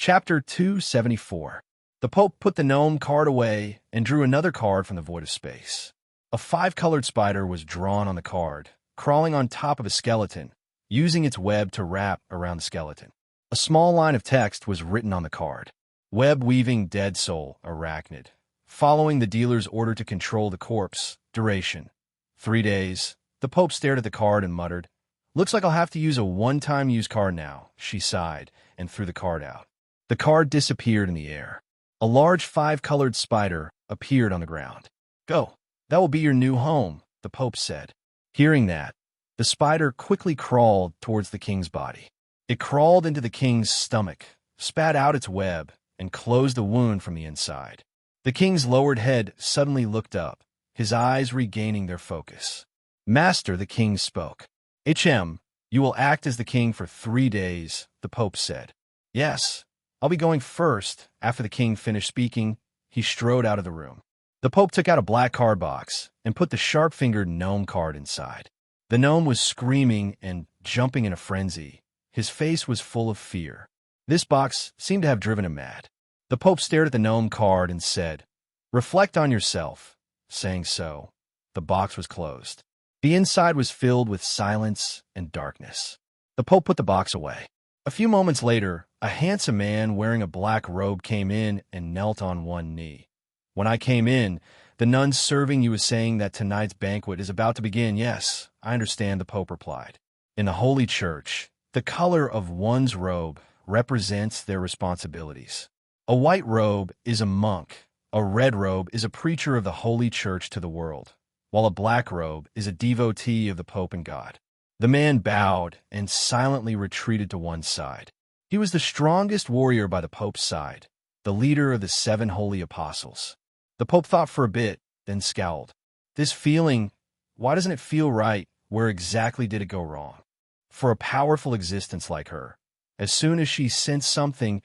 Chapter 274. The Pope put the gnome card away and drew another card from the void of space. A five-colored spider was drawn on the card, crawling on top of a skeleton, using its web to wrap around the skeleton. A small line of text was written on the card. Web-weaving dead soul, arachnid. Following the dealer's order to control the corpse. Duration: 3 days. The Pope stared at the card and muttered, "Looks like I'll have to use a one-time use card now." She sighed and threw the card out. The card disappeared in the air. A large five-colored spider appeared on the ground. "Go. That will be your new home," the Pope said. Hearing that, the spider quickly crawled towards the king's body. It crawled into the king's stomach, spat out its web, and closed the wound from the inside. The king's lowered head suddenly looked up, his eyes regaining their focus. "Master," the king spoke. You will act as the king for 3 days," the Pope said. "Yes, I'll be going first." After the king finished speaking, he strode out of the room. The Pope took out a black card box and put the sharp-fingered gnome card inside. The gnome was screaming and jumping in a frenzy. His face was full of fear. This box seemed to have driven him mad. The Pope stared at the gnome card and said, "Reflect on yourself." Saying so, the box was closed. The inside was filled with silence and darkness. The Pope put the box away. A few moments later, a handsome man wearing a black robe came in and knelt on one knee. "When I came in, the nun serving you was saying that tonight's banquet is about to begin." "Yes, I understand," the Pope replied. In the Holy Church, the color of one's robe represents their responsibilities. A white robe is a monk. A red robe is a preacher of the Holy Church to the world, while a black robe is a devotee of the Pope and God. The man bowed and silently retreated to one side. He was the strongest warrior by the Pope's side, the leader of the 7 holy apostles. The Pope thought for a bit, then scowled. This feeling, why doesn't it feel right? Where exactly did it go wrong? For a powerful existence like her, as soon as she sensed something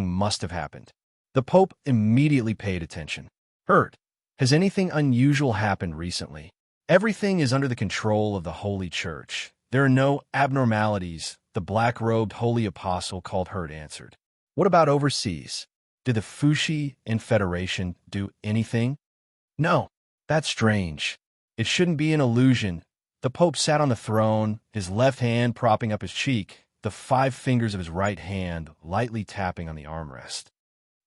must have happened. The Pope immediately paid attention. "Hurt. Has anything unusual happened recently?" "Everything is under the control of the Holy Church. There are no abnormalities," the black-robed holy apostle called Hurt answered. "What about overseas? Did the Fushi and Federation do anything?" "No. That's strange. It shouldn't be an illusion." The Pope sat on the throne, his left hand propping up his cheek, the 5 fingers of his right hand lightly tapping on the armrest.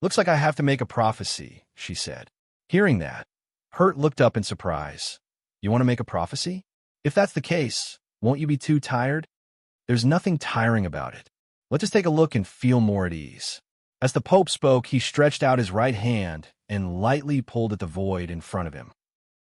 "Looks like I have to make a prophecy," she said. Hearing that, Hurt looked up in surprise. "You want to make a prophecy? If that's the case, won't you be too tired?" "There's nothing tiring about it. Let's just take a look and feel more at ease." As the Pope spoke, he stretched out his right hand and lightly pulled at the void in front of him.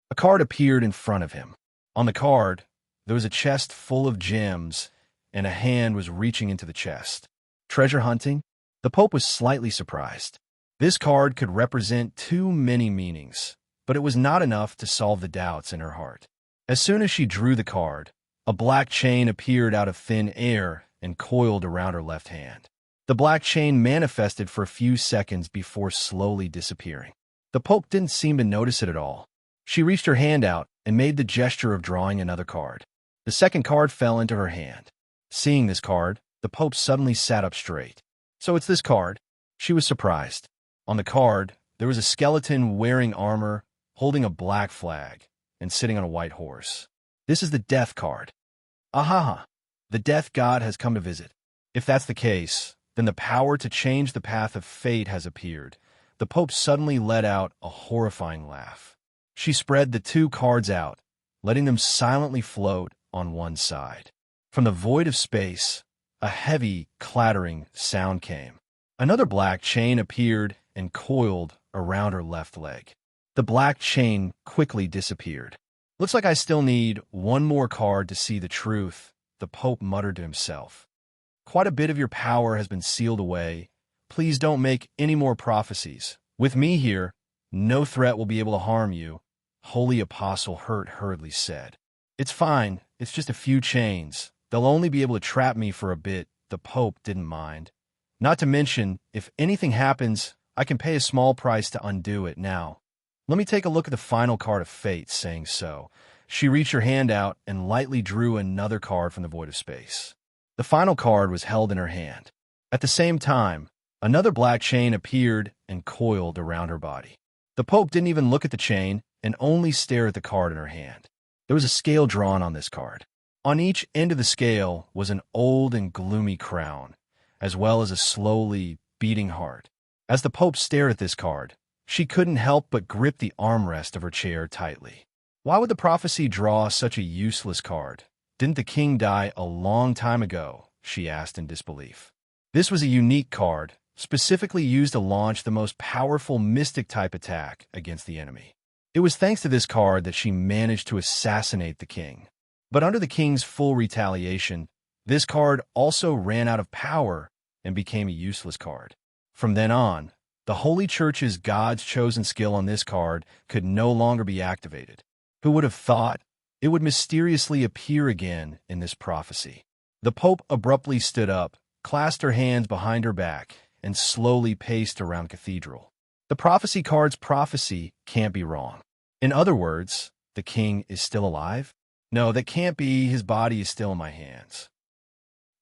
A card appeared in front of him. On the card, there was a chest full of gems, and a hand was reaching into the chest. "Treasure hunting?" The Pope was slightly surprised. This card could represent too many meanings, but it was not enough to solve the doubts in her heart. As soon as she drew the card, a black chain appeared out of thin air and coiled around her left hand. The black chain manifested for a few seconds before slowly disappearing. The Pope didn't seem to notice it at all. She reached her hand out and made the gesture of drawing another card. The second card fell into her hand. Seeing this card, the Pope suddenly sat up straight. "So it's this card?" She was surprised. On the card, there was a skeleton wearing armor, holding a black flag, and sitting on a white horse. "This is the death card." "Ahaha, the death god has come to visit." "If that's the case, then the power to change the path of fate has appeared." The Pope suddenly let out a horrifying laugh. She spread the 2 cards out, letting them silently float on one side. From the void of space, a heavy, clattering sound came. Another black chain appeared and coiled around her left leg. The black chain quickly disappeared. "Looks like I still need one more card to see the truth," the Pope muttered to himself. "Quite a bit of your power has been sealed away. Please don't make any more prophecies. With me here, no threat will be able to harm you," Holy Apostle Hurt hurriedly said. "It's fine. It's just a few chains. They'll only be able to trap me for a bit." The Pope didn't mind. "Not to mention, if anything happens, I can pay a small price to undo it now. Let me take a look at the final card of fate." Saying so, she reached her hand out and lightly drew another card from the void of space. The final card was held in her hand. At the same time, Another black chain appeared and coiled around her body. The Pope didn't even look at the chain and only stare at the card in her hand. There was a scale drawn on this card. On each end of the scale was an old and gloomy crown, as well as a slowly beating heart. As the Pope stared at this card, she couldn't help but grip the armrest of her chair tightly. Why would the prophecy draw such a useless card? Didn't the king die a long time ago? She asked in disbelief. This was a unique card, specifically used to launch the most powerful mystic-type attack against the enemy. It was thanks to this card that she managed to assassinate the king. But under the king's full retaliation, this card also ran out of power and became a useless card. From then on, the Holy Church's God's chosen skill on this card could no longer be activated. Who would have thought it would mysteriously appear again in this prophecy? The Pope abruptly stood up, clasped her hands behind her back, and slowly paced around the cathedral. The prophecy card's prophecy can't be wrong. In other words, the king is still alive? No, that can't be. His body is still in my hands.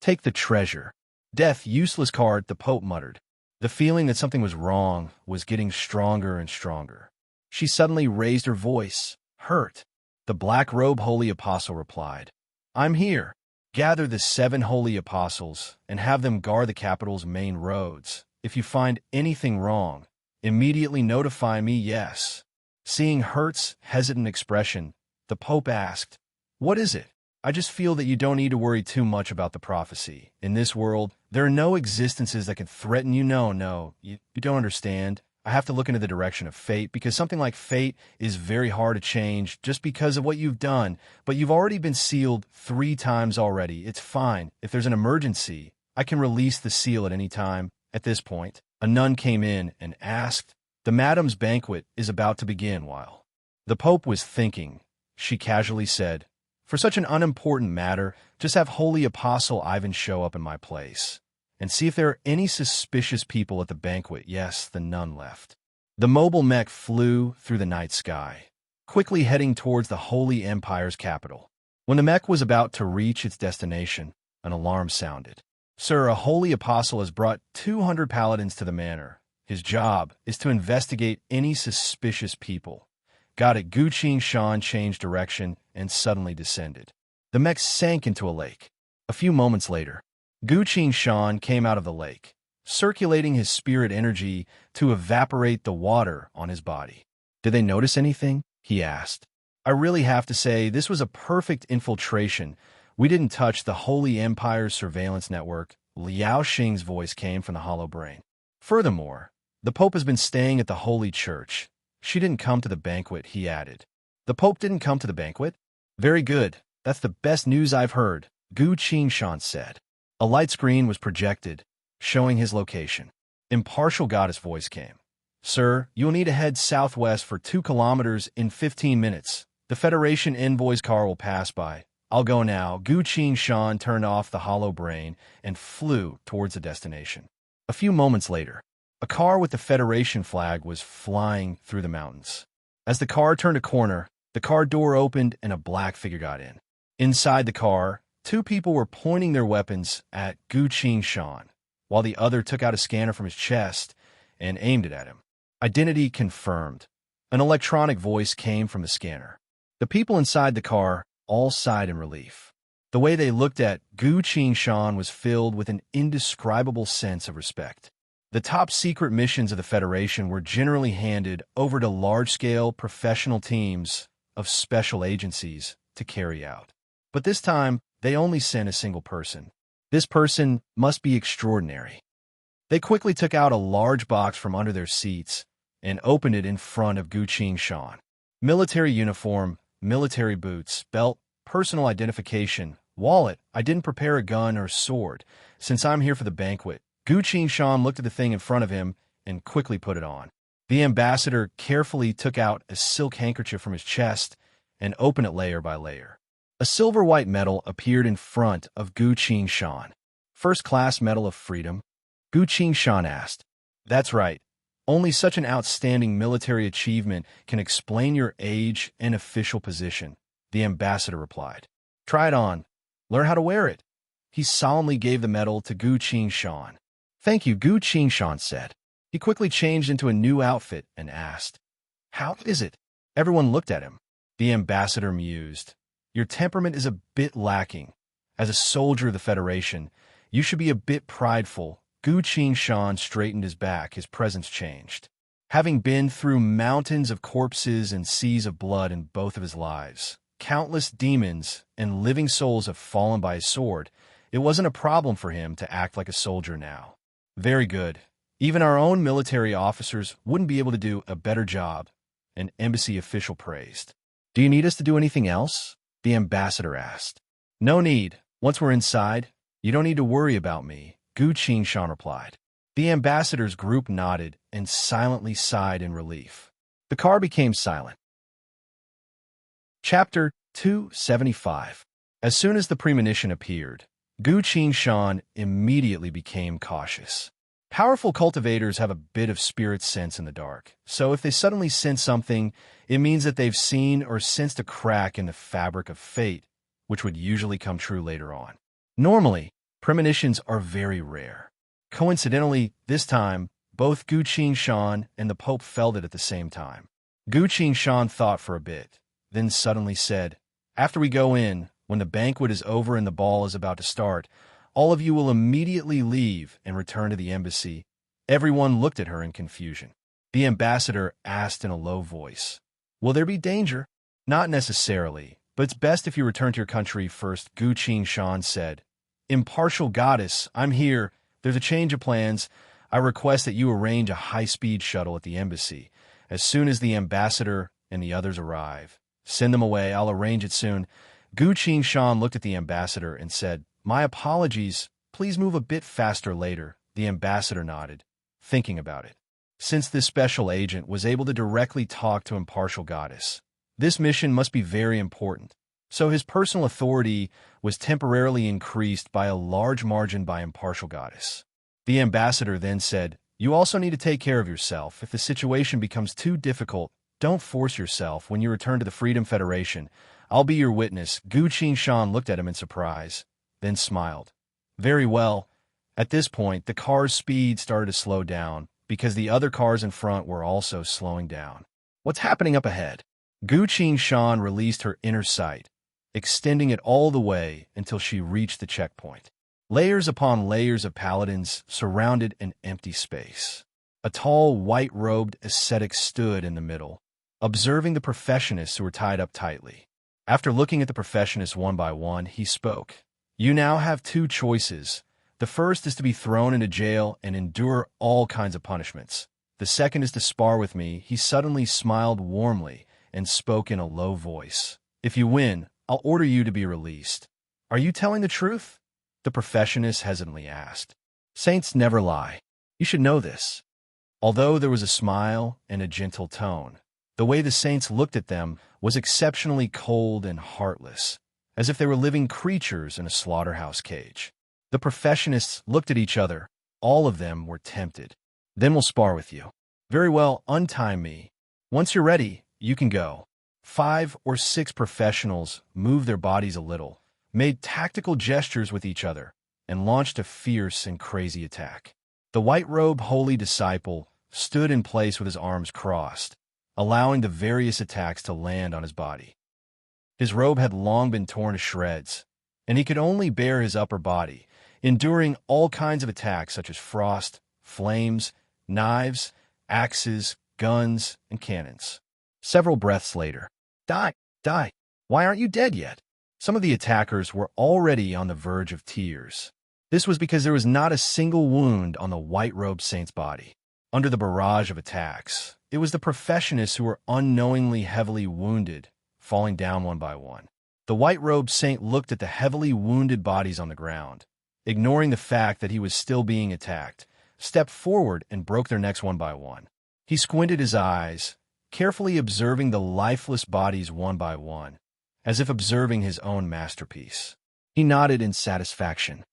Take the treasure. Death, useless card, the Pope muttered. The feeling that something was wrong was getting stronger and stronger. She suddenly raised her voice. Hurt. The black-robed holy apostle replied, I'm here. Gather the 7 holy apostles and have them guard the capital's main roads. If you find anything wrong, immediately notify me, yes. Seeing Hurt's hesitant expression, the Pope asked, What is it? I just feel that you don't need to worry too much about the prophecy. In this world, there are no existences that can threaten you. No, you don't understand. I have to look into the direction of fate, because something like fate is very hard to change just because of what you've done. But you've already been sealed 3 times already. It's fine. If there's an emergency, I can release the seal at any time. At this point, a nun came in and asked, The Madam's banquet is about to begin. While the Pope was thinking, she casually said, For such an unimportant matter, just have Holy Apostle Ivan show up in my place and see if there are any suspicious people at the banquet. Yes, the nun left. The mobile mech flew through the night sky, quickly heading towards the Holy Empire's capital. When the mech was about to reach its destination, an alarm sounded. Sir, a holy apostle has brought 200 paladins to the manor. His job is to investigate any suspicious people. Got it. Gu Qing Shan changed direction and suddenly descended. The mech sank into a lake. A few moments later, Gu Qing Shan came out of the lake, circulating his spirit energy to evaporate the water on his body. Did they notice anything? He asked. I really have to say, this was a perfect infiltration. We didn't touch the Holy Empire's surveillance network. Liao Xing's voice came from the hollow brain. Furthermore, the Pope has been staying at the Holy Church. She didn't come to the banquet, he added. The Pope didn't come to the banquet? Very good. That's the best news I've heard, Gu Qing Shan said. A light screen was projected, showing his location. Impartial Goddess voice came. Sir, you'll need to head southwest for 2 kilometers in 15 minutes. The Federation envoy's car will pass by. I'll go now. Gu Qing Shan turned off the hollow brain and flew towards the destination. A few moments later, a car with the Federation flag was flying through the mountains. As the car turned a corner, the car door opened and a black figure got in. Inside the car, 2 people were pointing their weapons at Gu Qing Shan, while the other took out a scanner from his chest and aimed it at him. Identity confirmed. An electronic voice came from the scanner. The people inside the car all sighed in relief. The way they looked at Gu Qing Shan was filled with an indescribable sense of respect. The top secret missions of the Federation were generally handed over to large-scale professional teams of special agencies to carry out. But this time, they only sent a single person. This person must be extraordinary. They quickly took out a large box from under their seats and opened it in front of Gu Qing Shan. Military uniform, military boots, belt, personal identification, wallet. I didn't prepare a gun or sword, since I'm here for the banquet. Gu Qing Shan looked at the thing in front of him and quickly put it on. The ambassador carefully took out a silk handkerchief from his chest and opened it layer by layer. A silver-white medal appeared in front of Gu Qing Shan. First-class Medal of Freedom? Gu Qing Shan asked. That's right. Only such an outstanding military achievement can explain your age and official position, the ambassador replied. Try it on. Learn how to wear it. He solemnly gave the medal to Gu Qing Shan. Thank you, Gu Qingshan said. He quickly changed into a new outfit and asked, "How is it?" Everyone looked at him. The ambassador mused. Your temperament is a bit lacking. As a soldier of the Federation, you should be a bit prideful. Gu Qingshan straightened his back, his presence changed. Having been through mountains of corpses and seas of blood in both of his lives, countless demons and living souls have fallen by his sword. It wasn't a problem for him to act like a soldier now. Very good. Even our own military officers wouldn't be able to do a better job, an embassy official praised. Do you need us to do anything else? The ambassador asked. No need. Once we're inside, you don't need to worry about me, Gu Qingshan replied. The ambassador's group nodded and silently sighed in relief. The car became silent. Chapter 275. As soon as the premonition appeared, Gu Qingshan immediately became cautious. Powerful cultivators have a bit of spirit sense in the dark, so if they suddenly sense something, it means that they've seen or sensed a crack in the fabric of fate, which would usually come true later on. Normally, premonitions are very rare. Coincidentally, this time, both Gu Qingshan and the Pope felt it at the same time. Gu Qingshan thought for a bit, then suddenly said, "After we go in, when the banquet is over and the ball is about to start, all of you will immediately leave and return to the embassy." Everyone looked at her in confusion. The ambassador asked in a low voice, "Will there be danger?" "Not necessarily, but it's best if you return to your country first," Gu Qingshan said. "Impartial goddess, I'm here. There's a change of plans. I request that you arrange a high-speed shuttle at the embassy. As soon as the ambassador and the others arrive, send them away. I'll arrange it soon." Gu Qingshan looked at the ambassador and said, "My apologies. Please move a bit faster later." The ambassador nodded, thinking about it. Since this special agent was able to directly talk to Impartial Goddess, this mission must be very important. So his personal authority was temporarily increased by a large margin by Impartial Goddess. The ambassador then said, "You also need to take care of yourself. If the situation becomes too difficult, don't force yourself. When you return to the Freedom Federation, I'll be your witness." Gu Qingshan looked at him in surprise, then smiled. Very well. At this point, the car's speed started to slow down because the other cars in front were also slowing down. What's happening up ahead? Gu Qingshan released her inner sight, extending it all the way until she reached the checkpoint. Layers upon layers of paladins surrounded an empty space. A tall, white-robed ascetic stood in the middle, observing the professionists who were tied up tightly. After looking at the professionists one by one, he spoke. "You now have two choices. The first is to be thrown into jail and endure all kinds of punishments. The second is to spar with me." He suddenly smiled warmly and spoke in a low voice. "If you win, I'll order you to be released." "Are you telling the truth?" the professionist hesitantly asked. "Saints never lie. You should know this." Although there was a smile and a gentle tone, the way the saints looked at them was exceptionally cold and heartless, as if they were living creatures in a slaughterhouse cage. The professionists looked at each other. All of them were tempted. "Then we'll spar with you." "Very well, untie me. Once you're ready, you can go." 5 or 6 professionals moved their bodies a little, made tactical gestures with each other, and launched a fierce and crazy attack. The white-robed holy disciple stood in place with his arms crossed, allowing the various attacks to land on his body. His robe had long been torn to shreds, and he could only bear his upper body, enduring all kinds of attacks such as frost, flames, knives, axes, guns, and cannons. Several breaths later, "Die! Die! Why aren't you dead yet?" Some of the attackers were already on the verge of tears. This was because there was not a single wound on the white-robed saint's body. Under the barrage of attacks, it was the professionists who were unknowingly heavily wounded, falling down one by one. The white-robed saint looked at the heavily wounded bodies on the ground, ignoring the fact that he was still being attacked, stepped forward and broke their necks one by one. He squinted his eyes, carefully observing the lifeless bodies one by one, as if observing his own masterpiece. He nodded in satisfaction.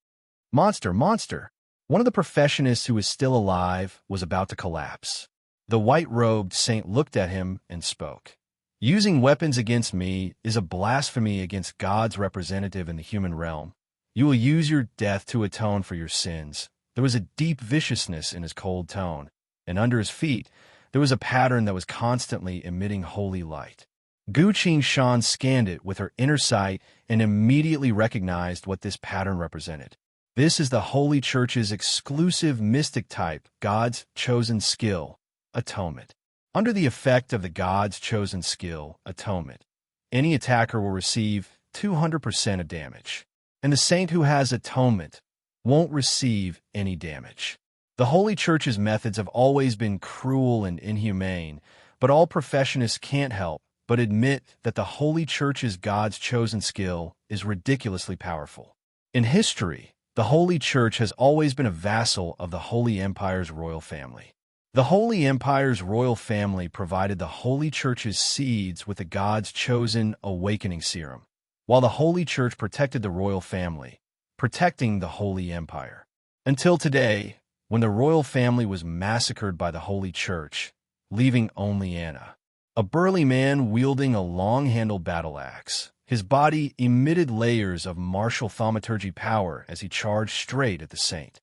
"Monster, monster!" One of the professionists who was still alive was about to collapse. The white-robed saint looked at him and spoke. "Using weapons against me is a blasphemy against God's representative in the human realm. You will use your death to atone for your sins." There was a deep viciousness in his cold tone, and under his feet, there was a pattern that was constantly emitting holy light. Gu Shan scanned it with her inner sight and immediately recognized what this pattern represented. This is the Holy Church's exclusive mystic type, God's chosen skill, atonement. Under the effect of the God's chosen skill, atonement, any attacker will receive 200% of damage, and the saint who has atonement won't receive any damage. The Holy Church's methods have always been cruel and inhumane, but all professionists can't help but admit that the Holy Church's God's chosen skill is ridiculously powerful. In history, the Holy Church has always been a vassal of the Holy Empire's royal family. The Holy Empire's royal family provided the Holy Church's seeds with the God's chosen awakening serum, while the Holy Church protected the royal family, protecting the Holy Empire. Until today, when the royal family was massacred by the Holy Church, leaving only Anna, a burly man wielding a long-handled battle axe. His body emitted layers of martial thaumaturgy power as he charged straight at the saint.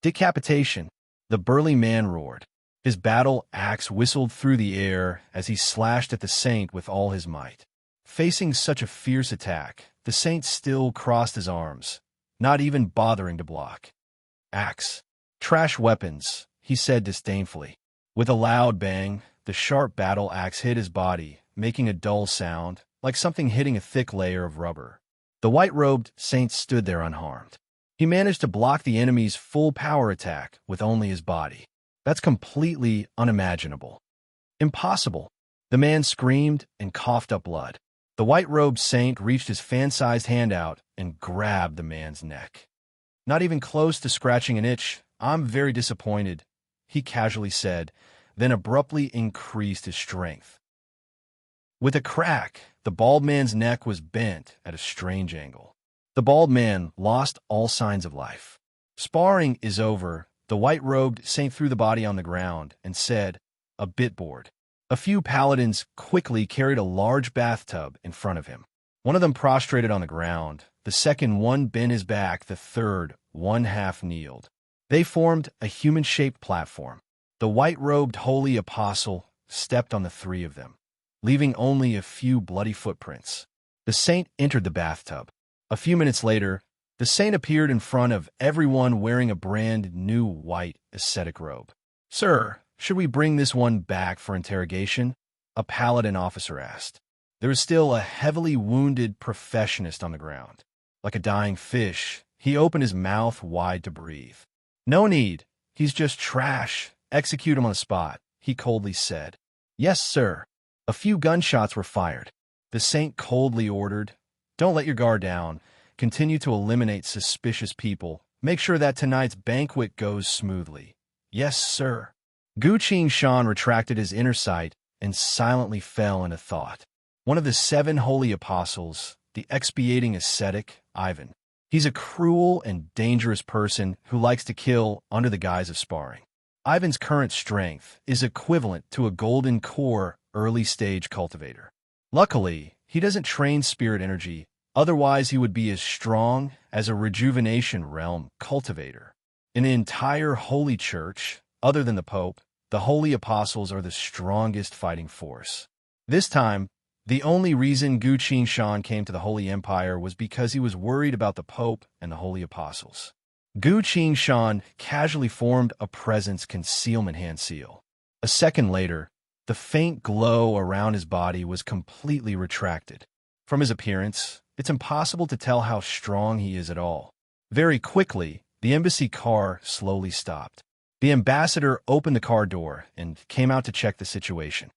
Decapitation, the burly man roared. His battle axe whistled through the air as he slashed at the saint with all his might. Facing such a fierce attack, the saint still crossed his arms, not even bothering to block. Axe. Trash weapons, he said disdainfully. With a loud bang, the sharp battle axe hit his body, making a dull sound, like something hitting a thick layer of rubber. The white-robed saint stood there unharmed. He managed to block the enemy's full power attack with only his body. That's completely unimaginable. Impossible. The man screamed and coughed up blood. The white-robed saint reached his fan-sized hand out and grabbed the man's neck. Not even close to scratching an itch. I'm very disappointed, he casually said, then abruptly increased his strength. With a crack, the bald man's neck was bent at a strange angle. The bald man lost all signs of life. Sparring is over. The white-robed saint threw the body on the ground and said, a bit bored. A few paladins quickly carried a large bathtub in front of him. One of them prostrated on the ground. The second one bent his back. The third one half kneeled. They formed a human-shaped platform. The white-robed holy apostle stepped on the three of them, leaving only a few bloody footprints. The saint entered the bathtub. A few minutes later, the saint appeared in front of everyone wearing a brand new white ascetic robe. Sir, should we bring this one back for interrogation? A paladin officer asked. There was still a heavily wounded professionist on the ground. Like a dying fish, he opened his mouth wide to breathe. No need. He's just trash. Execute him on the spot, he coldly said. Yes, sir. A few gunshots were fired. The saint coldly ordered, don't let your guard down. Continue to eliminate suspicious people. Make sure that tonight's banquet goes smoothly. Yes, sir. Gu Shan retracted his inner sight and silently fell into thought. One of the 7 holy apostles, the expiating ascetic, Ivan. He's a cruel and dangerous person who likes to kill under the guise of sparring. Ivan's current strength is equivalent to a golden core early-stage cultivator. Luckily, he doesn't train spirit energy, otherwise he would be as strong as a rejuvenation realm cultivator. In the entire Holy Church, other than the Pope, the Holy Apostles are the strongest fighting force. This time, the only reason Gu Shan came to the Holy Empire was because he was worried about the Pope and the Holy Apostles. Gu Shan casually formed a presence concealment hand seal. A second later, the faint glow around his body was completely retracted. From his appearance, it's impossible to tell how strong he is at all. Very quickly, the embassy car slowly stopped. The ambassador opened the car door and came out to check the situation.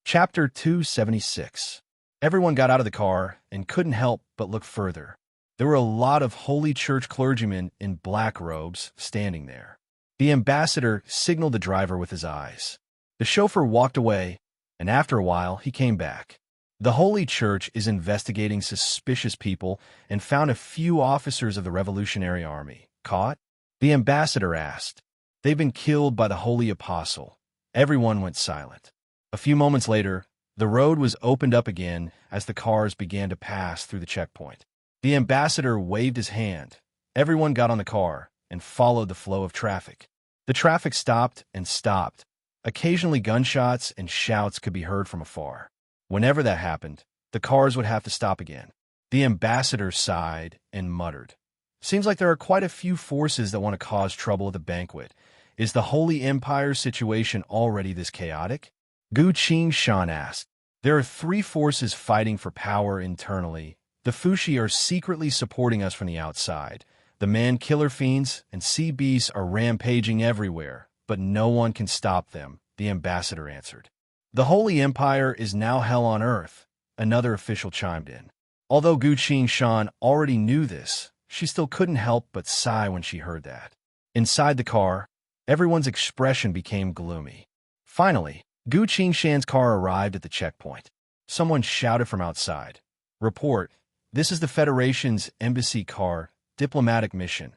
Chapter 276. Everyone got out of the car and couldn't help but look further. There were a lot of Holy Church clergymen in black robes standing there. The ambassador signaled the driver with his eyes. The chauffeur walked away, and after a while, he came back. The Holy Church is investigating suspicious people and found a few officers of the Revolutionary Army. Caught? The ambassador asked. They've been killed by the Holy Apostle. Everyone went silent. A few moments later, the road was opened up again as the cars began to pass through the checkpoint. The ambassador waved his hand. Everyone got on the car and followed the flow of traffic. The traffic stopped and stopped. Occasionally gunshots and shouts could be heard from afar. Whenever that happened, the cars would have to stop again. The ambassador sighed and muttered. Seems like there are quite a few forces that want to cause trouble at the banquet. Is the Holy Empire's situation already this chaotic? Gu Qing-shan asked. There are 3 forces fighting for power internally. The Fushi are secretly supporting us from the outside. The man-killer fiends and sea beasts are rampaging everywhere, but no one can stop them, the ambassador answered. The Holy Empire is now hell on earth, another official chimed in. Although Gu Qing-shan already knew this, she still couldn't help but sigh when she heard that. Inside the car, everyone's expression became gloomy. Finally, Gu Qing-shan's car arrived at the checkpoint. Someone shouted from outside. Report, this is the Federation's embassy car, diplomatic mission.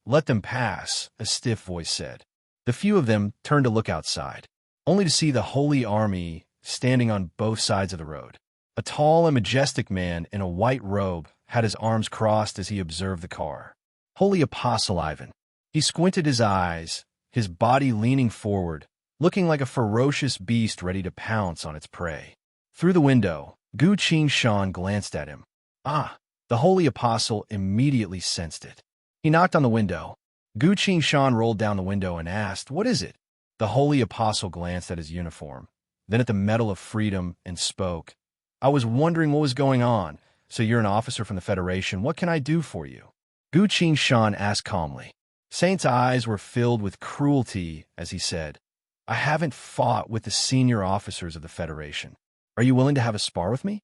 Let them pass, a stiff voice said. The few of them turned to look outside, only to see the Holy Army standing on both sides of the road. A tall and majestic man in a white robe had his arms crossed as he observed the car. Holy Apostle Ivan. He squinted his eyes, his body leaning forward, looking like a ferocious beast ready to pounce on its prey. Through the window, Gu Qing-shan glanced at him. Ah, the Holy Apostle immediately sensed it. He knocked on the window. Gu Qing-shan rolled down the window and asked, "What is it?" The Holy Apostle glanced at his uniform, then at the Medal of Freedom and spoke. "I was wondering what was going on. So you're an officer from the Federation. What can I do for you?" Gu Qing-shan asked calmly. Saint's eyes were filled with cruelty as he said, "I haven't fought with the senior officers of the Federation. Are you willing to have a spar with me?"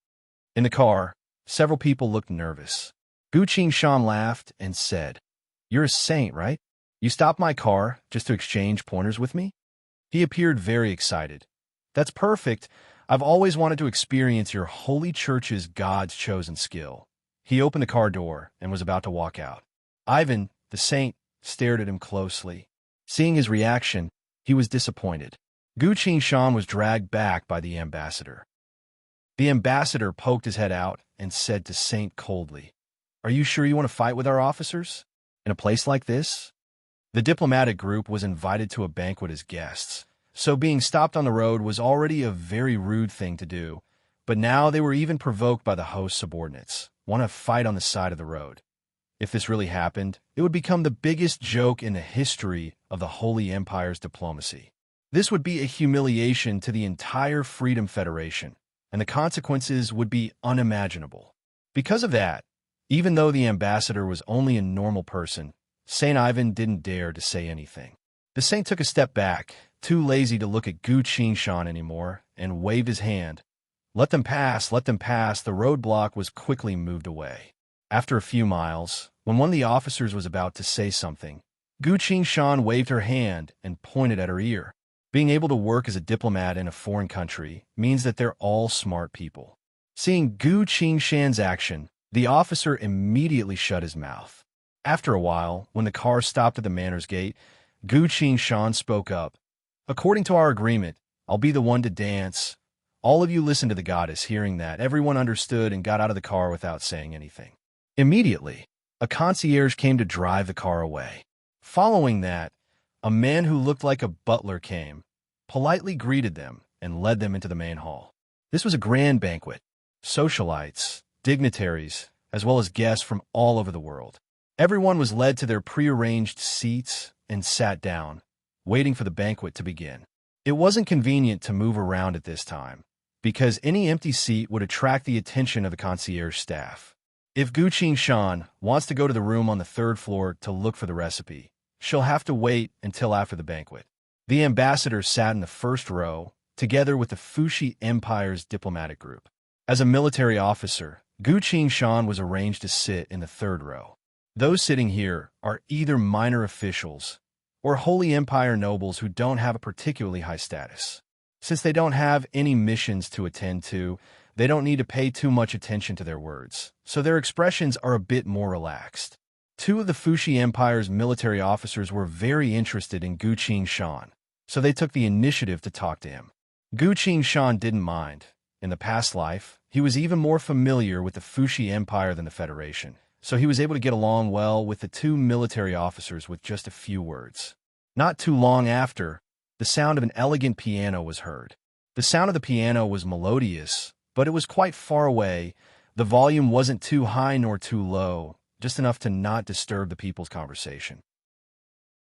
In the car, several people looked nervous. Gu Qing-shan laughed and said, "You're a saint, right? You stopped my car just to exchange pointers with me?" He appeared very excited. "That's perfect. I've always wanted to experience your holy church's God's chosen skill." He opened the car door and was about to walk out. Ivan, the saint, stared at him closely. Seeing his reaction, he was disappointed. Gu Qing-shan was dragged back by the ambassador. The ambassador poked his head out and said to Saint coldly, "Are you sure you want to fight with our officers? In a place like this?" The diplomatic group was invited to a banquet as guests, so being stopped on the road was already a very rude thing to do, but now they were even provoked by the host's subordinates, want to fight on the side of the road. If this really happened, it would become the biggest joke in the history of the Holy Empire's diplomacy. This would be a humiliation to the entire Freedom Federation, and the consequences would be unimaginable. Because of that, even though the ambassador was only a normal person, Saint Ivan didn't dare to say anything. The saint took a step back, too lazy to look at Gu Qing-shan anymore, and waved his hand. Let them pass, let them pass." The roadblock was quickly moved away. After a few miles, when one of the officers was about to say something, Gu Qing-shan waved her hand and pointed at her ear. Being able to work as a diplomat in a foreign country means that they're all smart people. Seeing Gu Qing-shan's action, the officer immediately shut his mouth. After a while, when the car stopped at the manor's gate, Gu Qing-shan spoke up. "According to our agreement, I'll be the one to dance." All of you listened to the goddess. Hearing that, everyone understood and got out of the car without saying anything. Immediately, a concierge came to drive the car away. Following that, a man who looked like a butler came, politely greeted them, and led them into the main hall. This was a grand banquet. Socialites, dignitaries, as well as guests from all over the world. Everyone was led to their prearranged seats and sat down, waiting for the banquet to begin. It wasn't convenient to move around at this time, because any empty seat would attract the attention of the concierge staff. If Gu Qing-shan wants to go to the room on the 3rd floor to look for the recipe, she'll have to wait until after the banquet. The ambassador sat in the 1st row, together with the Fushi Empire's diplomatic group. As a military officer, Gu Qing-shan was arranged to sit in the 3rd row. Those sitting here are either minor officials or Holy Empire nobles who don't have a particularly high status. Since they don't have any missions to attend to, they don't need to pay too much attention to their words, so their expressions are a bit more relaxed. 2 of the Fushi Empire's military officers were very interested in Gu Qing-shan, so they took the initiative to talk to him. Gu Qing-shan didn't mind. In the past life, he was even more familiar with the Fushi Empire than the Federation, so he was able to get along well with the two military officers with just a few words. Not too long after, the sound of an elegant piano was heard. The sound of the piano was melodious, but it was quite far away. The volume wasn't too high nor too low, just enough to not disturb the people's conversation.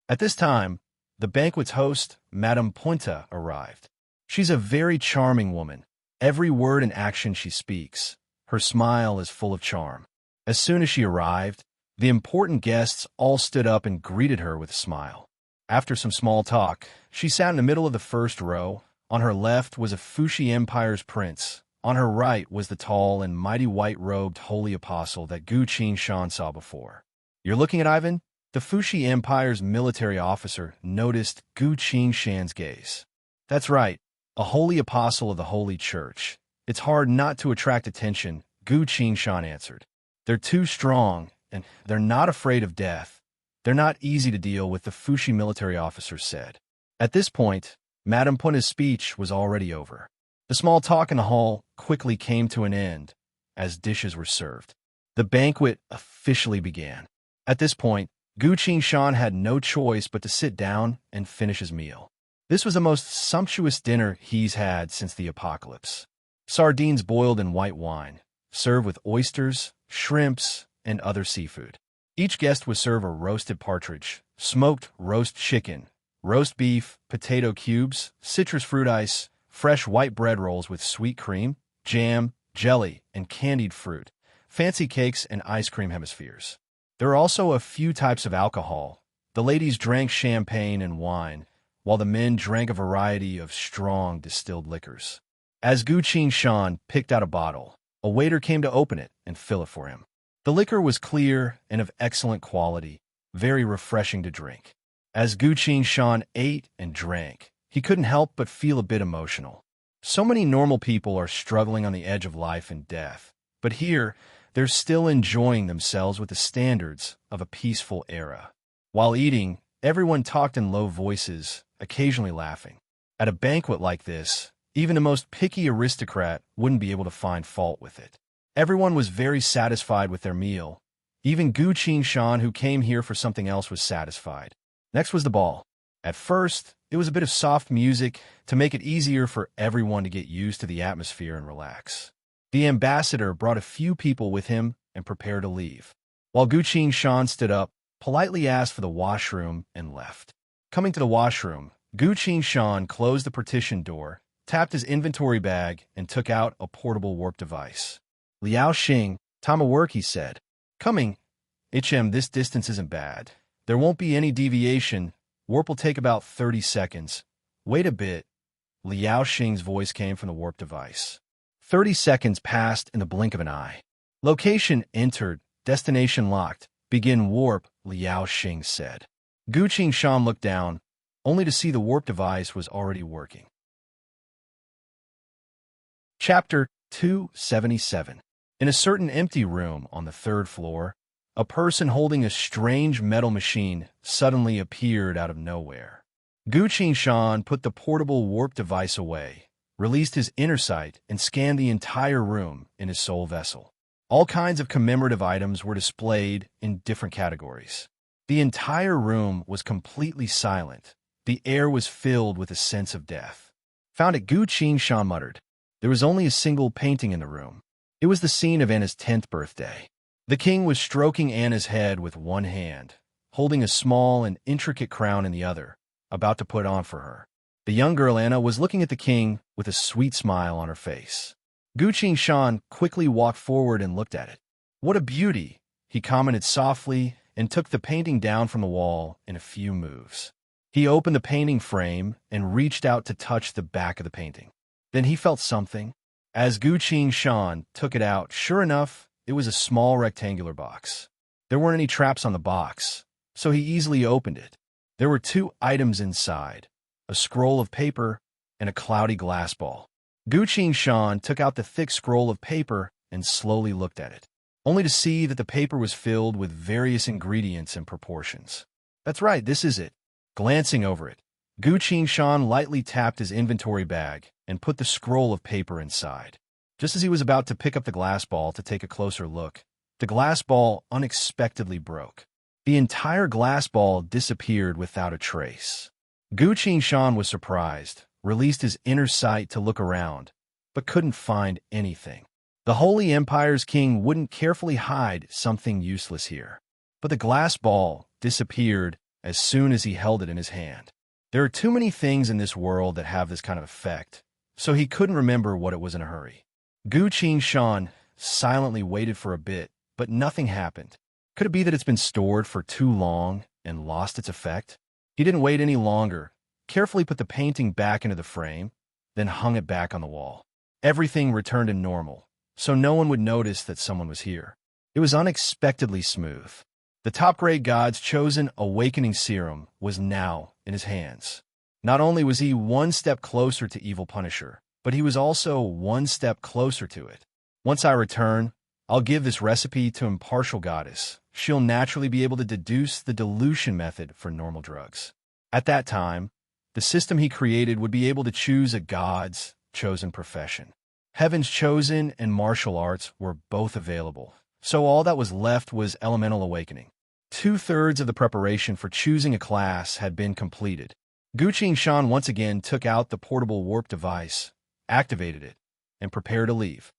At this time, the banquet's host, Madame Punta, arrived. She's a very charming woman. Every word and action she speaks, her smile is full of charm. As soon as she arrived, the important guests all stood up and greeted her with a smile. After some small talk, she sat in the middle of the first row. On her left was a Fushi Empire's prince. On her right was the tall and mighty white-robed holy apostle that Gu Qingshan saw before. "You're looking at Ivan?" The Fushi Empire's military officer noticed Gu Qingshan's gaze. "That's right, a holy apostle of the Holy Church. It's hard not to attract attention," Gu Qingshan answered. "They're too strong, and they're not afraid of death. They're not easy to deal with," the Fushi military officer said. At this point, Madame Punta's speech was already over. The small talk in the hall quickly came to an end as dishes were served. The banquet officially began. At this point, Gu Qingshan had no choice but to sit down and finish his meal. This was the most sumptuous dinner he's had since the apocalypse. Sardines boiled in white wine, served with oysters, shrimps, and other seafood. Each guest was served a roasted partridge, smoked roast chicken, roast beef, potato cubes, citrus fruit ice, fresh white bread rolls with sweet cream, jam, jelly, and candied fruit, fancy cakes, and ice cream hemispheres. There were also a few types of alcohol. The ladies drank champagne and wine, while the men drank a variety of strong distilled liquors. As Gu Qingshan picked out a bottle, a waiter came to open it and fill it for him. The liquor was clear and of excellent quality, very refreshing to drink. As Gu Qingshan ate and drank, he couldn't help but feel a bit emotional. So many normal people are struggling on the edge of life and death, but here, they're still enjoying themselves with the standards of a peaceful era. While eating, everyone talked in low voices, occasionally laughing. At a banquet like this, even the most picky aristocrat wouldn't be able to find fault with it. Everyone was very satisfied with their meal. Even Gu Qingshan, who came here for something else, was satisfied. Next was the ball. At first, it was a bit of soft music to make it easier for everyone to get used to the atmosphere and relax. The ambassador brought a few people with him and prepared to leave. While Gu Qingshan stood up, politely asked for the washroom, and left. Coming to the washroom, Gu Qingshan closed the partition door, tapped his inventory bag, and took out a portable warp device. "Liao Xing, time of work," he said. "Coming. This distance isn't bad. There won't be any deviation. Warp will take about 30 seconds. Wait a bit." Liao Xing's voice came from the warp device. 30 seconds passed in the blink of an eye. "Location entered. Destination locked. Begin warp," Liao Xing said. Gu Qingshan looked down, only to see the warp device was already working. Chapter 277. In a certain empty room on the third floor, a person holding a strange metal machine suddenly appeared out of nowhere. Gu Qingshan put the portable warp device away, released his inner sight, and scanned the entire room in his soul vessel. All kinds of commemorative items were displayed in different categories. The entire room was completely silent. The air was filled with a sense of death. "Found it," Gu Qingshan muttered. There was only a single painting in the room. It was the scene of Anna's 10th birthday. The king was stroking Anna's head with one hand, holding a small and intricate crown in the other, about to put on for her. The young girl Anna was looking at the king with a sweet smile on her face. Gu Qingshan quickly walked forward and looked at it. "What a beauty," he commented softly, and took the painting down from the wall in a few moves. He opened the painting frame and reached out to touch the back of the painting. Then he felt something. As Gu Qingshan took it out, sure enough, it was a small rectangular box. There weren't any traps on the box, so he easily opened it. There were two items inside, a scroll of paper and a cloudy glass ball. Gu Qingshan took out the thick scroll of paper and slowly looked at it, only to see that the paper was filled with various ingredients and proportions. "That's right, this is it." Glancing over it, Gu Qingshan lightly tapped his inventory bag and put the scroll of paper inside. Just as he was about to pick up the glass ball to take a closer look, the glass ball unexpectedly broke. The entire glass ball disappeared without a trace. Gu Qingshan was surprised, released his inner sight to look around, but couldn't find anything. The Holy Empire's king wouldn't carefully hide something useless here. But the glass ball disappeared as soon as he held it in his hand. There are too many things in this world that have this kind of effect, so he couldn't remember what it was in a hurry. Gu Qingshan silently waited for a bit, but nothing happened. Could it be that it's been stored for too long and lost its effect? He didn't wait any longer, carefully put the painting back into the frame, then hung it back on the wall. Everything returned to normal, so no one would notice that someone was here. It was unexpectedly smooth. The top-grade god's chosen awakening serum was now in his hands. Not only was he one step closer to Evil Punisher, but he was also one step closer to it. Once I return, I'll give this recipe to Impartial Goddess. She'll naturally be able to deduce the dilution method for normal drugs. At that time, the system he created would be able to choose a god's chosen profession. Heaven's Chosen and martial arts were both available, so all that was left was elemental awakening. 2/3 of the preparation for choosing a class had been completed. Gu Qingshan once again took out the portable warp device, activated it, and prepared to leave.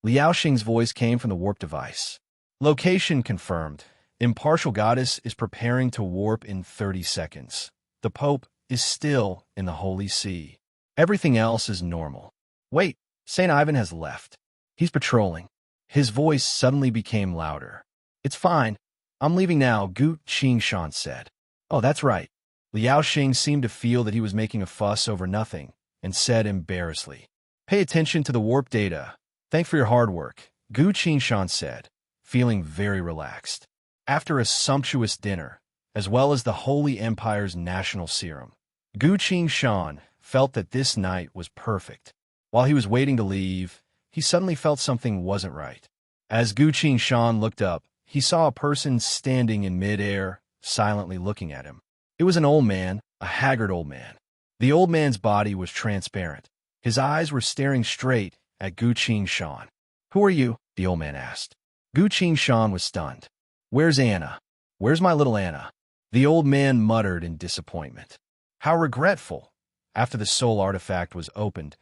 Liao Xing's voice came from the warp device. Location confirmed. Impartial Goddess is preparing to warp in 30 seconds. The Pope is still in the Holy See. Everything else is normal. Wait, St. Ivan has left. He's patrolling. His voice suddenly became louder. It's fine. I'm leaving now, Gu Qingshan said. Oh, that's right. Liao Xing seemed to feel that he was making a fuss over nothing, and said embarrassedly, Pay attention to the warp data. Thanks for your hard work, Gu Qingshan said, feeling very relaxed. After a sumptuous dinner, as well as the Holy Empire's national serum, Gu Qingshan felt that this night was perfect. While he was waiting to leave, he suddenly felt something wasn't right. As Gu Qingshan looked up, he saw a person standing in mid-air, silently looking at him. It was an old man, a haggard old man. The old man's body was transparent. His eyes were staring straight at Gu Qingshan. Who are you? The old man asked. Gu Qingshan was stunned. Where's Anna? Where's my little Anna? The old man muttered in disappointment. How regretful. After the soul artifact was opened,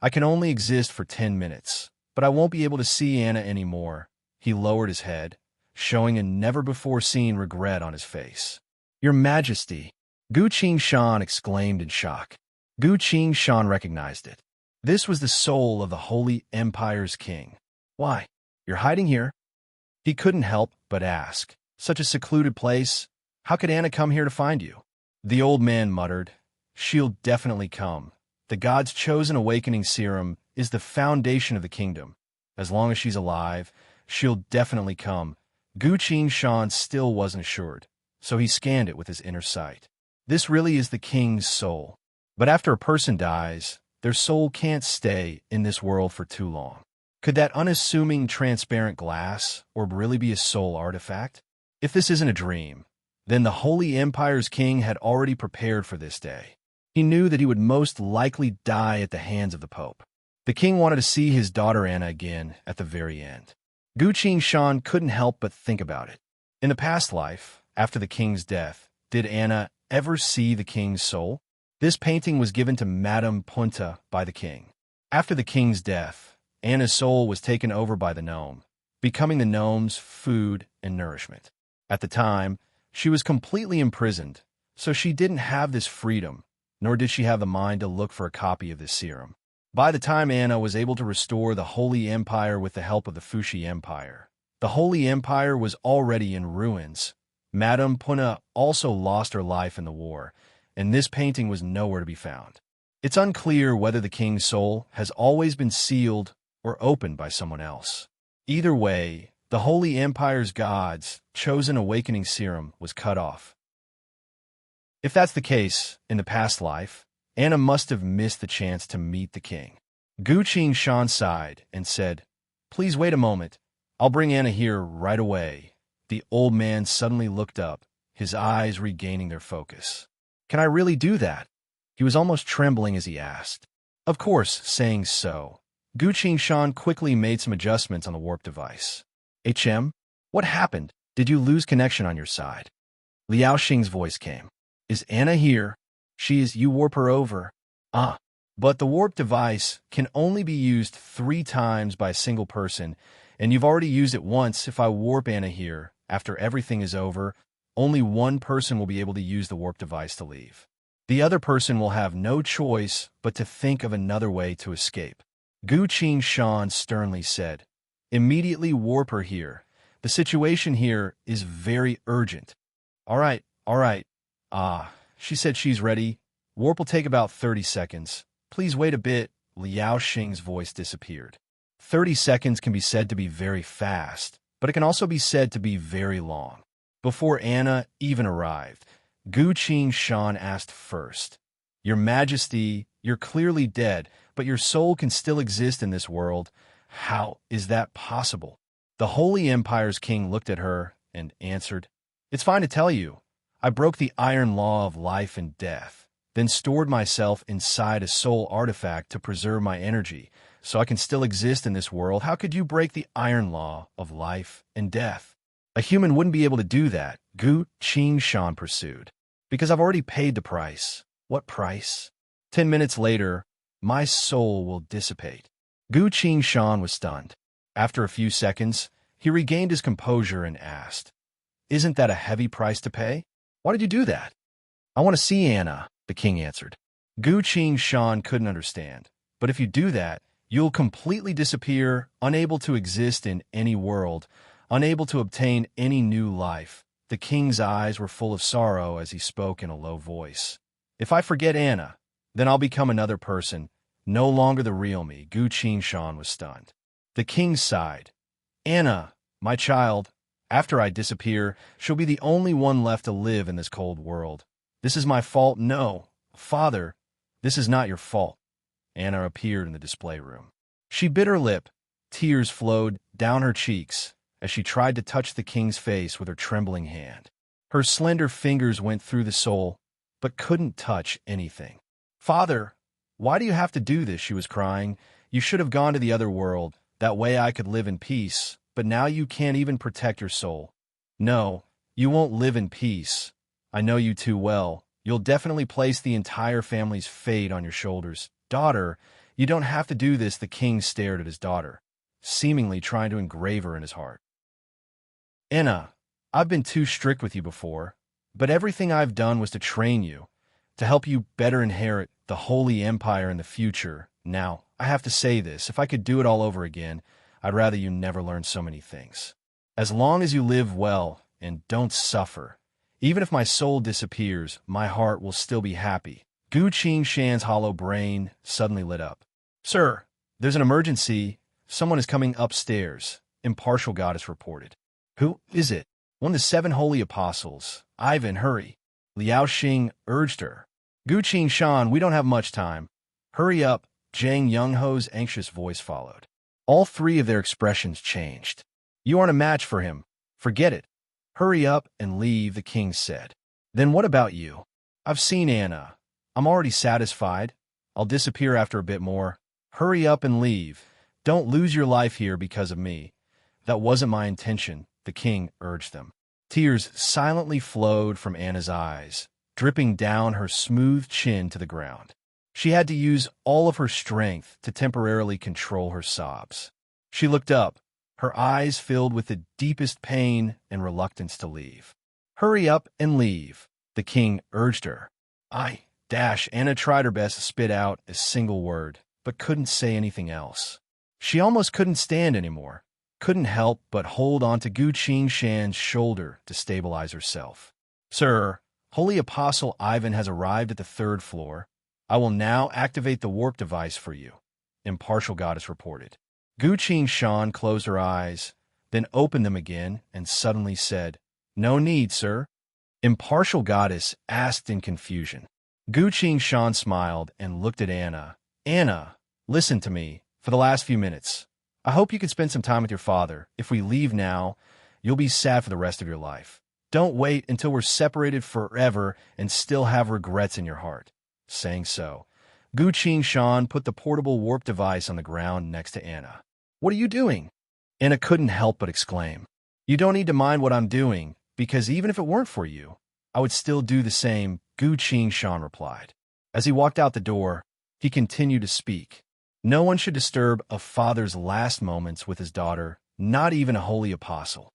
I can only exist for 10 minutes, but I won't be able to see Anna anymore. He lowered his head, showing a never-before-seen regret on his face. Your Majesty, Gu Qingshan exclaimed in shock. Gu Qingshan recognized it. This was the soul of the Holy Empire's king. Why, you're hiding here? He couldn't help but ask. Such a secluded place. How could Anna come here to find you? The old man muttered. She'll definitely come. The God's chosen awakening serum is the foundation of the kingdom. As long as she's alive, she'll definitely come. Gu Qingshan still wasn't assured, so he scanned it with his inner sight. This really is the king's soul. But after a person dies, their soul can't stay in this world for too long. Could that unassuming transparent glass orb really be a soul artifact? If this isn't a dream, then the Holy Empire's king had already prepared for this day. He knew that he would most likely die at the hands of the Pope. The king wanted to see his daughter Anna again at the very end. Gu Qingshan couldn't help but think about it. In the past life, after the king's death, did Anna ever see the king's soul? This painting was given to Madame Punta by the king. After the king's death, Anna's soul was taken over by the gnome, becoming the gnome's food and nourishment. At the time, she was completely imprisoned, so she didn't have this freedom, nor did she have the mind to look for a copy of this serum. By the time Anna was able to restore the Holy Empire with the help of the Fuxi Empire, the Holy Empire was already in ruins. Madame Punta also lost her life in the war, and this painting was nowhere to be found. It's unclear whether the king's soul has always been sealed or opened by someone else. Either way, the Holy Empire's God's chosen awakening serum was cut off. If that's the case, in the past life, Anna must have missed the chance to meet the king. Gu Qingshan sighed and said, Please wait a moment. I'll bring Anna here right away. The old man suddenly looked up, his eyes regaining their focus. Can I really do that? He was almost trembling as he asked. Of course, saying so. Gu Qingshan quickly made some adjustments on the warp device. HM? What happened? Did you lose connection on your side? Liao Xing's voice came. Is Anna here? She is. You warp her over. Ah. But the warp device can only be used 3 times by a single person, and you've already used it once. If I warp Anna here, after everything is over, only one person will be able to use the warp device to leave. The other person will have no choice but to think of another way to escape. Gu Qingshan sternly said, Immediately warp her here. The situation here is very urgent. All right. She said she's ready. Warp will take about 30 seconds. Please wait a bit. Liao Xing's voice disappeared. 30 seconds can be said to be very fast, but it can also be said to be very long. Before Anna even arrived, Gu Qingshan asked first, Your Majesty, you're clearly dead, but your soul can still exist in this world. How is that possible? The Holy Empire's king looked at her and answered, It's fine to tell you. I broke the iron law of life and death, then stored myself inside a soul artifact to preserve my energy, so I can still exist in this world. How could you break the iron law of life and death? A human wouldn't be able to do that, Gu Qingshan pursued. Because I've already paid the price. What price? 10 minutes later, my soul will dissipate. Gu Qingshan was stunned. After a few seconds, he regained his composure and asked, Isn't that a heavy price to pay? Why did you do that? I want to see Anna, the king answered. Gu Qingshan couldn't understand. But if you do that, you'll completely disappear, unable to exist in any world, unable to obtain any new life. The king's eyes were full of sorrow as he spoke in a low voice. If I forget Anna, then I'll become another person, no longer the real me. Gu Qingshan was stunned. The king sighed. Anna, my child, after I disappear, she'll be the only one left to live in this cold world. This is my fault? No, father, this is not your fault. Anna appeared in the display room. She bit her lip. Tears flowed down her cheeks as she tried to touch the king's face with her trembling hand. Her slender fingers went through the soul, but couldn't touch anything. Father, why do you have to do this? She was crying. You should have gone to the other world. That way I could live in peace. But now you can't even protect your soul. No, you won't live in peace. I know you too well. You'll definitely place the entire family's fate on your shoulders. Daughter, you don't have to do this. The king stared at his daughter, seemingly trying to engrave her in his heart. Anna, I've been too strict with you before, but everything I've done was to train you, to help you better inherit the Holy Empire in the future. Now, I have to say this, if I could do it all over again, I'd rather you never learn so many things. As long as you live well and don't suffer, even if my soul disappears, my heart will still be happy. Gu Qingshan's hollow brain suddenly lit up. Sir, there's an emergency. Someone is coming upstairs, Impartial Goddess reported. Who is it? One of the 7 holy apostles. Ivan, hurry. Liao Xing urged her. Gu Qingshan, we don't have much time. Hurry up, Zhang Yongho's anxious voice followed. All 3 of their expressions changed. You aren't a match for him. Forget it. Hurry up and leave, the king said. Then what about you? I've seen Anna. I'm already satisfied. I'll disappear after a bit more. Hurry up and leave. Don't lose your life here because of me. That wasn't my intention, the king urged them. Tears silently flowed from Anna's eyes, dripping down her smooth chin to the ground. She had to use all of her strength to temporarily control her sobs. She looked up, her eyes filled with the deepest pain and reluctance to leave. Hurry up and leave, the king urged her. Anna tried her best to spit out a single word, but couldn't say anything else. She almost couldn't stand anymore, couldn't help but hold on to Gu Qingshan's shoulder to stabilize herself. Sir, Holy Apostle Ivan has arrived at the 3rd floor. I will now activate the warp device for you, Impartial Goddess reported. Gu Qingshan closed her eyes, then opened them again and suddenly said, No need, sir. Impartial Goddess asked in confusion. Gu Qingshan smiled and looked at Anna. Anna, listen to me for the last few minutes. I hope you can spend some time with your father. If we leave now, you'll be sad for the rest of your life. Don't wait until we're separated forever and still have regrets in your heart. Saying so, Gu Qingshan put the portable warp device on the ground next to Anna. What are you doing? Anna couldn't help but exclaim. You don't need to mind what I'm doing, because even if it weren't for you, I would still do the same, Gu Qing replied. As he walked out the door, he continued to speak. No one should disturb a father's last moments with his daughter, not even a holy apostle.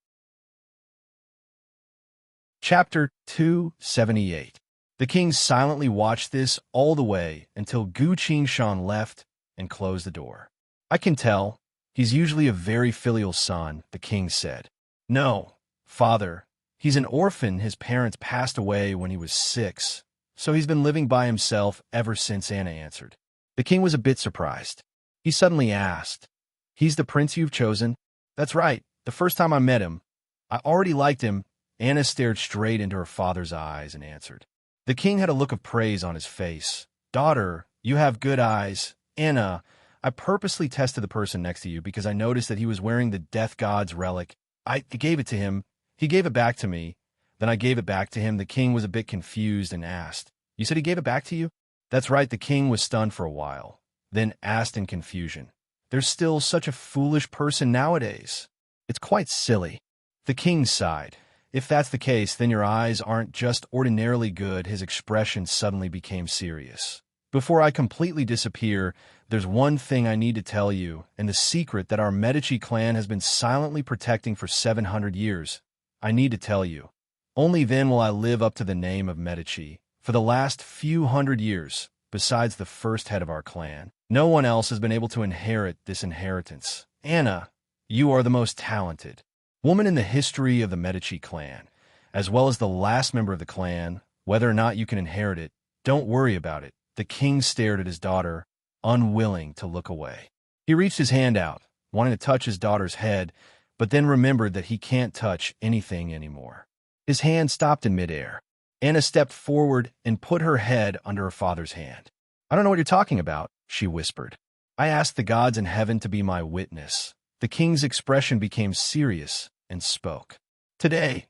Chapter 278. The king silently watched this all the way until Gu Qing left and closed the door. I can tell. He's usually a very filial son, the king said. No, father. He's an orphan. His parents passed away when he was 6, so he's been living by himself ever since, Anna answered. The king was a bit surprised. He suddenly asked, He's the prince you've chosen? That's right. The first time I met him, I already liked him. Anna stared straight into her father's eyes and answered. The king had a look of praise on his face. Daughter, you have good eyes. Anna, I purposely tested the person next to you because I noticed that he was wearing the death god's relic. I gave it to him. He gave it back to me. Then I gave it back to him. The king was a bit confused and asked, You said he gave it back to you? That's right. The king was stunned for a while, then asked in confusion. There's still such a foolish person nowadays. It's quite silly. The king sighed. If that's the case, then your eyes aren't just ordinarily good. His expression suddenly became serious. Before I completely disappear, there's one thing I need to tell you, and the secret that our Medici clan has been silently protecting for 700 years. I need to tell you. Only then will I live up to the name of Medici. For the last few hundred years, besides the first head of our clan, no one else has been able to inherit this inheritance. Anna, you are the most talented woman in the history of the Medici clan, as well as the last member of the clan. Whether or not you can inherit it, don't worry about it. The king stared at his daughter, unwilling to look away. He reached his hand out, wanting to touch his daughter's head, but then remembered that he can't touch anything anymore. His hand stopped in midair. Anna stepped forward and put her head under her father's hand. I don't know what you're talking about, she whispered. I asked the gods in heaven to be my witness. The king's expression became serious and spoke. Today,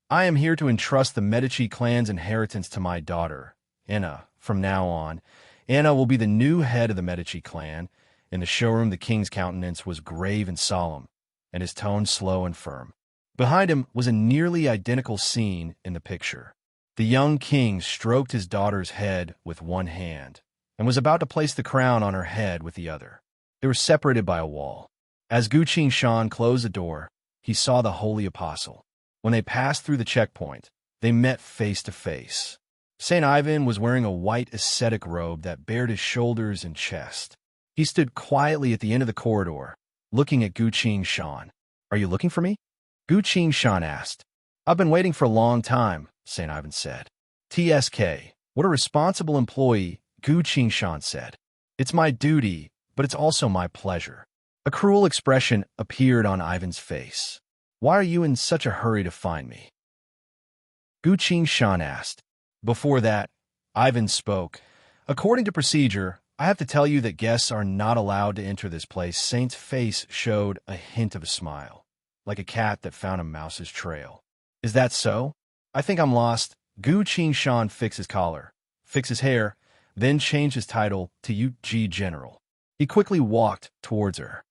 I am here to entrust the Medici clan's inheritance to my daughter, Anna. From now on, Anna will be the new head of the Medici clan. In the showroom, the king's countenance was grave and solemn, and his tone slow and firm. Behind him was a nearly identical scene in the picture. The young king stroked his daughter's head with one hand and was about to place the crown on her head with the other. They were separated by a wall. As Gu Qing closed the door, he saw the holy apostle. When they passed through the checkpoint, they met face to face. Saint Ivan was wearing a white ascetic robe that bared his shoulders and chest. He stood quietly at the end of the corridor, looking at Gu Qing. Are you looking for me? Gu Qing asked. I've been waiting for a long time, Saint Ivan said. TSK, what a responsible employee, Gu Qing said. It's my duty, but it's also my pleasure. A cruel expression appeared on Ivan's face. Why are you in such a hurry to find me? Gu Qing asked. Before that, Ivan spoke. According to procedure, I have to tell you that guests are not allowed to enter this place. Saint's face showed a hint of a smile, like a cat that found a mouse's trail. Is that so? I think I'm lost. Gu Qing fixed his collar, fixed his hair, then changed his title to UG General. He quickly walked towards her.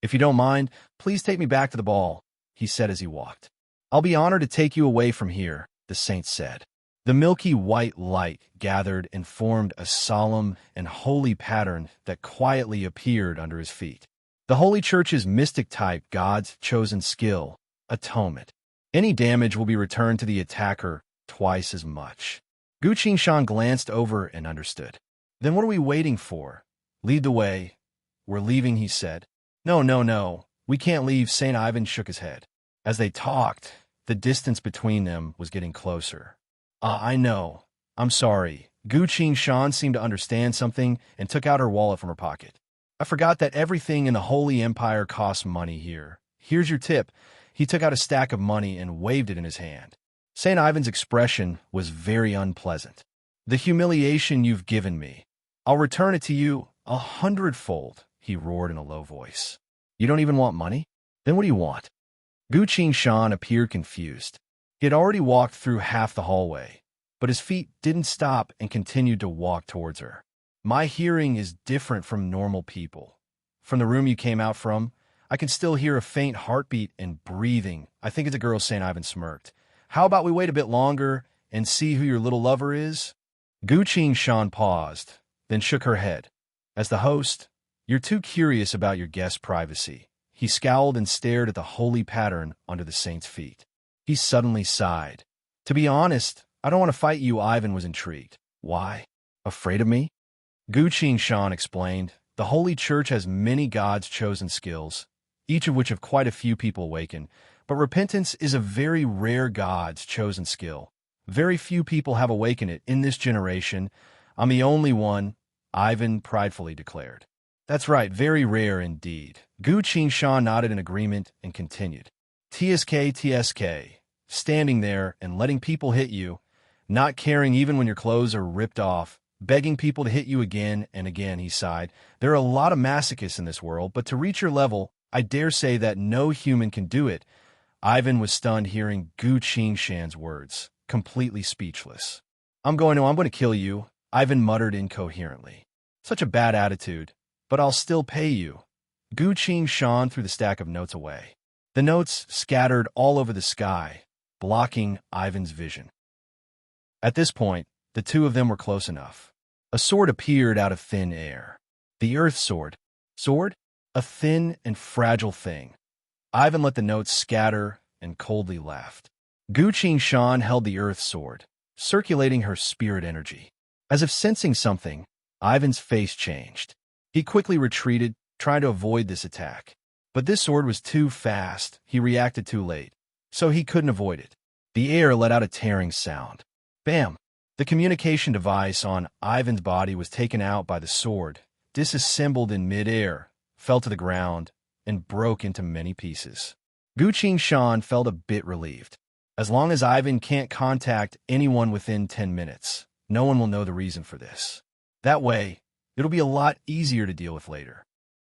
If you don't mind, please take me back to the ball, he said as he walked. I'll be honored to take you away from here, the saint said. The milky white light gathered and formed a solemn and holy pattern that quietly appeared under his feet. The Holy Church's mystic type, God's chosen skill, atonement. Any damage will be returned to the attacker twice as much. Gu Qing glanced over and understood. Then what are we waiting for? Lead the way. We're leaving, he said. No. We can't leave. Saint Ivan shook his head. As they talked, the distance between them was getting closer. I know. I'm sorry. Gu Qing seemed to understand something and took out her wallet from her pocket. I forgot that everything in the Holy Empire costs money here. Here's your tip. He took out a stack of money and waved it in his hand. St. Ivan's expression was very unpleasant. The humiliation you've given me. I'll return it to you 100-fold, he roared in a low voice. You don't even want money? Then what do you want? Gu Qing appeared confused. He had already walked through half the hallway, but his feet didn't stop and continued to walk towards her. My hearing is different from normal people. From the room you came out from, I can still hear a faint heartbeat and breathing. I think it's a girl saying. Ivan smirked. How about we wait a bit longer and see who your little lover is? Gu Shan paused, then shook her head. As the host, you're too curious about your guest's privacy. He scowled and stared at the holy pattern under the saint's feet. He suddenly sighed. To be honest, I don't want to fight you. Ivan was intrigued. Why? Afraid of me? Gu Shan explained. The Holy Church has many gods' chosen skills, each of which have quite a few people awaken, but repentance is a very rare God's chosen skill. Very few people have awakened it in this generation. I'm the only one, Ivan pridefully declared. That's right, very rare indeed. Gu Shan nodded in agreement and continued. TSK, standing there and letting people hit you, not caring even when your clothes are ripped off, begging people to hit you again and again, he sighed. There are a lot of masochists in this world, but to reach your level, I dare say that no human can do it. Ivan was stunned hearing Gu Shan's words, completely speechless. I'm going to kill you, Ivan muttered incoherently. Such a bad attitude, but I'll still pay you. Gu Shan threw the stack of notes away. The notes scattered all over the sky, blocking Ivan's vision. At this point, the two of them were close enough. A sword appeared out of thin air. The earth sword. Sword? A thin and fragile thing. Ivan let the notes scatter and coldly laughed. Gu Shan held the earth sword, circulating her spirit energy. As if sensing something, Ivan's face changed. He quickly retreated, trying to avoid this attack. But this sword was too fast. He reacted too late, so he couldn't avoid it. The air let out a tearing sound. Bam! The communication device on Ivan's body was taken out by the sword, disassembled in midair, fell to the ground, and broke into many pieces. Gu Shan felt a bit relieved. As long as Ivan can't contact anyone within 10 minutes, no one will know the reason for this. That way, it'll be a lot easier to deal with later.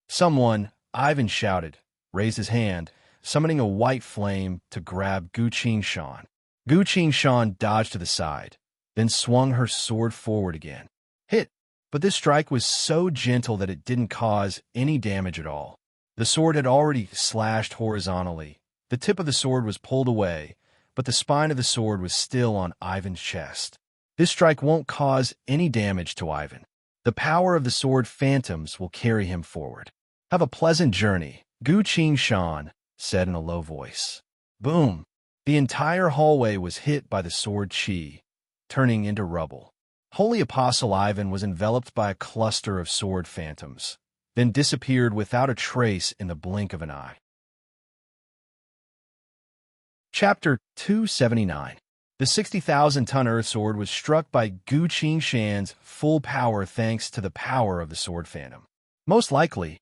Someone, Ivan shouted, raised his hand, summoning a white flame to grab Gu Shan. Gu Shan dodged to the side, then swung her sword forward again. Hit! But this strike was so gentle that it didn't cause any damage at all. The sword had already slashed horizontally. The tip of the sword was pulled away, but the spine of the sword was still on Ivan's chest. This strike won't cause any damage to Ivan. The power of the sword phantoms will carry him forward. Have a pleasant journey, Gu Shan said in a low voice. Boom! The entire hallway was hit by the sword chi, turning into rubble. Holy Apostle Ivan was enveloped by a cluster of sword phantoms, then disappeared without a trace in the blink of an eye. Chapter 279. The 60,000-ton earth sword was struck by Gu Shan's full power thanks to the power of the sword phantom. Most likely,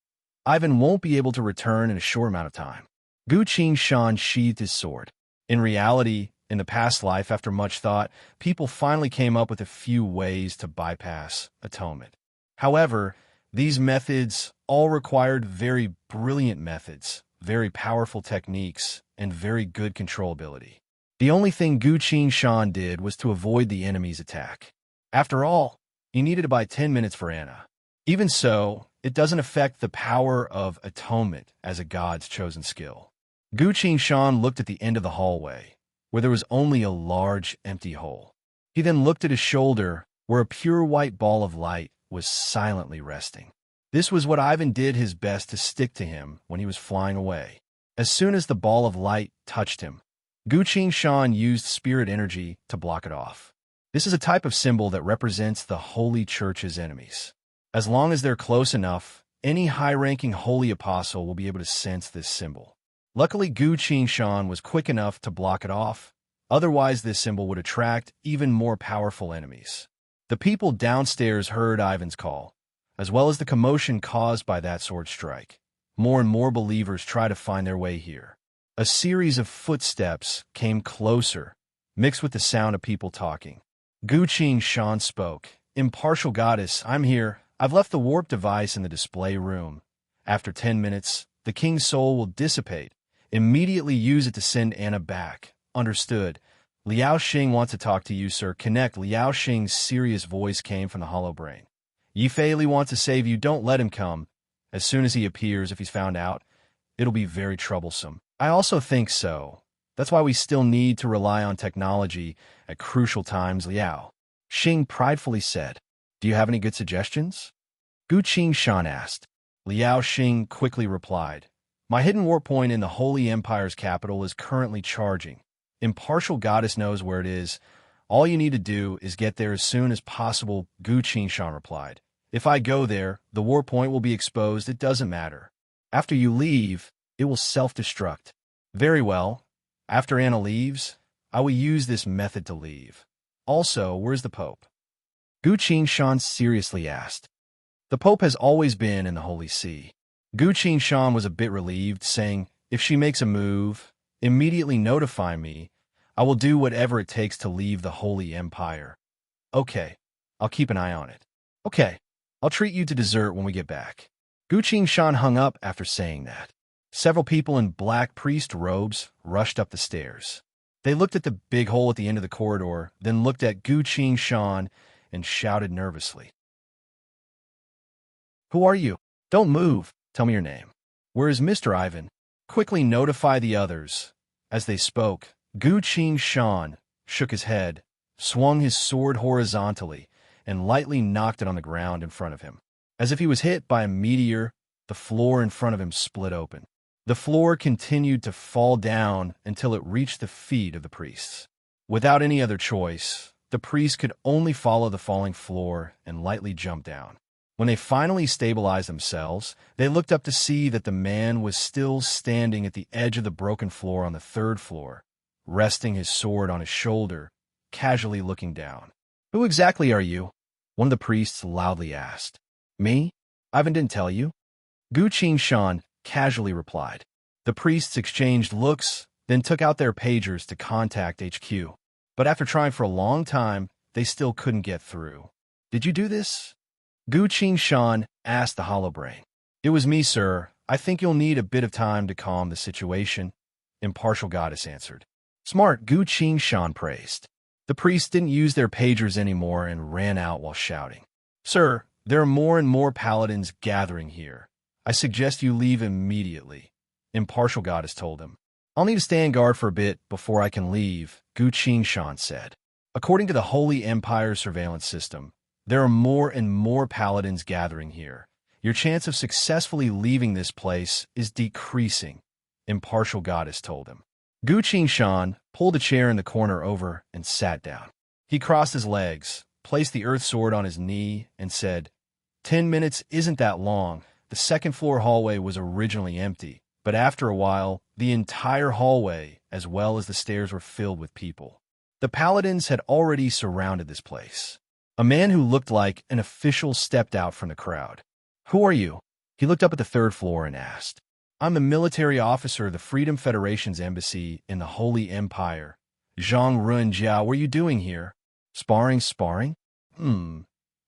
Ivan won't be able to return in a short amount of time. Gu Shan sheathed his sword. In reality, in the past life, after much thought, people finally came up with a few ways to bypass atonement. However, these methods all required very brilliant methods, very powerful techniques, and very good controllability. The only thing Gu Shan did was to avoid the enemy's attack. After all, he needed to buy 10 minutes for Anna. Even so, it doesn't affect the power of atonement as a god's chosen skill. Gu Shan looked at the end of the hallway, where there was only a large, empty hole. He then looked at his shoulder, where a pure white ball of light was silently resting. This was what Ivan did his best to stick to him when he was flying away. As soon as the ball of light touched him, Gu Shan used spirit energy to block it off. This is a type of symbol that represents the Holy Church's enemies. As long as they're close enough, any high-ranking holy apostle will be able to sense this symbol. Luckily, Gu Shan was quick enough to block it off. Otherwise, this symbol would attract even more powerful enemies. The people downstairs heard Ivan's call, as well as the commotion caused by that sword strike. More and more believers try to find their way here. A series of footsteps came closer, mixed with the sound of people talking. Gu Shan spoke. Impartial goddess, I'm here. I've left the warp device in the display room. After 10 minutes, the king's soul will dissipate. Immediately use it to send Anna back. Understood. Liao Xing wants to talk to you, sir. Connect. Liao Xing's serious voice came from the hollow brain. Yi Fei Li wants to save you. Don't let him come. As soon as he appears, if he's found out, it'll be very troublesome. I also think so. That's why we still need to rely on technology at crucial times, Liao. Xing pridefully said. Do you have any good suggestions? Gu Qingshan asked. Liao Xing quickly replied. My hidden warp point in the Holy Empire's capital is currently charging. Impartial Goddess knows where it is. All you need to do is get there as soon as possible, Gu Qingshan replied. If I go there, the warp point will be exposed. It doesn't matter. After you leave, it will self-destruct. Very well. After Anna leaves, I will use this method to leave. Also, where's the Pope? Gu Qingshan seriously asked. The Pope has always been in the Holy See. Gu Qingshan was a bit relieved, saying, if she makes a move, immediately notify me. I will do whatever it takes to leave the Holy Empire. Okay, I'll keep an eye on it. Okay, I'll treat you to dessert when we get back. Gu Qingshan hung up after saying that. Several people in black priest robes rushed up the stairs. They looked at the big hole at the end of the corridor, then looked at Gu Qingshan and shouted nervously. Who are you? Don't move. Tell me your name. Where is Mr. Ivan? Quickly notify the others. As they spoke, Gu Qingshan shook his head, swung his sword horizontally, and lightly knocked it on the ground in front of him. As if he was hit by a meteor, the floor in front of him split open. The floor continued to fall down until it reached the feet of the priests. Without any other choice, the priests could only follow the falling floor and lightly jump down. When they finally stabilized themselves, they looked up to see that the man was still standing at the edge of the broken floor on the third floor, resting his sword on his shoulder, casually looking down. Who exactly are you? One of the priests loudly asked. Me? Ivan didn't tell you? Gu Qingshan casually replied. The priests exchanged looks, then took out their pagers to contact HQ. But after trying for a long time, they still couldn't get through. Did you do this? Gu Qingshan asked the Holobrain. It was me, sir. I think you'll need a bit of time to calm the situation, Impartial Goddess answered. Smart, Gu Qingshan praised. The priests didn't use their pagers anymore and ran out while shouting. Sir, there are more and more paladins gathering here. I suggest you leave immediately, Impartial Goddess told him. I'll need to stand guard for a bit before I can leave, Gu Qingshan said. According to the Holy Empire surveillance system, there are more and more paladins gathering here. Your chance of successfully leaving this place is decreasing, Impartial Goddess told him. Gu Qingshan pulled a chair in the corner over and sat down. He crossed his legs, placed the earth sword on his knee, and said, 10 minutes isn't that long. The second floor hallway was originally empty, but after a while, the entire hallway, as well as the stairs, were filled with people. The paladins had already surrounded this place. A man who looked like an official stepped out from the crowd. Who are you? He looked up at the third floor and asked. I'm a military officer of the Freedom Federation's embassy in the Holy Empire. Zhang Runjiao, what are you doing here? Sparring?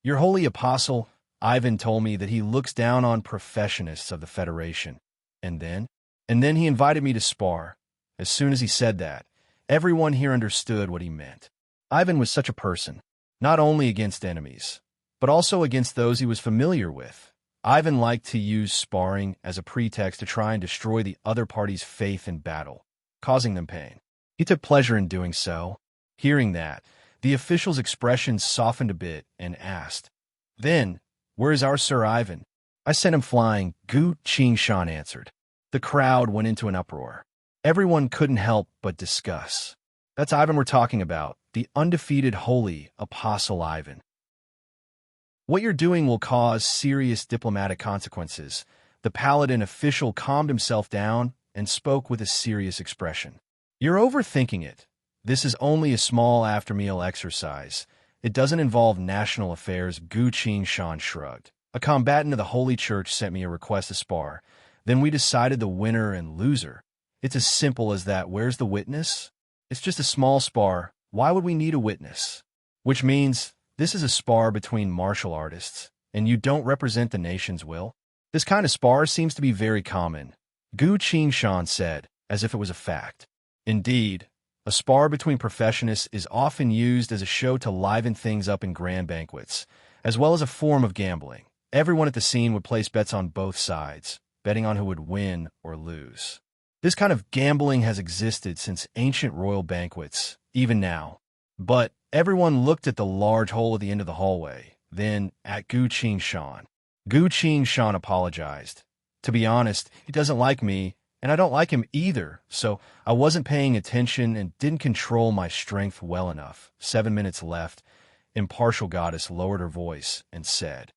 Your holy apostle, Ivan, told me that he looks down on professionists of the Federation. And then he invited me to spar. As soon as he said that, everyone here understood what he meant. Ivan was such a person. Not only against enemies, but also against those he was familiar with. Ivan liked to use sparring as a pretext to try and destroy the other party's faith in battle, causing them pain. He took pleasure in doing so. Hearing that, the official's expression softened a bit and asked, Then, where is our Sir Ivan? I sent him flying, Gu Qingshan answered. The crowd went into an uproar. Everyone couldn't help but discuss. That's Ivan we're talking about. The undefeated holy apostle Ivan. What you're doing will cause serious diplomatic consequences. The paladin official calmed himself down and spoke with a serious expression. You're overthinking it. This is only a small after-meal exercise. It doesn't involve national affairs, Gu Qingshan shrugged. A combatant of the Holy Church sent me a request to spar. Then we decided the winner and loser. It's as simple as that. Where's the witness? It's just a small spar. Why would we need a witness? Which means this is a spar between martial artists, and you don't represent the nation's will? This kind of spar seems to be very common, Gu Qingshan said, as if it was a fact. Indeed, a spar between professionists is often used as a show to liven things up in grand banquets, as well as a form of gambling. Everyone at the scene would place bets on both sides. betting on who would win or lose. This kind of gambling has existed since ancient royal banquets, even now. But everyone looked at the large hole at the end of the hallway, then at Gu Qing-shan. Gu Qing-shan apologized. To be honest, he doesn't like me, and I don't like him either, so I wasn't paying attention and didn't control my strength well enough. 7 minutes left. Impartial goddess lowered her voice and said,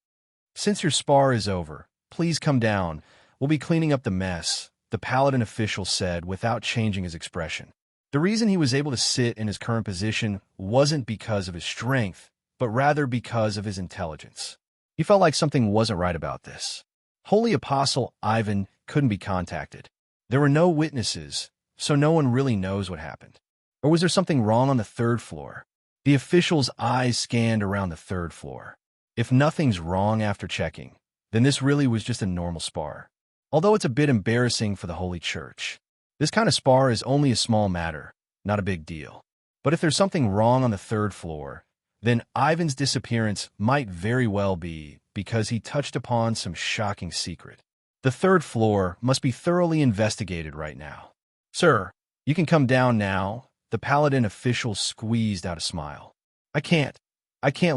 "Since your spar is over, please come down. We'll be cleaning up the mess," the paladin official said without changing his expression. The reason he was able to sit in his current position wasn't because of his strength, but rather because of his intelligence. He felt like something wasn't right about this. Holy Apostle Ivan couldn't be contacted. There were no witnesses, so no one really knows what happened. Or was there something wrong on the third floor? The official's eyes scanned around the third floor. If nothing's wrong after checking, then this really was just a normal spar. Although it's a bit embarrassing for the Holy Church. This kind of spar is only a small matter, not a big deal. But if there's something wrong on the third floor, then Ivan's disappearance might very well be because he touched upon some shocking secret. The third floor must be thoroughly investigated right now. "Sir, you can come down now," the paladin official squeezed out a smile. I can't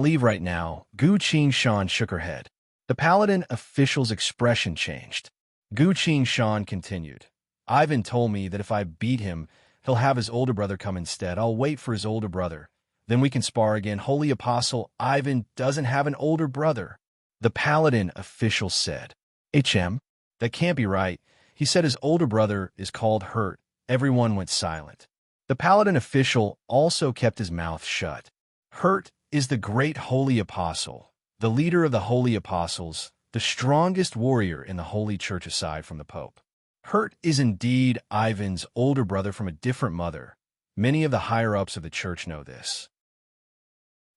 leave right now." Gu Qing-shan shook her head. The paladin official's expression changed. Gu Qing-shan continued, "Ivan told me that if I beat him, he'll have his older brother come instead. I'll wait for his older brother. Then we can spar again." "Holy Apostle Ivan doesn't have an older brother," the paladin official said. That can't be right. He said his older brother is called Hurt." Everyone went silent. The paladin official also kept his mouth shut. Hurt is the great holy apostle, the leader of the holy apostles, the strongest warrior in the Holy Church aside from the Pope. Hurt is indeed Ivan's older brother from a different mother. Many of the higher-ups of the church know this.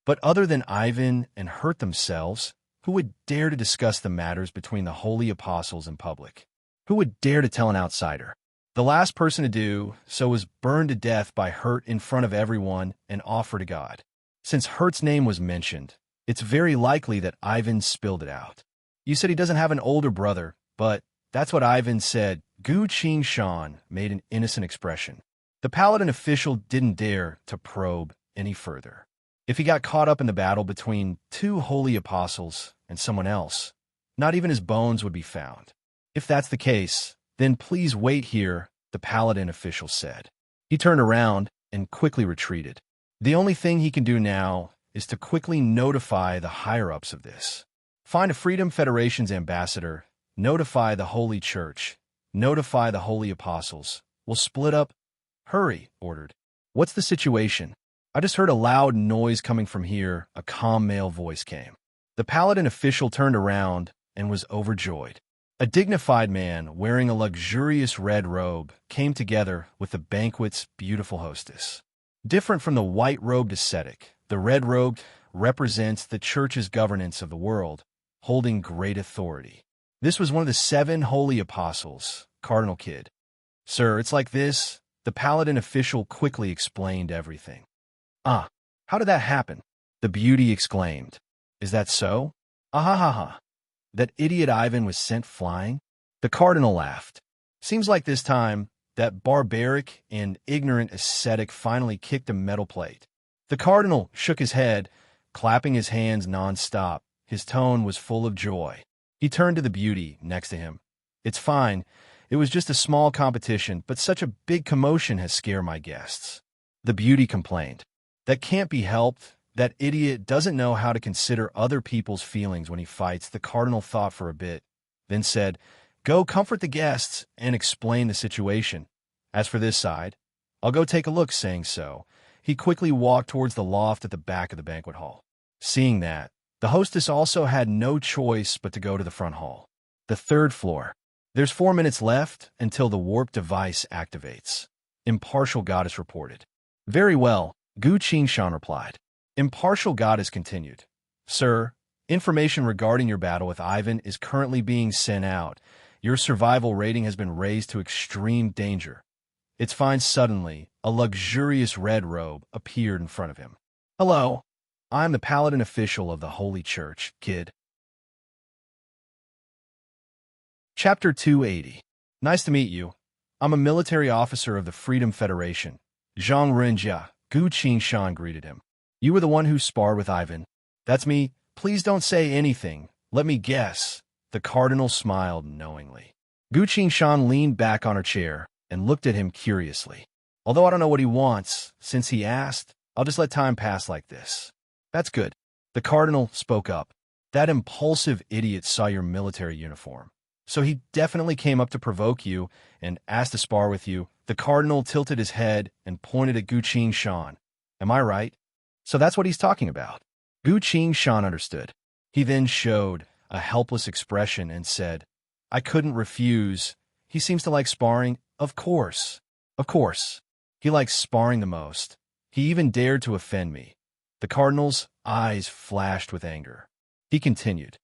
But other than Ivan and Hurt themselves, who would dare to discuss the matters between the holy apostles in public? Who would dare to tell an outsider? The last person to do so was burned to death by Hurt in front of everyone and offered to God. Since Hurt's name was mentioned, it's very likely that Ivan spilled it out. "You said he doesn't have an older brother, but that's what Ivan said." Gu Qing-shan made an innocent expression. The paladin official didn't dare to probe any further. If he got caught up in the battle between two holy apostles and someone else, not even his bones would be found. "If that's the case, then please wait here," the paladin official said. He turned around and quickly retreated. The only thing he can do now is to quickly notify the higher-ups of this. Find a Freedom Federation's ambassador, notify the Holy Church, notify the Holy Apostles. We'll split up. "Hurry," ordered. "What's the situation?" "I just heard a loud noise coming from here," a calm male voice came. The paladin official turned around and was overjoyed. A dignified man wearing a luxurious red robe came together with the banquet's beautiful hostess. Different from the white-robed ascetic, the red-robed represents the church's governance of the world, holding great authority. This was one of the 7 holy apostles, Cardinal Kidd. "Sir, it's like this." The paladin official quickly explained everything. "Ah, how did that happen?" the beauty exclaimed. "Is that so? Ah ha ha ha. That idiot Ivan was sent flying?" The cardinal laughed. "Seems like this time, that barbaric and ignorant ascetic finally kicked a metal plate." The cardinal shook his head, clapping his hands non-stop. His tone was full of joy. He turned to the beauty next to him. "It's fine. It was just a small competition, but such a big commotion has scared my guests." The beauty complained. "That can't be helped. That idiot doesn't know how to consider other people's feelings when he fights." The cardinal thought for a bit, then said, "Go comfort the guests and explain the situation. As for this side, I'll go take a look." Saying so, he quickly walked towards the loft at the back of the banquet hall. Seeing that, the hostess also had no choice but to go to the front hall. The third floor. "There's 4 minutes left until the warp device activates," Impartial Goddess reported. "Very well," Gu Qing-shan replied. Impartial Goddess continued. "Sir, information regarding your battle with Ivan is currently being sent out. Your survival rating has been raised to extreme danger." It's fine. Suddenly, a luxurious red robe appeared in front of him. "Hello. I'm the paladin official of the Holy Church, Kid." Chapter 280. Nice to meet you. I'm a military officer of the Freedom Federation. Zhang Renjia, Gu Qingshan greeted him. You were the one who sparred with Ivan. That's me. Please don't say anything. Let me guess. The cardinal smiled knowingly. Gu Qingshan leaned back on her chair and looked at him curiously. Although I don't know what he wants, since he asked, I'll just let time pass like this. That's good. The cardinal spoke up. That impulsive idiot saw your military uniform. So he definitely came up to provoke you and asked to spar with you. The cardinal tilted his head and pointed at Gu Qingshan. Am I right? So that's what he's talking about. Gu Qingshan understood. He then showed a helpless expression and said, I couldn't refuse. He seems to like sparring. Of course. Of course. He likes sparring the most. He even dared to offend me. The cardinal's eyes flashed with anger. He continued.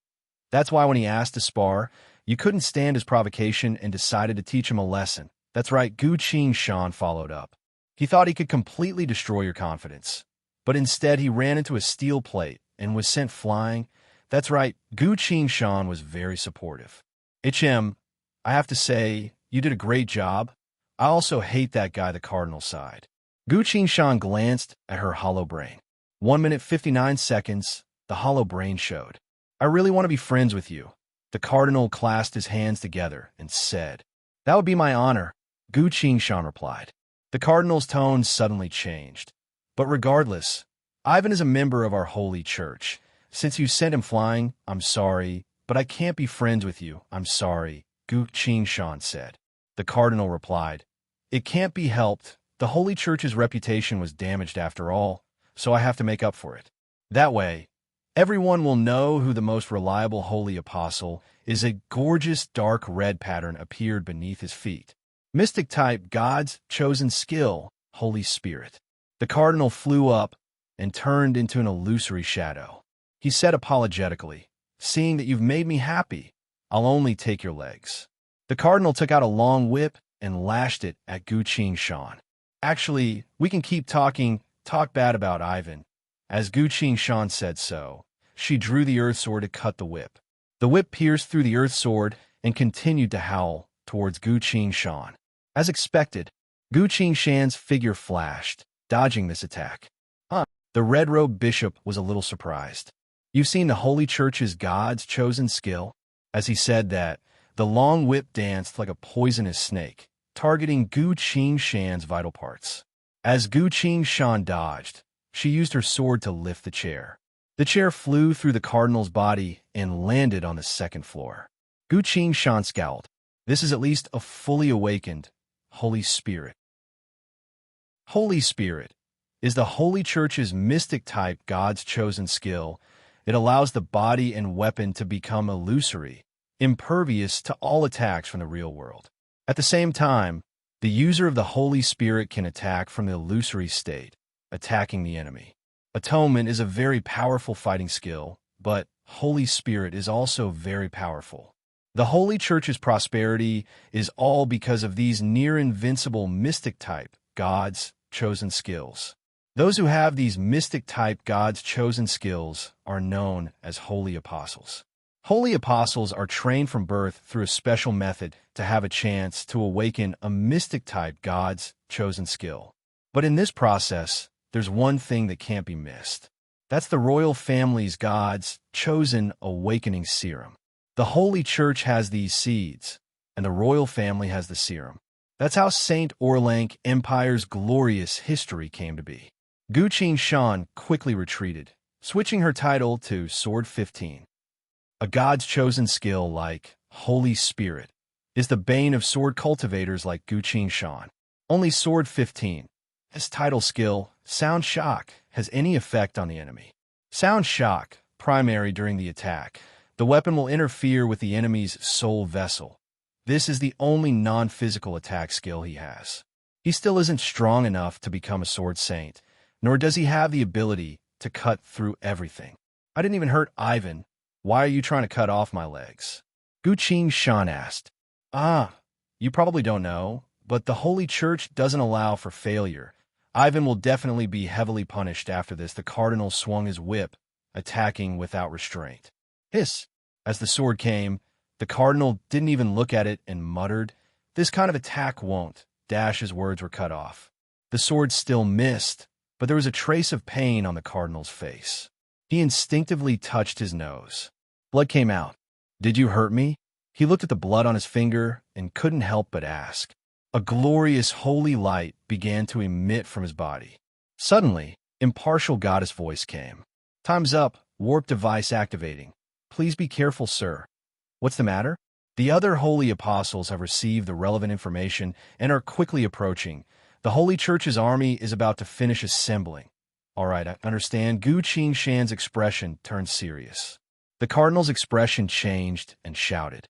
That's why when he asked to spar, you couldn't stand his provocation and decided to teach him a lesson. That's right, Gu Qingshan followed up. He thought he could completely destroy your confidence. But instead he ran into a steel plate and was sent flying. That's right, Gu Qingshan was very supportive. HM, I have to say, you did a great job. I also hate that guy the cardinal sighed. Gu Qingshan glanced at her hollow brain. 1 minute 59 seconds, the hollow brain showed. I really want to be friends with you. The cardinal clasped his hands together and said, That would be my honor, Gu Qingshan replied. The cardinal's tone suddenly changed. But regardless, Ivan is a member of our holy church. Since you sent him flying, I'm sorry, but I can't be friends with you. I'm sorry, Gu Qingshan said. The cardinal replied, It can't be helped. The holy church's reputation was damaged after all, so I have to make up for it. That way, everyone will know who the most reliable holy apostle is. A gorgeous dark red pattern appeared beneath his feet. Mystic type, God's chosen skill, Holy Spirit. The cardinal flew up and turned into an illusory shadow. He said apologetically, Seeing that you've made me happy, I'll only take your legs. The cardinal took out a long whip and lashed it at Gu Qingshan. Actually, we can keep talk bad about Ivan. As Gu Qingshan said so, she drew the earth sword to cut the whip. The whip pierced through the earth sword and continued to howl towards Gu Qingshan. As expected, Gu Qingshan's figure flashed, dodging this attack. The red-robed bishop was a little surprised. You've seen the Holy Church's God's chosen skill? As he said that, the long whip danced like a poisonous snake, targeting Gu Qingshan's vital parts. As Gu Qingshan dodged, she used her sword to lift the chair. The chair flew through the cardinal's body and landed on the second floor. Gu Qingshan scowled. This is at least a fully awakened Holy Spirit. Holy Spirit is the Holy Church's mystic type God's chosen skill. It allows the body and weapon to become illusory, impervious to all attacks from the real world. At the same time, the user of the Holy Spirit can attack from the illusory state, attacking the enemy. Atonement is a very powerful fighting skill, but Holy Spirit is also very powerful. The Holy Church's prosperity is all because of these near-invincible mystic type God's chosen skills. Those who have these mystic type God's chosen skills are known as holy apostles. Holy apostles are trained from birth through a special method to have a chance to awaken a mystic type God's chosen skill. But in this process, there's one thing that can't be missed. That's the royal family's God's chosen awakening serum. The Holy Church has these seeds, and the royal family has the serum. That's how Saint Orlank Empire's glorious history came to be. Gu Qingshan quickly retreated, switching her title to Sword 15. A God's chosen skill like Holy Spirit is the bane of sword cultivators like Gu Qingshan. Only Sword 15, his title skill, Sound Shock, has any effect on the enemy. Sound Shock, primary during the attack. The weapon will interfere with the enemy's soul vessel. This is the only non-physical attack skill he has. He still isn't strong enough to become a sword saint, nor does he have the ability to cut through everything. I didn't even hurt Ivan. Why are you trying to cut off my legs? Gu Qingshan asked. You probably don't know, but the Holy Church doesn't allow for failure. Ivan will definitely be heavily punished after this. The cardinal swung his whip, attacking without restraint. Hiss! As the sword came, The cardinal didn't even look at it and muttered, "This kind of attack won't." His words were cut off. The sword still missed, but there was a trace of pain on the cardinal's face. He instinctively touched his nose. Blood came out. "Did you hurt me?" He looked at the blood on his finger and couldn't help but ask. A glorious holy light began to emit from his body. Suddenly, impartial goddess voice came. "Time's up. Warp device activating. Please be careful, sir." "What's the matter?" "The other holy apostles have received the relevant information and are quickly approaching. The Holy Church's army is about to finish assembling." "All right, I understand." Gu Qingshan's expression turned serious. The cardinal's expression changed and shouted,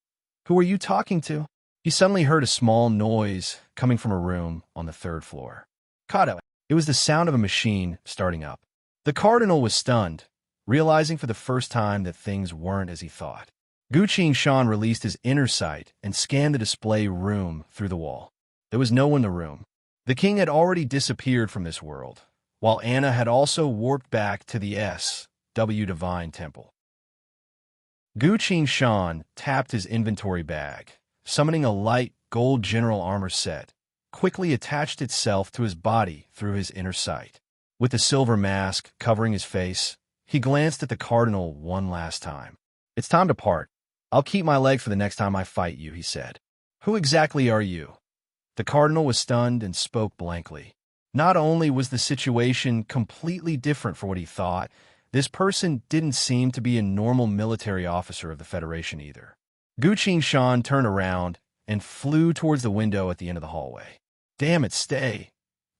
"Who are you talking to?" He suddenly heard a small noise coming from a room on the third floor. Kata. It was the sound of a machine starting up. The cardinal was stunned, realizing for the first time that things weren't as he thought. Gu Qingshan released his inner sight and scanned the display room through the wall. There was no one in the room. The king had already disappeared from this world, while Anna had also warped back to the S.W. Divine Temple. Gu Qingshan tapped his inventory bag, summoning a light gold general armor set, quickly attached itself to his body through his inner sight. With the silver mask covering his face, he glanced at the cardinal one last time. "It's time to part. I'll keep my leg for the next time I fight you," he said. "Who exactly are you?" The cardinal was stunned and spoke blankly. Not only was the situation completely different from what he thought, this person didn't seem to be a normal military officer of the Federation either. Gu Qingshan turned around and flew towards the window at the end of the hallway. "Damn it, stay!"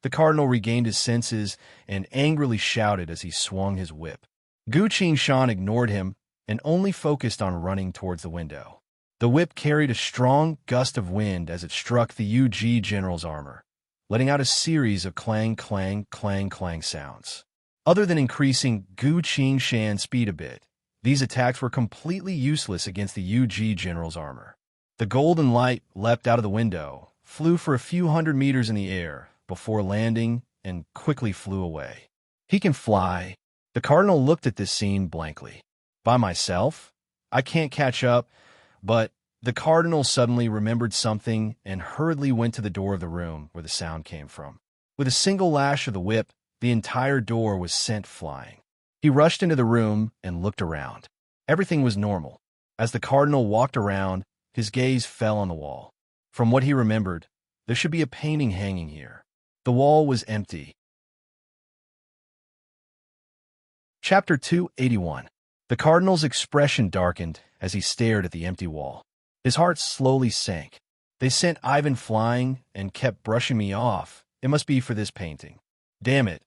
The cardinal regained his senses and angrily shouted as he swung his whip. Gu Qingshan ignored him and only focused on running towards the window. The whip carried a strong gust of wind as it struck the UG general's armor, letting out a series of clang, clang, clang, clang sounds. Other than increasing Gu Qingshan's speed a bit, these attacks were completely useless against the UG general's armor. The golden light leapt out of the window, flew for a few hundred meters in the air before landing, and quickly flew away. "He can fly." The cardinal looked at this scene blankly. "By myself? I can't catch up." But the cardinal suddenly remembered something and hurriedly went to the door of the room where the sound came from. With a single lash of the whip, the entire door was sent flying. He rushed into the room and looked around. Everything was normal. As the cardinal walked around, his gaze fell on the wall. From what he remembered, there should be a painting hanging here. The wall was empty. Chapter 281. The cardinal's expression darkened as he stared at the empty wall. His heart slowly sank. "They sent Ivan flying and kept brushing me off. It must be for this painting. Damn it.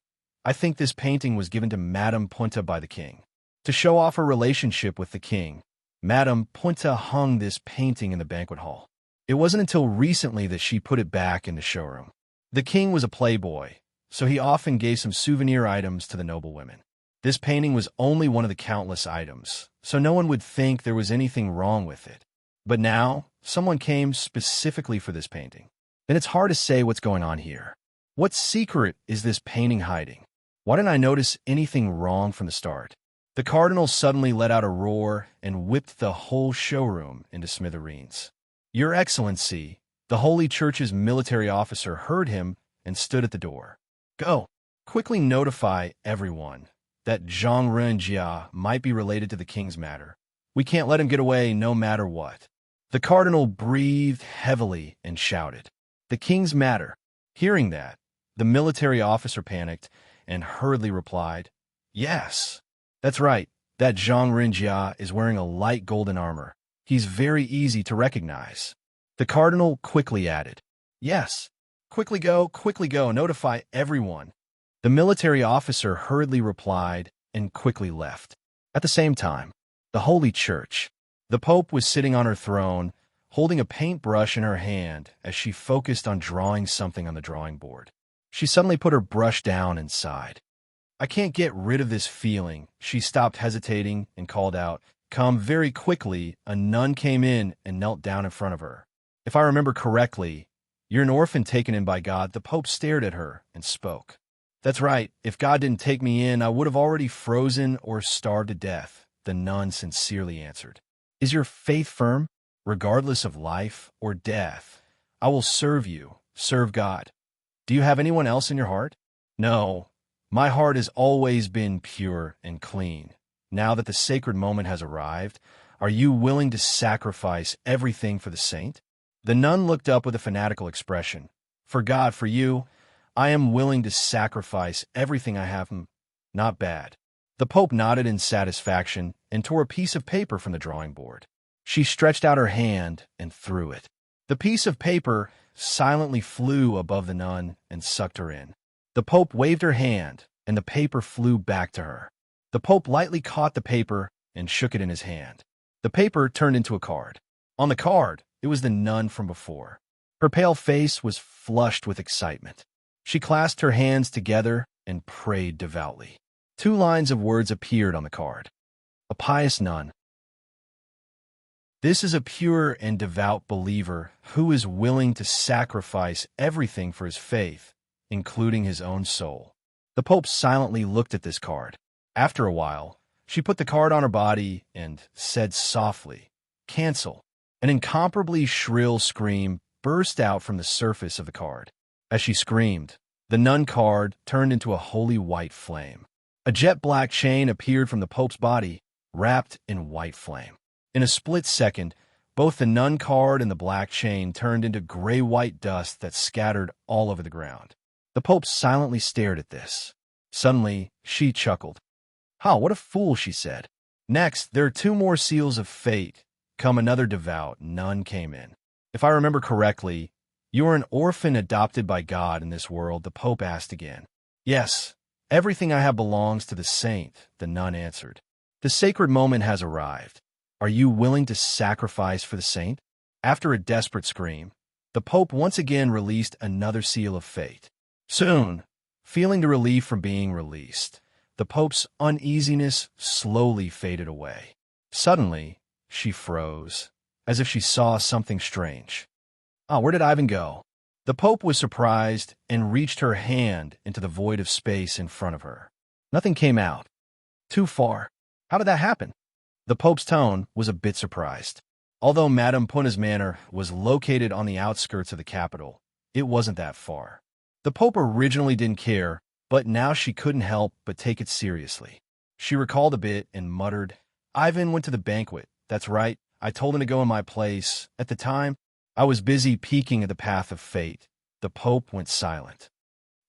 I think this painting was given to Madame Punta by the king. To show off her relationship with the king, Madame Punta hung this painting in the banquet hall. It wasn't until recently that she put it back in the showroom. The king was a playboy, so he often gave some souvenir items to the noblewomen. This painting was only one of the countless items, so no one would think there was anything wrong with it. But now, someone came specifically for this painting. Then it's hard to say what's going on here. What secret is this painting hiding? Why didn't I notice anything wrong from the start? The cardinal suddenly let out a roar and whipped the whole showroom into smithereens. "Your Excellency," the Holy Church's military officer heard him and stood at the door. "Go. Quickly notify everyone that Zhang Renjia might be related to the king's matter. We can't let him get away no matter what." The cardinal breathed heavily and shouted, "The king's matter." Hearing that, the military officer panicked and hurriedly replied, "Yes, that's right. That Zhang Renjia is wearing a light golden armor. He's very easy to recognize." The cardinal quickly added, "Yes, quickly go, notify everyone." The military officer hurriedly replied and quickly left. At the same time, the Holy Church. The Pope was sitting on her throne, holding a paintbrush in her hand as she focused on drawing something on the drawing board. She suddenly put her brush down and sighed. "I can't get rid of this feeling." She stopped hesitating and called out. Very quickly, a nun came in and knelt down in front of her. "If I remember correctly, you're an orphan taken in by God." The Pope stared at her and spoke. "That's right. If God didn't take me in, I would have already frozen or starved to death," the nun sincerely answered. "Is your faith firm?" regardless of life or death. I will serve you, serve God. Do you have anyone else in your heart? No, my heart has always been pure and clean. Now that the sacred moment has arrived, are you willing to sacrifice everything for the saint? The nun looked up with a fanatical expression. For God, for you, I am willing to sacrifice everything I have. Not bad. The Pope nodded in satisfaction and tore a piece of paper from the drawing board. She stretched out her hand and threw it. The piece of paper silently flew above the nun and sucked her in. The Pope waved her hand, and the paper flew back to her. The Pope lightly caught the paper and shook it in his hand. The paper turned into a card. On the card, it was the nun from before. Her pale face was flushed with excitement. She clasped her hands together and prayed devoutly. 2 lines of words appeared on the card. A pious nun. This is a pure and devout believer who is willing to sacrifice everything for his faith, including his own soul. The Pope silently looked at this card. After a while, she put the card on her body and said softly, "Cancel." An incomparably shrill scream burst out from the surface of the card. As she screamed, the nun card turned into a holy white flame. A jet-black chain appeared from the Pope's body, wrapped in white flame. In a split second, both the nun card and the black chain turned into gray-white dust that scattered all over the ground. The Pope silently stared at this. Suddenly, she chuckled. "Ha, what a fool," she said. "Next, there are 2 more seals of fate. Come, another devout nun came in. If I remember correctly, you are an orphan adopted by God in this world," the Pope asked again. "Yes, everything I have belongs to the saint," the nun answered. "The sacred moment has arrived. Are you willing to sacrifice for the saint?" After a desperate scream, the Pope once again released another seal of fate. Soon, feeling the relief from being released, the Pope's uneasiness slowly faded away. Suddenly, she froze, as if she saw something strange. Where did Ivan go? The Pope was surprised and reached her hand into the void of space in front of her. Nothing came out. Too far. How did that happen? The Pope's tone was a bit surprised. Although Madame Punna's manor was located on the outskirts of the capital, it wasn't that far. The Pope originally didn't care, but now she couldn't help but take it seriously. She recalled a bit and muttered, "Ivan went to the banquet. That's right. I told him to go in my place. At the time, I was busy peeking at the path of fate." The Pope went silent.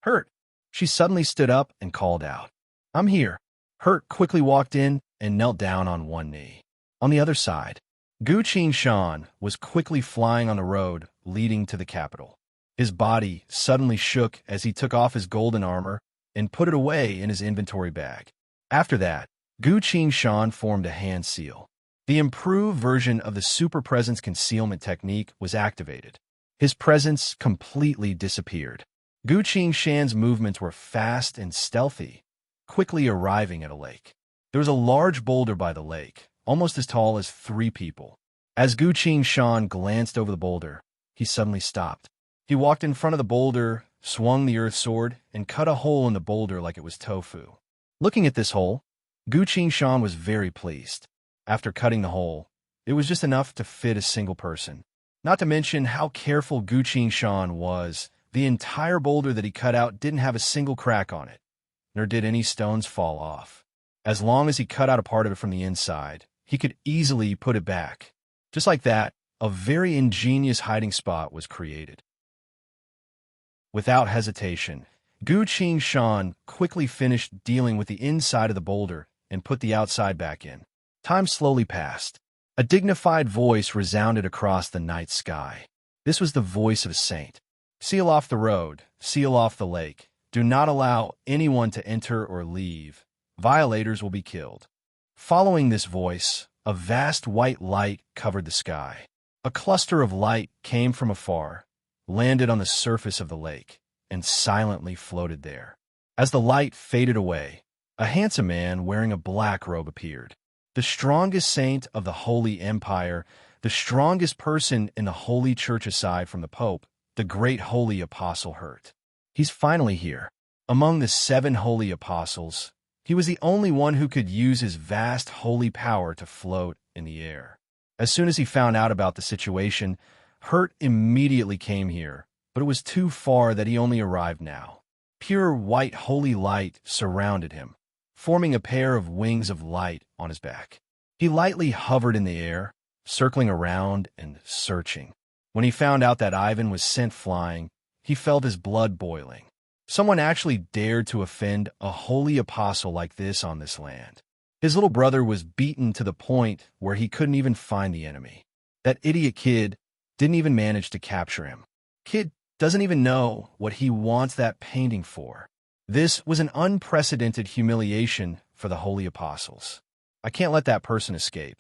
"Hurt." She suddenly stood up and called out, "I'm here." Hurt quickly walked in and knelt down on one knee. On the other side, Gu Shan was quickly flying on the road leading to the capital. His body suddenly shook as he took off his golden armor and put it away in his inventory bag. After that, Gu Shan formed a hand seal. The improved version of the super presence concealment technique was activated. His presence completely disappeared. Gu Shan's movements were fast and stealthy, quickly arriving at a lake. There was a large boulder by the lake, almost as tall as 3 people. As Gu Shan glanced over the boulder, he suddenly stopped. He walked in front of the boulder, swung the earth sword, and cut a hole in the boulder like it was tofu. Looking at this hole, Gu Shan was very pleased. After cutting the hole, it was just enough to fit a single person. Not to mention how careful Gu Shan was, the entire boulder that he cut out didn't have a single crack on it, nor did any stones fall off. As long as he cut out a part of it from the inside, he could easily put it back. Just like that, a very ingenious hiding spot was created. Without hesitation, Gu Shan quickly finished dealing with the inside of the boulder and put the outside back in. Time slowly passed. A dignified voice resounded across the night sky. This was the voice of a saint. "Seal off the road, seal off the lake. Do not allow anyone to enter or leave. Violators will be killed." Following this voice, a vast white light covered the sky. A cluster of light came from afar, landed on the surface of the lake, and silently floated there. As the light faded away, a handsome man wearing a black robe appeared. The strongest saint of the Holy Empire, the strongest person in the Holy Church aside from the Pope, the great Holy Apostle Hurt. He's finally here. Among the 7 holy apostles, he was the only one who could use his vast holy power to float in the air. As soon as he found out about the situation, Hurt immediately came here, but it was too far that he only arrived now. Pure white holy light surrounded him, forming a pair of wings of light on his back. He lightly hovered in the air, circling around and searching. When he found out that Ivan was sent flying, he felt his blood boiling. Someone actually dared to offend a holy apostle like this on this land. His little brother was beaten to the point where he couldn't even find the enemy. That idiot kid didn't even manage to capture him. Kid doesn't even know what he wants that painting for. This was an unprecedented humiliation for the holy apostles. I can't let that person escape.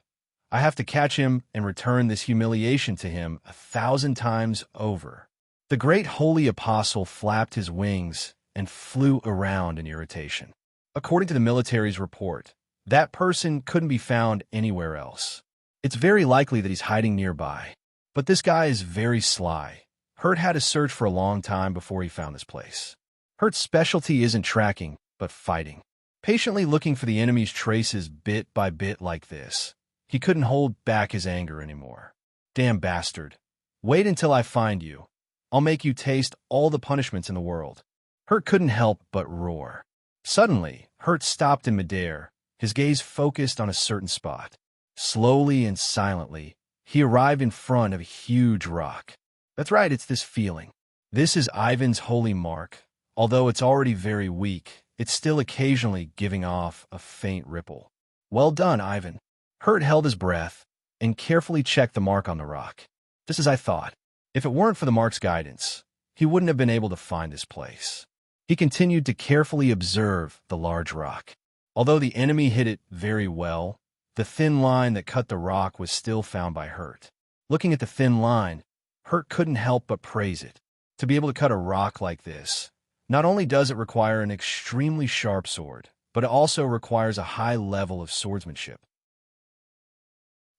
I have to catch him and return this humiliation to him 1,000 times over. The great holy apostle flapped his wings and flew around in irritation. According to the military's report, that person couldn't be found anywhere else. It's very likely that he's hiding nearby. But this guy is very sly. Hurt had to search for a long time before he found this place. Hurt's specialty isn't tracking, but fighting. Patiently looking for the enemy's traces bit by bit like this. He couldn't hold back his anger anymore. Damn bastard. Wait until I find you. I'll make you taste all the punishments in the world. Hurt couldn't help but roar. Suddenly, Hurt stopped in midair, his gaze focused on a certain spot. Slowly and silently, he arrived in front of a huge rock. That's right, it's this feeling. This is Ivan's holy mark. Although it's already very weak, it's still occasionally giving off a faint ripple. Well done, Ivan. Hurt held his breath and carefully checked the mark on the rock. Just as I thought. If it weren't for the mark's guidance, he wouldn't have been able to find this place. He continued to carefully observe the large rock. Although the enemy hit it very well, the thin line that cut the rock was still found by Hurt. Looking at the thin line, Hurt couldn't help but praise it. To be able to cut a rock like this, not only does it require an extremely sharp sword, but it also requires a high level of swordsmanship.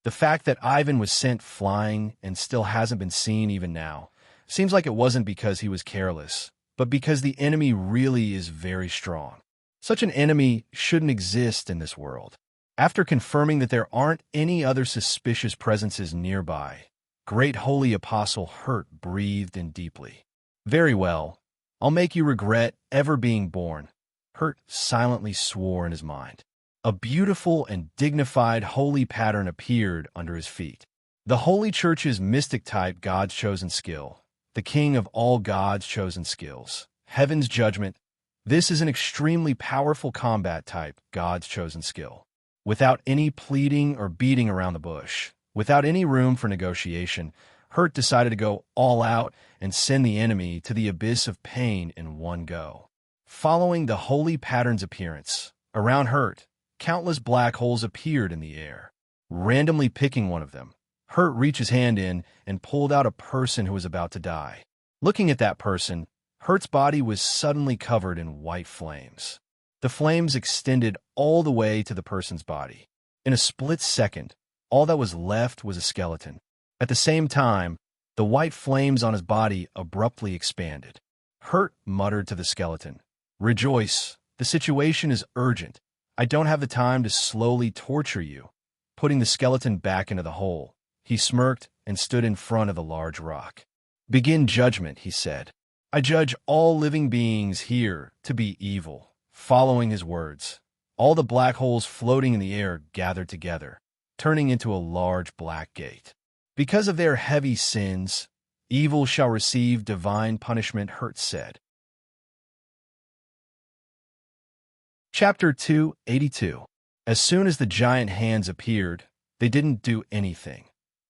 The fact that Ivan was sent flying and still hasn't been seen even now seems like it wasn't because he was careless, but because the enemy really is very strong. Such an enemy shouldn't exist in this world. After confirming that there aren't any other suspicious presences nearby, Great Holy Apostle Hurt breathed in deeply. Very well. I'll make you regret ever being born. Hurt silently swore in his mind. A beautiful and dignified holy pattern appeared under his feet. The Holy Church's mystic type God's chosen skill, the king of all God's chosen skills, heaven's judgment. This is an extremely powerful combat type God's chosen skill. Without any pleading or beating around the bush, without any room for negotiation, Hurt decided to go all out and send the enemy to the abyss of pain in one go. Following the holy pattern's appearance, around Hurt, countless black holes appeared in the air. Randomly picking one of them, Hurt reached his hand in and pulled out a person who was about to die. Looking at that person, Hurt's body was suddenly covered in white flames. The flames extended all the way to the person's body. In a split second, all that was left was a skeleton. At the same time, the white flames on his body abruptly expanded. Hurt muttered to the skeleton, "Rejoice, the situation is urgent. I don't have the time to slowly torture you." Putting the skeleton back into the hole, he smirked and stood in front of the large rock. "Begin judgment," he said. "I judge all living beings here to be evil." Following his words, all the black holes floating in the air gathered together, turning into a large black gate. Because of their heavy sins, evil shall receive divine punishment, Hurt said. Chapter 282. As soon as the giant hands appeared, they didn't do anything,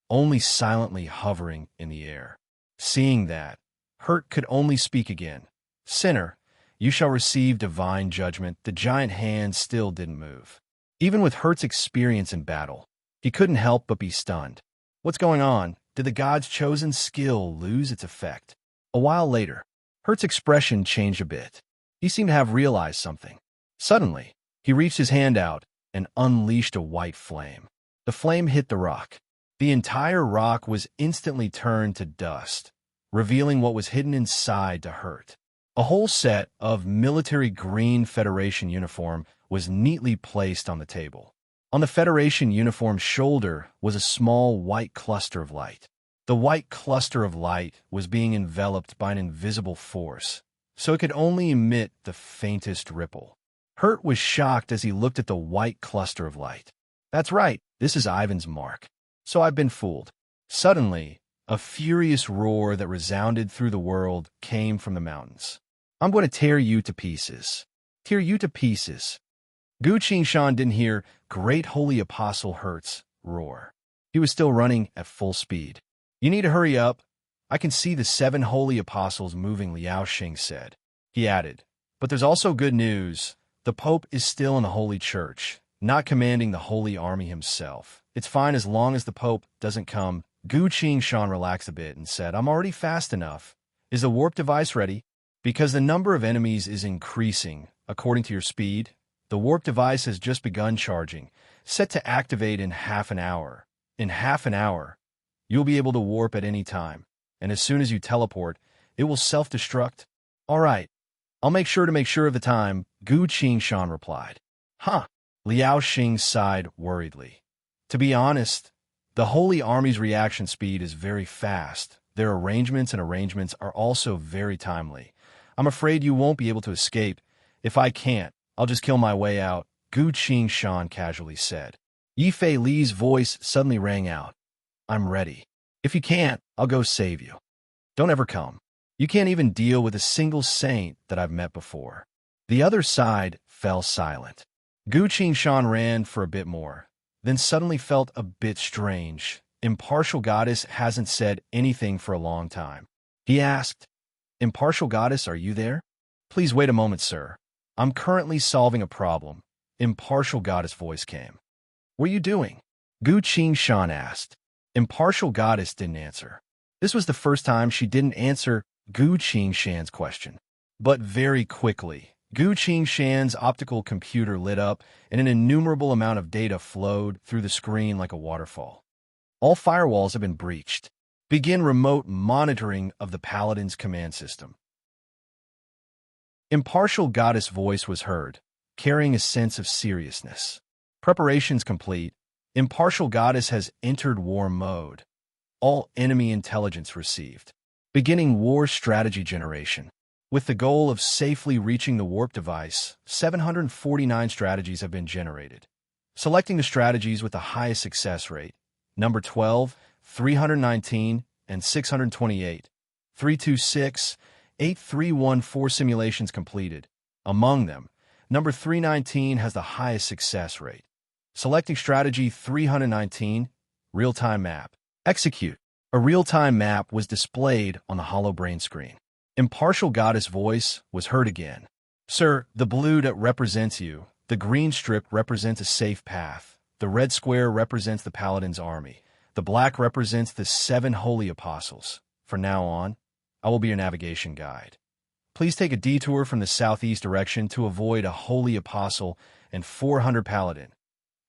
only silently hovering in the air. Seeing that, Hurt could only speak again. "Sinner, you shall receive divine judgment." The giant hands still didn't move. Even with Hurt's experience in battle, he couldn't help but be stunned. What's going on? Did the God's chosen skill lose its effect? A while later, Hurt's expression changed a bit. He seemed to have realized something. Suddenly, he reached his hand out and unleashed a white flame. The flame hit the rock. The entire rock was instantly turned to dust, revealing what was hidden inside to Hurt. A whole set of military green Federation uniform was neatly placed on the table. On the Federation uniform's shoulder was a small white cluster of light. The white cluster of light was being enveloped by an invisible force, so it could only emit the faintest ripple. Hurt was shocked as he looked at the white cluster of light. That's right, this is Ivan's mark. So I've been fooled. Suddenly, a furious roar that resounded through the world came from the mountains. I'm going to tear you to pieces. Tear you to pieces. Gu Qingshan didn't hear Great Holy Apostle Hertz roar. He was still running at full speed. You need to hurry up. I can see the 7 holy apostles moving, Liao Xing said. He added, but there's also good news. The Pope is still in the Holy Church, not commanding the Holy Army himself. It's fine as long as the Pope doesn't come. Gu Qingshan relaxed a bit and said, I'm already fast enough. Is the warp device ready? Because the number of enemies is increasing, according to your speed, the warp device has just begun charging, set to activate in half an hour. In half an hour, you'll be able to warp at any time, and as soon as you teleport, it will self-destruct. All right, I'll make sure of the time, Gu Qingshan replied. Huh, Liao Xing sighed worriedly. To be honest, the Holy Army's reaction speed is very fast. Their arrangements are also very timely. I'm afraid you won't be able to escape. If I can't, I'll just kill my way out, Gu Qingshan casually said. Yifei Li's voice suddenly rang out. I'm ready. If you can't, I'll go save you. Don't ever come. You can't even deal with a single saint that I've met before. The other side fell silent. Gu Qingshan ran for a bit more, then suddenly felt a bit strange. Impartial Goddess hasn't said anything for a long time. He asked, Impartial Goddess, are you there? Please wait a moment, sir. I'm currently solving a problem. Impartial Goddess' voice came. What are you doing? Gu Qingshan asked. Impartial Goddess didn't answer. This was the first time she didn't answer Gu Qingshan's question. But very quickly, Gu Qingshan's optical computer lit up and an innumerable amount of data flowed through the screen like a waterfall. All firewalls have been breached. Begin remote monitoring of the Paladin's command system. Impartial Goddess' voice was heard, carrying a sense of seriousness. Preparations complete. Impartial Goddess has entered war mode. All enemy intelligence received. Beginning war strategy generation. With the goal of safely reaching the warp device, 749 strategies have been generated. Selecting the strategies with the highest success rate. Number 12, 319, and 628. 326, 8314 simulations completed. Among them, number 319 has the highest success rate. Selecting strategy 319, real-time map. Execute. A real-time map was displayed on the hollow brain screen. Impartial Goddess' voice was heard again. Sir, the blue that represents you, the green strip represents a safe path, the red square represents the Paladin's army, the black represents the 7 holy apostles. From now on, I will be your navigation guide. Please take a detour from the southeast direction to avoid a holy apostle and 400 paladin.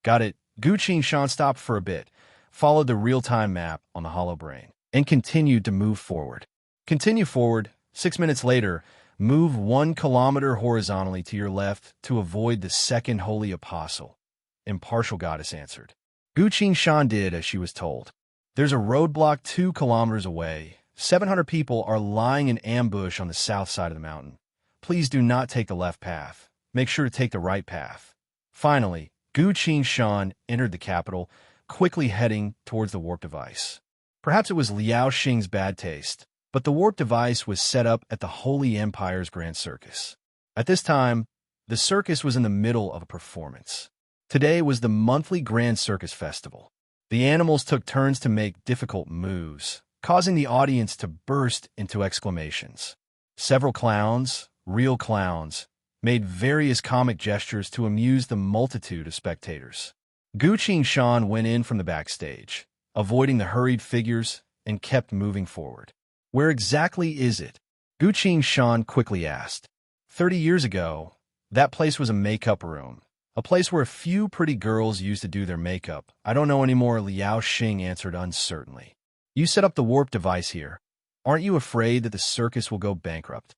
Got it. Gu Qingshan stopped for a bit, followed the real-time map on the hollow brain, and continued to move forward. Continue forward. 6 minutes later, move 1 kilometer horizontally to your left to avoid the 2nd holy apostle. Impartial Goddess answered. Gu Qingshan did as she was told. There's a roadblock 2 kilometers away. 700 people are lying in ambush on the south side of the mountain. Please do not take the left path. Make sure to take the right path. Finally, Gu Qingshan entered the capital, quickly heading towards the warp device. Perhaps it was Liao Xing's bad taste, but the warp device was set up at the Holy Empire's Grand Circus. At this time, the circus was in the middle of a performance. Today was the monthly Grand Circus Festival. The animals took turns to make difficult moves, causing the audience to burst into exclamations. Several clowns, real clowns, made various comic gestures to amuse the multitude of spectators. Gu Qingshan went in from the backstage, avoiding the hurried figures, and kept moving forward. Where exactly is it? Gu Qingshan quickly asked. 30 years ago, that place was a makeup room, a place where a few pretty girls used to do their makeup. I don't know anymore, Liao Xing answered uncertainly. You set up the warp device here. Aren't you afraid that the circus will go bankrupt?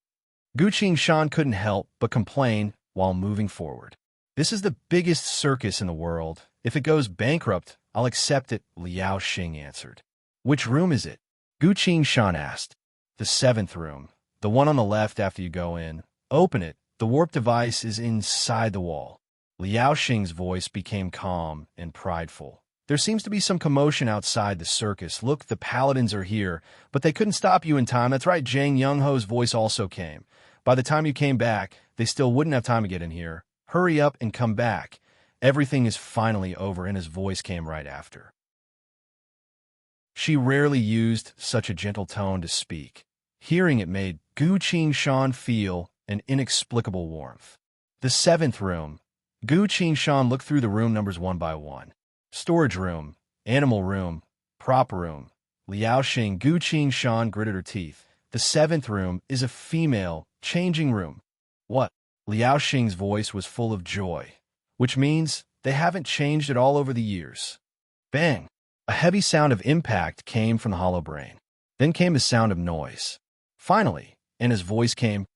Gu Qingshan couldn't help but complain while moving forward. This is the biggest circus in the world. If it goes bankrupt, I'll accept it, Liao Xing answered. Which room is it? Gu Qingshan asked. The 7th room. The one on the left after you go in. Open it. The warp device is inside the wall. Liao Xing's voice became calm and prideful. There seems to be some commotion outside the circus. Look, the paladins are here, but they couldn't stop you in time. That's right, Zhang Youngho's voice also came. By the time you came back, they still wouldn't have time to get in here. Hurry up and come back. Everything is finally over, and his voice came right after. She rarely used such a gentle tone to speak. Hearing it made Gu Qingshan feel an inexplicable warmth. The 7th room. Gu Qingshan looked through the room numbers one by one. Storage room, animal room, prop room. Liao Xing Gu Qingshan gritted her teeth. The 7th room is a female changing room. What? Liao Xing's voice was full of joy, which means they haven't changed at all over the years. Bang! A heavy sound of impact came from the hollow brain. Then came the sound of noise. Finally, and his voice came,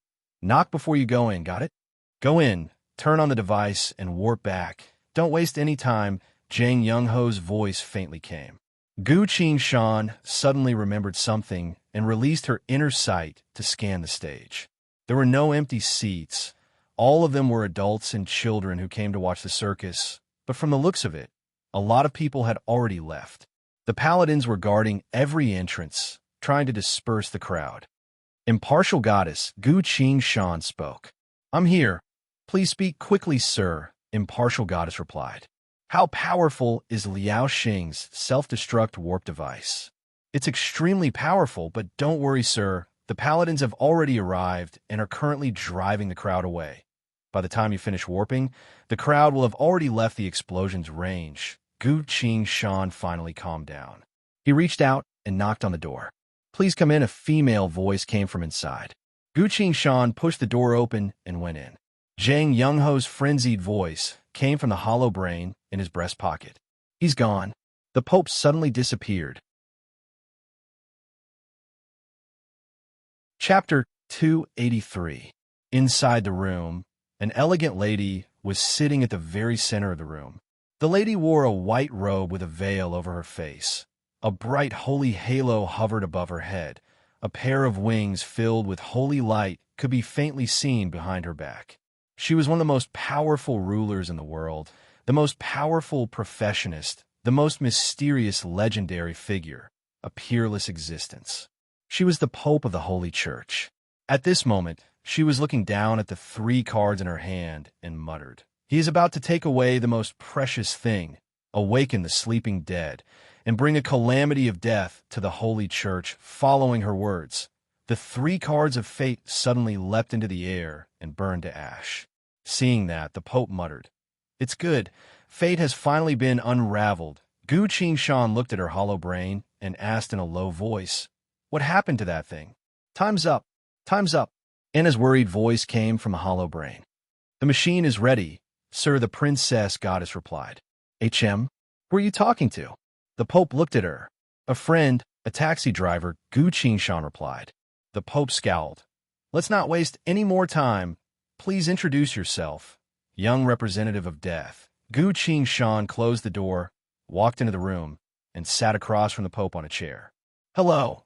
knock before you go in, got it? Go in, turn on the device, and warp back. Don't waste any time. Zhang Youngho's voice faintly came. Gu Qingshan suddenly remembered something and released her inner sight to scan the stage. There were no empty seats. All of them were adults and children who came to watch the circus, but from the looks of it, a lot of people had already left. The paladins were guarding every entrance, trying to disperse the crowd. Impartial goddess Gu Qingshan spoke. I'm here. Please speak quickly, sir, Impartial goddess replied. How powerful is Liao Xing's self-destruct warp device? It's extremely powerful, but don't worry, sir. The paladins have already arrived and are currently driving the crowd away. By the time you finish warping, the crowd will have already left the explosion's range. Gu Qingshan finally calmed down. He reached out and knocked on the door. Please come in, a female voice came from inside. Gu Qingshan pushed the door open and went in. Zhang Youngho's frenzied voice came from the hollow brain in his breast pocket. He's gone. The Pope suddenly disappeared. Chapter 283. Inside the room, an elegant lady was sitting at the very center of the room. The lady wore a white robe with a veil over her face. A bright holy halo hovered above her head. A pair of wings filled with holy light could be faintly seen behind her back. She was one of the most powerful rulers in the world, the most powerful professionist, the most mysterious legendary figure, a peerless existence. She was the Pope of the Holy Church. At this moment, she was looking down at the 3 cards in her hand and muttered, He is about to take away the most precious thing, awaken the sleeping dead, and bring a calamity of death to the Holy Church. Following her words, the 3 cards of fate suddenly leapt into the air and burned to ash. Seeing that, the Pope muttered, It's good. Fate has finally been unraveled. Gu Qingshan looked at her hollow brain and asked in a low voice, What happened to that thing? Time's up. Time's up. Anna's worried voice came from the hollow brain. The machine is ready, sir, the princess goddess replied. HM? Who are you talking to? The Pope looked at her. A friend, a taxi driver, Gu Qingshan replied. The Pope scowled. Let's not waste any more time. Please introduce yourself. Young representative of death. Gu Qingshan closed the door, walked into the room, and sat across from the Pope on a chair. Hello.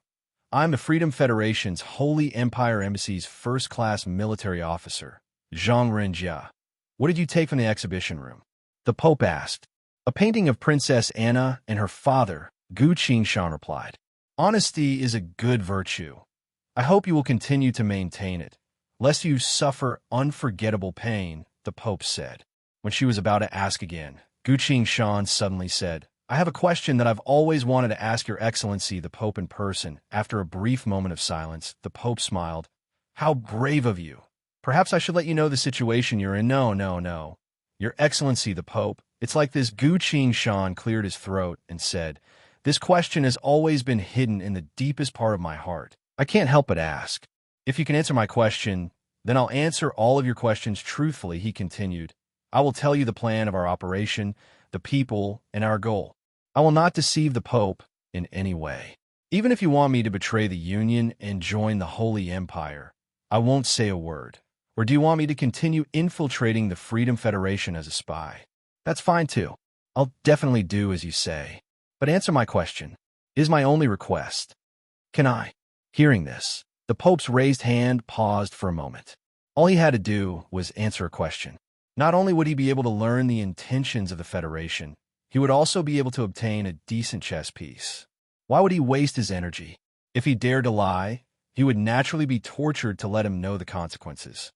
I'm the Freedom Federation's Holy Empire Embassy's first-class military officer, Zhang Renjia. What did you take from the exhibition room? The Pope asked. A painting of Princess Anna and her father, Gu Qingshan replied. Honesty is a good virtue. I hope you will continue to maintain it, lest you suffer unforgettable pain, the Pope said. When she was about to ask again, Gu Qingshan suddenly said, I have a question that I've always wanted to ask Your Excellency, the Pope in person. After a brief moment of silence, the Pope smiled. How brave of you. Perhaps I should let you know the situation you're in. No. Your Excellency, the Pope, it's like this. Gu Qingshan cleared his throat and said, This question has always been hidden in the deepest part of my heart. I can't help but ask. If you can answer my question, then I'll answer all of your questions truthfully, he continued. I will tell you the plan of our operation, the people, and our goal. I will not deceive the Pope in any way. Even if you want me to betray the Union and join the Holy Empire, I won't say a word. Or do you want me to continue infiltrating the Freedom Federation as a spy? That's fine too. I'll definitely do as you say. But answer my question. Is my only request. Can I? Hearing this, the Pope's raised hand paused for a moment. All he had to do was answer a question. Not only would he be able to learn the intentions of the Federation, he would also be able to obtain a decent chess piece. Why would he waste his energy? If he dared to lie, he would naturally be tortured to let him know the consequences.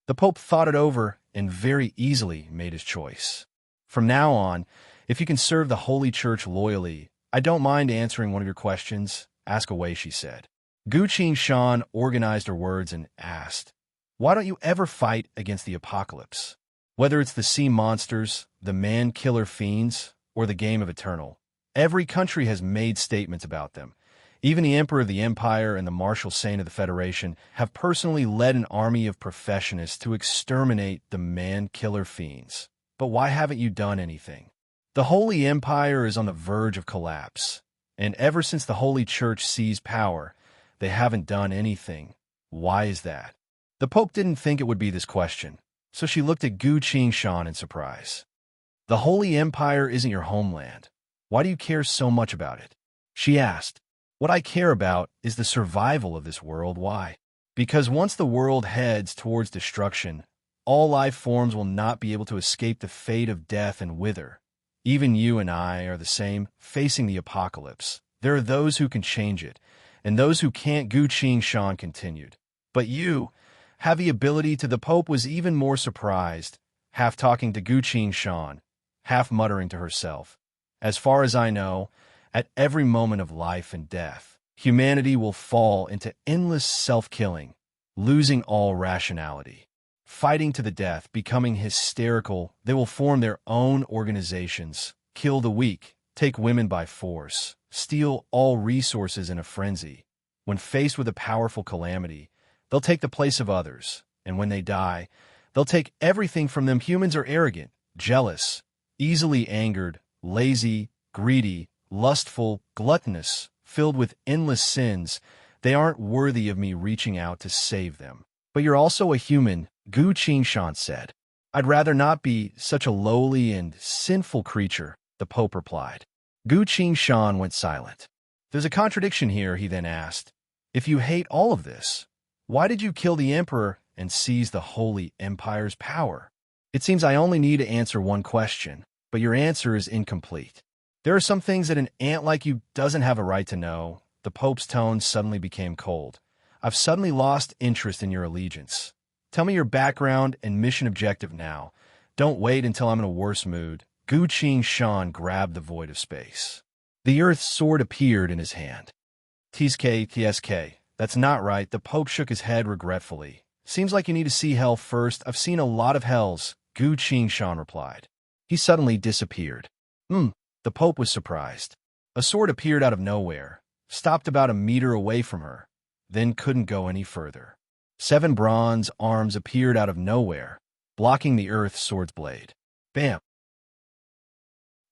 The Pope thought it over and very easily made his choice. From now on, if you can serve the Holy Church loyally, I don't mind answering one of your questions. Ask away, she said. Gu Shan organized her words and asked, why don't you ever fight against the apocalypse? Whether it's the sea monsters, the man-killer fiends, or the game of Eternal, every country has made statements about them. Even the Emperor of the Empire and the Martial Saint of the Federation have personally led an army of professionists to exterminate the man-killer fiends. But why haven't you done anything? The Holy Empire is on the verge of collapse, and ever since the Holy Church seized power, they haven't done anything. Why is that? The Pope didn't think it would be this question, so she looked at Gu Shan in surprise. The Holy Empire isn't your homeland. Why do you care so much about it? She asked. What I care about is the survival of this world. Why? Because once the world heads towards destruction, all life forms will not be able to escape the fate of death and wither. Even you and I are the same, facing the apocalypse. There are those who can change it, and those who can't. Gu Shan continued. But you have the ability to. The Pope was even more surprised, half talking to Gu Shan, half muttering to herself. As far as I know, at every moment of life and death, humanity will fall into endless self-killing, losing all rationality. Fighting to the death, becoming hysterical, they will form their own organizations, kill the weak, take women by force, steal all resources in a frenzy. When faced with a powerful calamity, they'll take the place of others, and when they die, they'll take everything from them. Humans are arrogant, jealous, easily angered, lazy, greedy, lustful, gluttonous, filled with endless sins. They aren't worthy of me reaching out to save them. But you're also a human, Gu Shan said. I'd rather not be such a lowly and sinful creature, the Pope replied. Gu Shan went silent. There's a contradiction here, he then asked. If you hate all of this, why did you kill the Emperor and seize the Holy Empire's power? It seems I only need to answer one question, but your answer is incomplete. There are some things that an ant like you doesn't have a right to know. The Pope's tone suddenly became cold. I've suddenly lost interest in your allegiance. Tell me your background and mission objective now. Don't wait until I'm in a worse mood. Gu Shan grabbed the void of space. The Earth's sword appeared in his hand. TSK, that's not right. The Pope shook his head regretfully. Seems like you need to see hell first. I've seen a lot of hells, Gu Shan replied. He suddenly disappeared. The Pope was surprised. A sword appeared out of nowhere, stopped about a meter away from her, then couldn't go any further. 7 bronze arms appeared out of nowhere, blocking the Earth's sword's blade. Bam!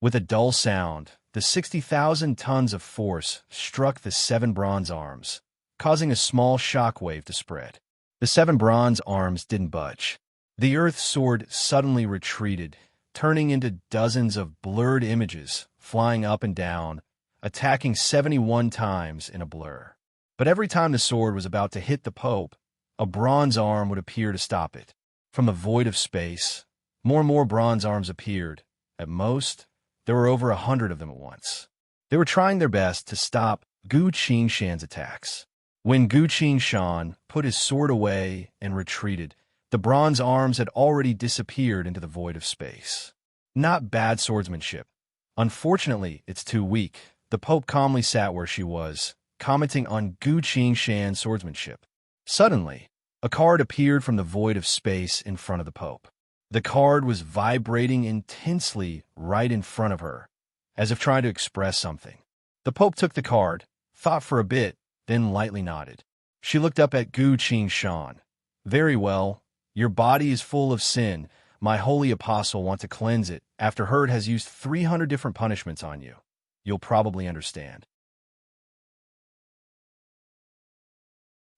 With a dull sound, the 60,000 tons of force struck the 7 bronze arms, causing a small shockwave to spread. The 7 bronze arms didn't budge. The Earth's sword suddenly retreated, turning into dozens of blurred images, flying up and down, attacking 71 times in a blur. But every time the sword was about to hit the Pope, a bronze arm would appear to stop it. From the void of space, more and more bronze arms appeared. At most, there were over 100 of them at once. They were trying their best to stop Gu Shan's attacks. When Gu Shan put his sword away and retreated, the bronze arms had already disappeared into the void of space. Not bad swordsmanship. Unfortunately, it's too weak. The Pope calmly sat where she was, commenting on Gu Shan's swordsmanship. Suddenly, a card appeared from the void of space in front of the Pope. The card was vibrating intensely right in front of her, as if trying to express something. The Pope took the card, thought for a bit, then lightly nodded. She looked up at Gu Shan. Very well. Your body is full of sin. My holy apostle wants to cleanse it after Herd has used 300 different punishments on you. You'll probably understand.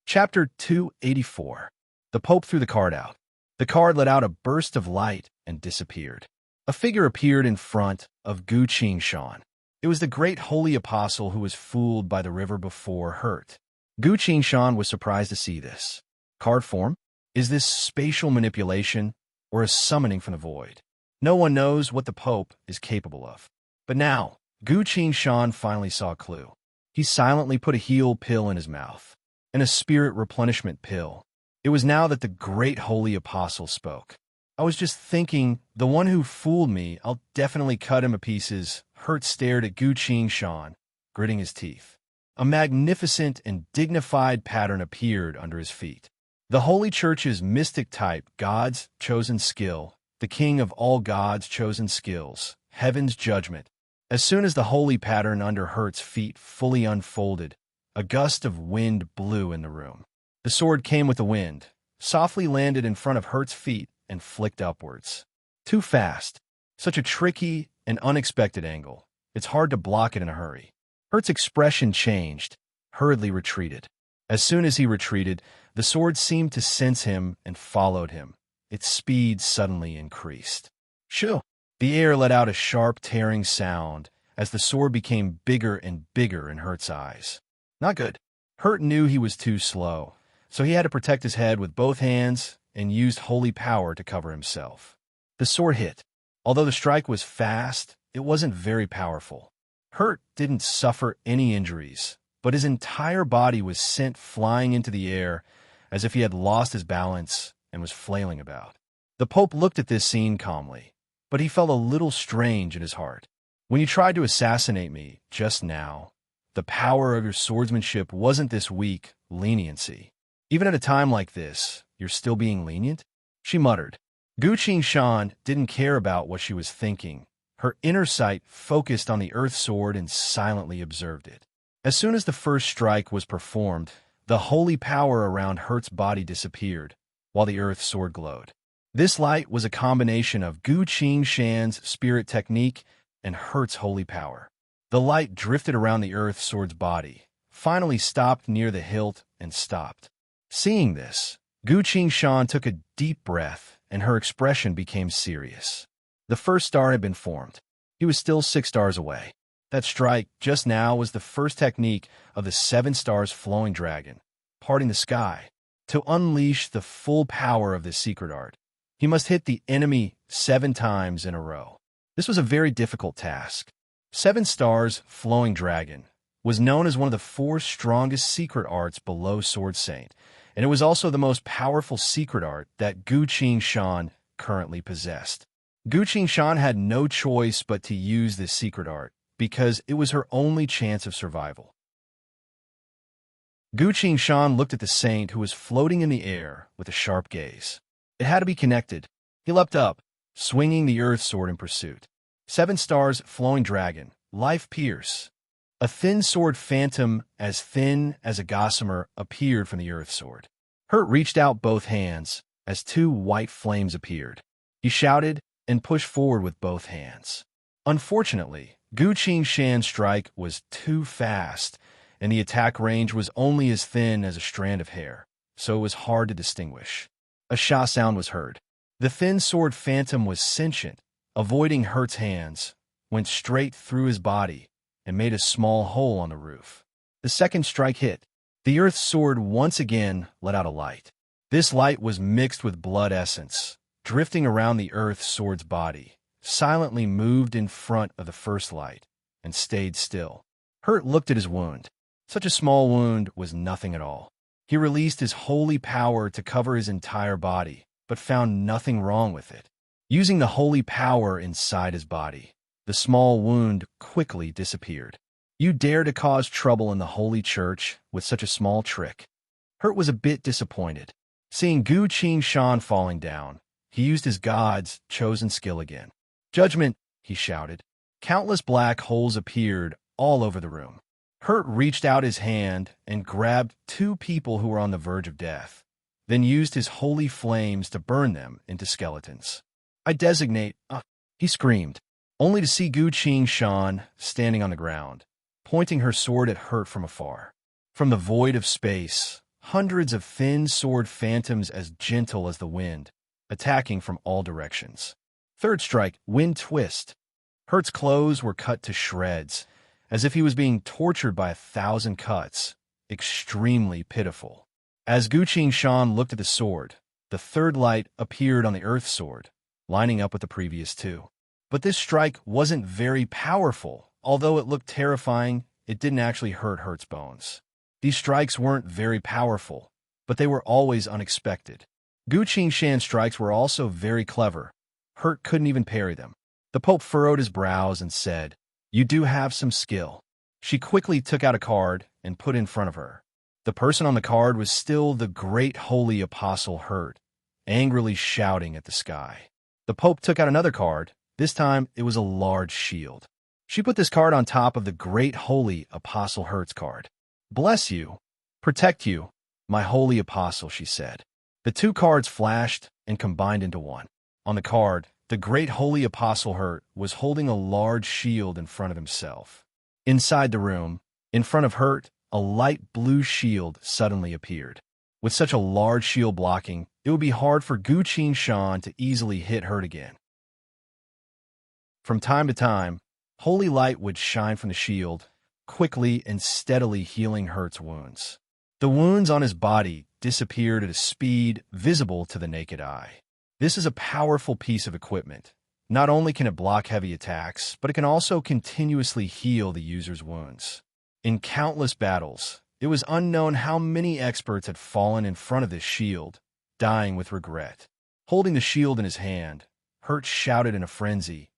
Chapter 284. The Pope threw the card out. The card let out a burst of light and disappeared. A figure appeared in front of Gu Shan. It was the great holy apostle who was fooled by the river before hurt. Gu Shan was surprised to see this. Card form? Is this spatial manipulation or a summoning from the void? No one knows what the Pope is capable of. But now, Gu Shan finally saw a clue. He silently put a heal pill in his mouth, and a spirit replenishment pill. It was now that the great holy apostle spoke. I was just thinking, the one who fooled me, I'll definitely cut him to pieces. Hurt stared at Gu Shan, gritting his teeth. A magnificent and dignified pattern appeared under his feet. The Holy Church's mystic type, God's chosen skill, the king of all God's chosen skills, heaven's judgment. As soon as the holy pattern under Hurt's feet fully unfolded, a gust of wind blew in the room. The sword came with the wind, softly landed in front of Hurt's feet, and flicked upwards. Too fast. Such a tricky and unexpected angle. It's hard to block it in a hurry. Hurt's expression changed, hurriedly retreated. As soon as he retreated, the sword seemed to sense him and followed him. Its speed suddenly increased. Shoo! The air let out a sharp, tearing sound as the sword became bigger and bigger in Hurt's eyes. Not good. Hurt knew he was too slow, so he had to protect his head with both hands and used holy power to cover himself. The sword hit. Although the strike was fast, it wasn't very powerful. Hurt didn't suffer any injuries, but his entire body was sent flying into the air as if he had lost his balance and was flailing about. The Pope looked at this scene calmly, but he felt a little strange in his heart. When you tried to assassinate me just now, the power of your swordsmanship wasn't this weak leniency. Even at a time like this, you're still being lenient? She muttered. Gu Shan didn't care about what she was thinking. Her inner sight focused on the earth sword and silently observed it. As soon as the first strike was performed, the holy power around Hurt's body disappeared, while the earth sword glowed. This light was a combination of Gu Shan's spirit technique and Hurt's holy power. The light drifted around the earth sword's body, finally stopped near the hilt and stopped. Seeing this, Gu Shan took a deep breath, and her expression became serious. The first star had been formed. He was still 6 stars away. That strike just now was the first technique of the 7 stars flowing dragon, parting the sky. To unleash the full power of this secret art, he must hit the enemy 7 times in a row. This was a very difficult task. 7 stars flowing dragon was known as one of the 4 strongest secret arts below Sword Saint, and it was also the most powerful secret art that Gu Shan currently possessed. Gu Shan had no choice but to use this secret art, because it was her only chance of survival. Gu Shan looked at the saint who was floating in the air with a sharp gaze. It had to be connected. He leapt up, swinging the earth sword in pursuit. 7 stars flowing dragon, life pierce. A thin sword phantom as thin as a gossamer appeared from the earth sword. Hurt reached out both hands as 2 white flames appeared. He shouted and pushed forward with both hands. Unfortunately, Gu Shan's strike was too fast, and the attack range was only as thin as a strand of hair, so it was hard to distinguish. A sha sound was heard. The thin sword phantom was sentient, avoiding Hurt's hands, went straight through his body, and made a small hole on the roof. The second strike hit. The earth sword once again let out a light. This light was mixed with blood essence, drifting around the earth sword's body, silently moved in front of the first light, and stayed still. Hurt looked at his wound. Such a small wound was nothing at all. He released his holy power to cover his entire body, but found nothing wrong with it. Using the holy power inside his body, the small wound quickly disappeared. You dare to cause trouble in the Holy Church with such a small trick? Hurt was a bit disappointed. Seeing Gu Shan falling down, he used his God's chosen skill again. Judgment, he shouted. Countless black holes appeared all over the room. Hurt reached out his hand and grabbed 2 people who were on the verge of death, then used his holy flames to burn them into skeletons. I designate, he screamed, only to see Gu Shan standing on the ground, pointing her sword at Hurt from afar. From the void of space, hundreds of thin sword phantoms as gentle as the wind, attacking from all directions. Third strike, wind twist. Hurt's clothes were cut to shreds, as if he was being tortured by 1,000 cuts. Extremely pitiful. As Guqing Shan looked at the sword, the third light appeared on the earth sword, lining up with the previous two. But this strike wasn't very powerful. Although it looked terrifying, it didn't actually hurt Hurt's bones. These strikes weren't very powerful, but they were always unexpected. Guqing Shan's strikes were also very clever. Hurt couldn't even parry them. The Pope furrowed his brows and said, "You do have some skill." She quickly took out a card and put it in front of her. The person on the card was still the great holy apostle Hurt, angrily shouting at the sky. The Pope took out another card. This time, it was a large shield. She put this card on top of the great holy apostle Hurt's card. "Bless you, protect you, my holy apostle," she said. The two cards flashed and combined into one. On the card, the great holy apostle Hurt was holding a large shield in front of himself. Inside the room, in front of Hurt, a light blue shield suddenly appeared. With such a large shield blocking, it would be hard for Guqing Shan to easily hit Hurt again. From time to time, holy light would shine from the shield, quickly and steadily healing Hurt's wounds. The wounds on his body disappeared at a speed visible to the naked eye. This is a powerful piece of equipment. Not only can it block heavy attacks, but it can also continuously heal the user's wounds. In countless battles, it was unknown how many experts had fallen in front of this shield, dying with regret. Holding the shield in his hand, Hurt shouted in a frenzy,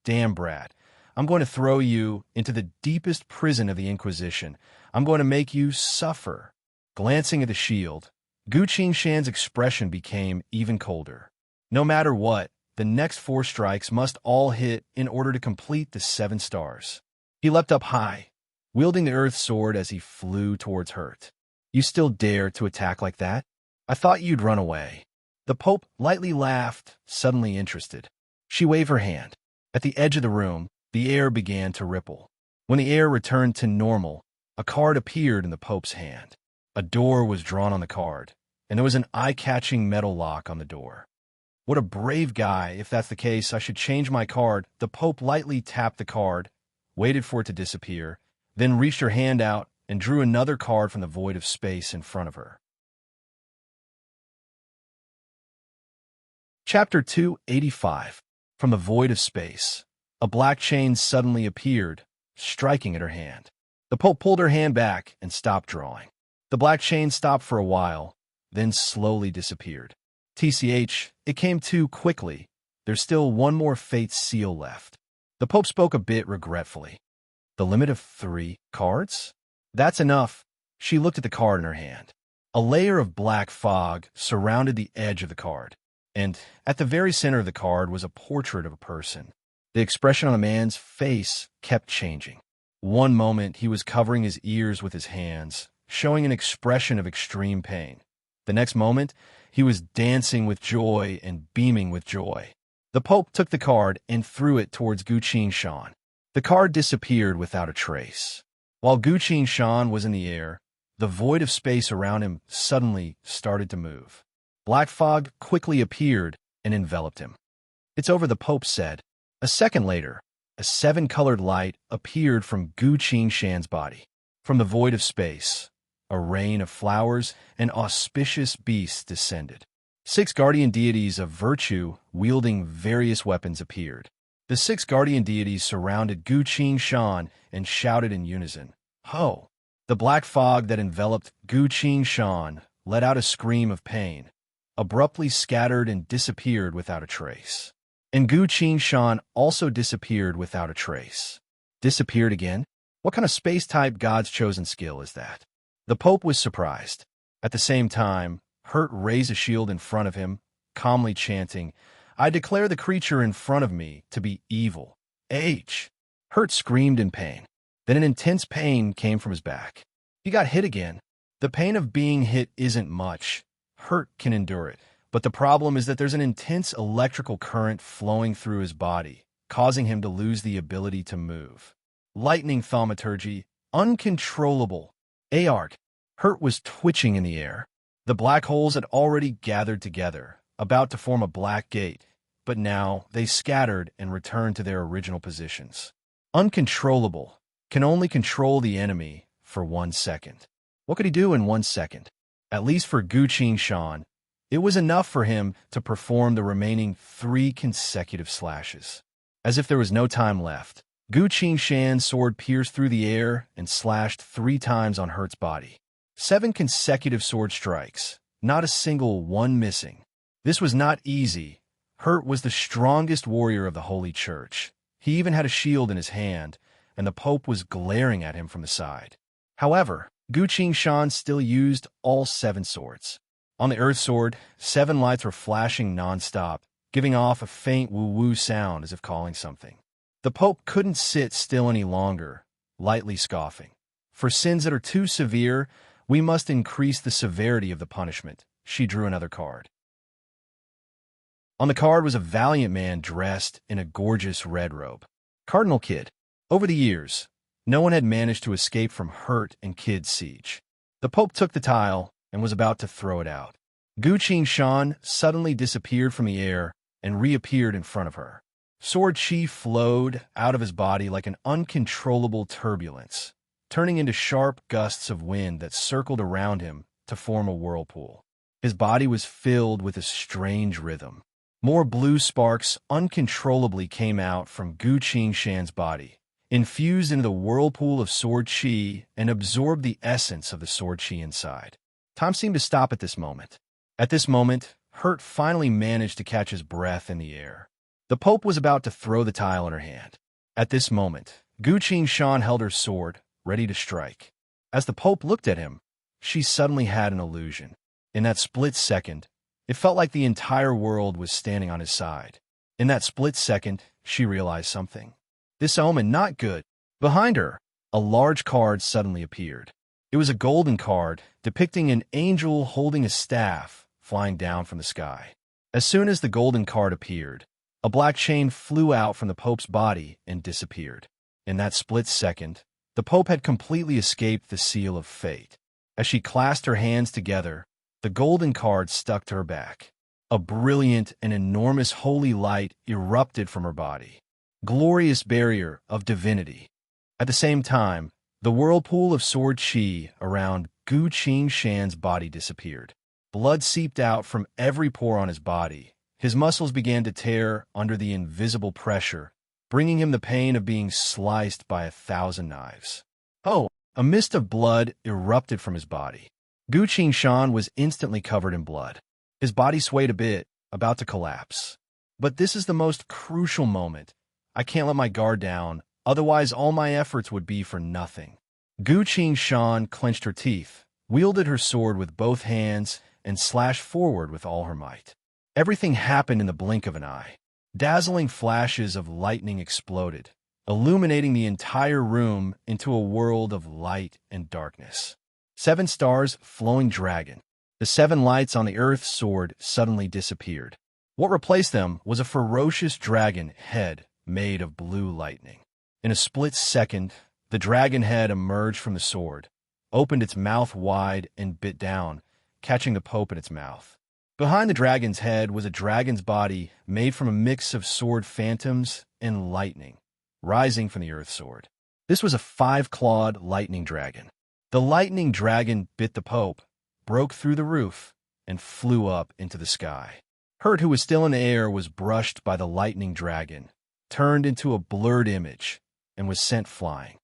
"Damn brat, I'm going to throw you into the deepest prison of the Inquisition. I'm going to make you suffer." Glancing at the shield, Guqing Shan's expression became even colder. No matter what, the next 4 strikes must all hit in order to complete the 7 stars. He leapt up high, wielding the earth sword as he flew towards Hurt. "You still dare to attack like that? I thought you'd run away." The Pope lightly laughed, suddenly interested. She waved her hand. At the edge of the room, the air began to ripple. When the air returned to normal, a card appeared in the Pope's hand. A door was drawn on the card, and there was an eye-catching metal lock on the door. "What a brave guy. If that's the case, I should change my card." The Pope lightly tapped the card, waited for it to disappear, then reached her hand out and drew another card from the void of space in front of her. Chapter 285. From the void of space, a black chain suddenly appeared, striking at her hand. The Pope pulled her hand back and stopped drawing. The black chain stopped for a while, then slowly disappeared. TCH, it came too quickly. There's still one more fate seal left. The Pope spoke a bit regretfully. "The limit of 3 cards? That's enough." She looked at the card in her hand. A layer of black fog surrounded the edge of the card, and at the very center of the card was a portrait of a person. The expression on the man's face kept changing. One moment he was covering his ears with his hands, showing an expression of extreme pain. The next moment, he was dancing with joy and beaming with joy. The Pope took the card and threw it towards Guqing Shan. The card disappeared without a trace. While Guqing Shan was in the air, the void of space around him suddenly started to move. Black fog quickly appeared and enveloped him. "It's over," the Pope said. A second later, a 7-colored light appeared from Guqing Shan's body. From the void of space, a rain of flowers and auspicious beasts descended. 6 guardian deities of virtue wielding various weapons appeared. The 6 guardian deities surrounded Guqing Shan and shouted in unison, "Ho!" The black fog that enveloped Guqing Shan let out a scream of pain, abruptly scattered and disappeared without a trace. And Guqing Shan also disappeared without a trace. Disappeared again? What kind of space-type God's chosen skill is that? The Pope was surprised. At the same time, Hurt raised a shield in front of him, calmly chanting, "I declare the creature in front of me to be evil." Hurt screamed in pain. Then an intense pain came from his back. He got hit again. The pain of being hit isn't much. Hurt can endure it. But the problem is that there's an intense electrical current flowing through his body, causing him to lose the ability to move. Lightning thaumaturgy, uncontrollable. Arc. Hurt was twitching in the air. The black holes had already gathered together, about to form a black gate, but now they scattered and returned to their original positions. Uncontrollable, can only control the enemy for 1 second. What could he do in 1 second? At least for Gu Qingshan, it was enough for him to perform the remaining 3 consecutive slashes. As if there was no time left, Gu Qingshan's sword pierced through the air and slashed 3 times on Hurt's body. 7 consecutive sword strikes, not a single one missing. This was not easy. Hurt was the strongest warrior of the Holy Church. He even had a shield in his hand, and the Pope was glaring at him from the side. However, Gu Qingshan still used all 7 swords. On the Earth Sword, 7 lights were flashing non-stop, giving off a faint woo-woo sound as if calling something. The Pope couldn't sit still any longer, lightly scoffing. For sins that are too severe, we must increase the severity of the punishment. She drew another card. On the card was a valiant man dressed in a gorgeous red robe. Cardinal Kid. Over the years, no one had managed to escape from Hurt and Kid's siege. The Pope took the tile and was about to throw it out. Gu Qingshan suddenly disappeared from the air and reappeared in front of her. Sword chi flowed out of his body like an uncontrollable turbulence, turning into sharp gusts of wind that circled around him to form a whirlpool. His body was filled with a strange rhythm. More blue sparks uncontrollably came out from Gu Qingshan's body, infused into the whirlpool of sword chi and absorbed the essence of the sword chi inside. Time seemed to stop at this moment. At this moment, Hurt finally managed to catch his breath in the air. The Pope was about to throw the tile in her hand. At this moment, Gu Qingshan held her sword, ready to strike. As the Pope looked at him, she suddenly had an illusion. In that split second, it felt like the entire world was standing on his side. In that split second, she realized something. This omen not good. Behind her, a large card suddenly appeared. It was a golden card depicting an angel holding a staff flying down from the sky. As soon as the golden card appeared, a black chain flew out from the Pope's body and disappeared. In that split second, the Pope had completely escaped the seal of fate. As she clasped her hands together, the golden card stuck to her back. A brilliant and enormous holy light erupted from her body. Glorious barrier of divinity. At the same time, the whirlpool of sword chi around Gu Qingshan's body disappeared. Blood seeped out from every pore on his body. His muscles began to tear under the invisible pressure, bringing him the pain of being sliced by 1,000 knives. Oh! A mist of blood erupted from his body. Gu Qingshan was instantly covered in blood. His body swayed a bit, about to collapse. But this is the most crucial moment. I can't let my guard down, otherwise all my efforts would be for nothing. Gu Qingshan clenched her teeth, wielded her sword with both hands, and slashed forward with all her might. Everything happened in the blink of an eye. Dazzling flashes of lightning exploded, illuminating the entire room into a world of light and darkness. 7 stars, flowing dragon. The 7 lights on the Earth sword suddenly disappeared. What replaced them was a ferocious dragon head made of blue lightning. In a split second, the dragon head emerged from the sword, opened its mouth wide and bit down, catching the Pope in its mouth. Behind the dragon's head was a dragon's body made from a mix of sword phantoms and lightning, rising from the Earth sword. This was a 5-clawed lightning dragon. The lightning dragon bit the Pope, broke through the roof, and flew up into the sky. Hurt, who was still in the air, was brushed by the lightning dragon, turned into a blurred image, and was sent flying.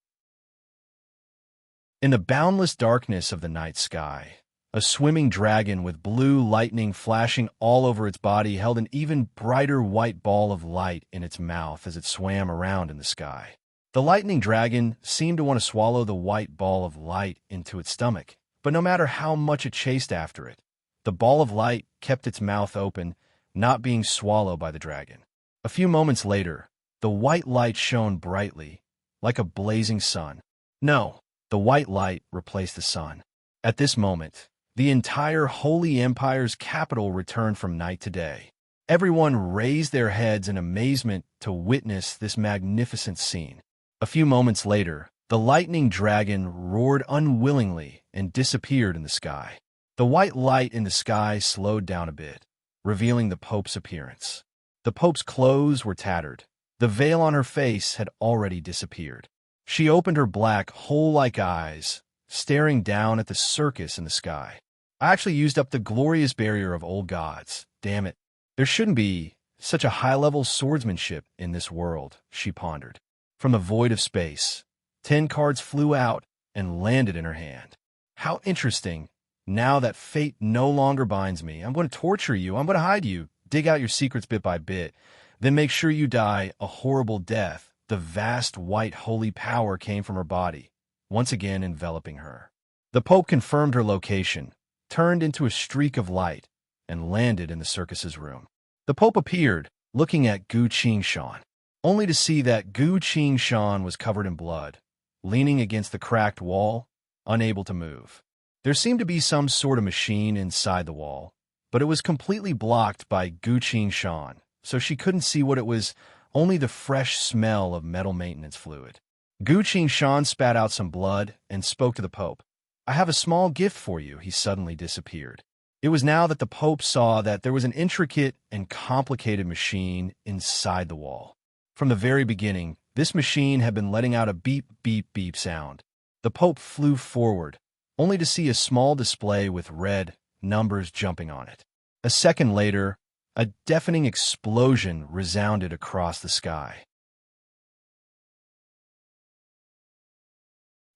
In the boundless darkness of the night sky, a swimming dragon with blue lightning flashing all over its body held an even brighter white ball of light in its mouth as it swam around in the sky. The lightning dragon seemed to want to swallow the white ball of light into its stomach, but no matter how much it chased after it, the ball of light kept its mouth open, not being swallowed by the dragon. A few moments later, the white light shone brightly, like a blazing sun. No, the white light replaced the sun. At this moment, the entire Holy Empire's capital returned from night to day. Everyone raised their heads in amazement to witness this magnificent scene. A few moments later, The lightning dragon roared unwillingly and disappeared in the sky. The white light in the sky slowed down a bit, revealing the Pope's appearance. The Pope's clothes were tattered. The veil on her face had already disappeared. She opened her black, hole-like eyes, staring down at the circus in the sky. I actually used up the glorious barrier of old gods. Damn it. There shouldn't be such a high-level swordsmanship in this world, she pondered. From the void of space, 10 cards flew out and landed in her hand. How interesting. Now that fate no longer binds me, I'm going to torture you, I'm going to hide you, dig out your secrets bit by bit, then make sure you die a horrible death. The vast white holy power came from her body, once again enveloping her. The Pope confirmed her location, turned into a streak of light, and landed in the circus's room. The Pope appeared, looking at Gu Qingshan, only to see that Gu Qingshan was covered in blood, leaning against the cracked wall, unable to move. There seemed to be some sort of machine inside the wall, but it was completely blocked by Gu Qingshan, so she couldn't see what it was, only the fresh smell of metal maintenance fluid. Gu Qingshan spat out some blood and spoke to the Pope. I have a small gift for you. He suddenly disappeared. It was now that the Pope saw that there was an intricate and complicated machine inside the wall. From the very beginning, this machine had been letting out a beep, beep, beep sound. The Pope flew forward, only to see a small display with red numbers jumping on it. A second later, a deafening explosion resounded across the sky.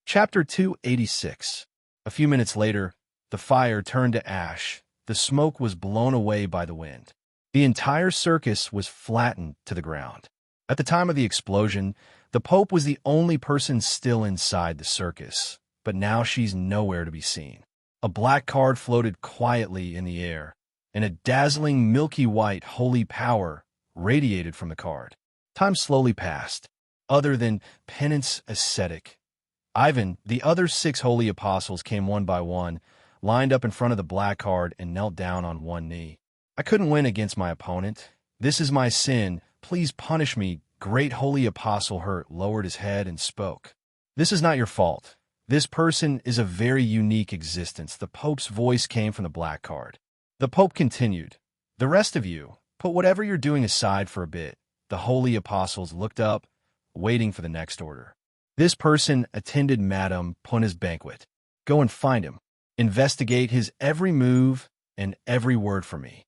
Chapter 286. A few minutes later, the fire turned to ash. The smoke was blown away by the wind. The entire circus was flattened to the ground. At the time of the explosion, the Pope was the only person still inside the circus, but now she's nowhere to be seen. A black card floated quietly in the air, and a dazzling milky white holy power radiated from the card. Time slowly passed. Other than penance ascetic, Ivan, the other 6 holy apostles came one by one, lined up in front of the black card and knelt down on one knee. I couldn't win against my opponent. This is my sin. Please punish me. Great holy apostle Hurt lowered his head and spoke. This is not your fault. This person is a very unique existence. The Pope's voice came from the black card. The Pope continued, the rest of you, put whatever you're doing aside for a bit. The holy apostles looked up, waiting for the next order. This person attended Madame Puna's banquet. Go and find him. Investigate his every move and every word for me.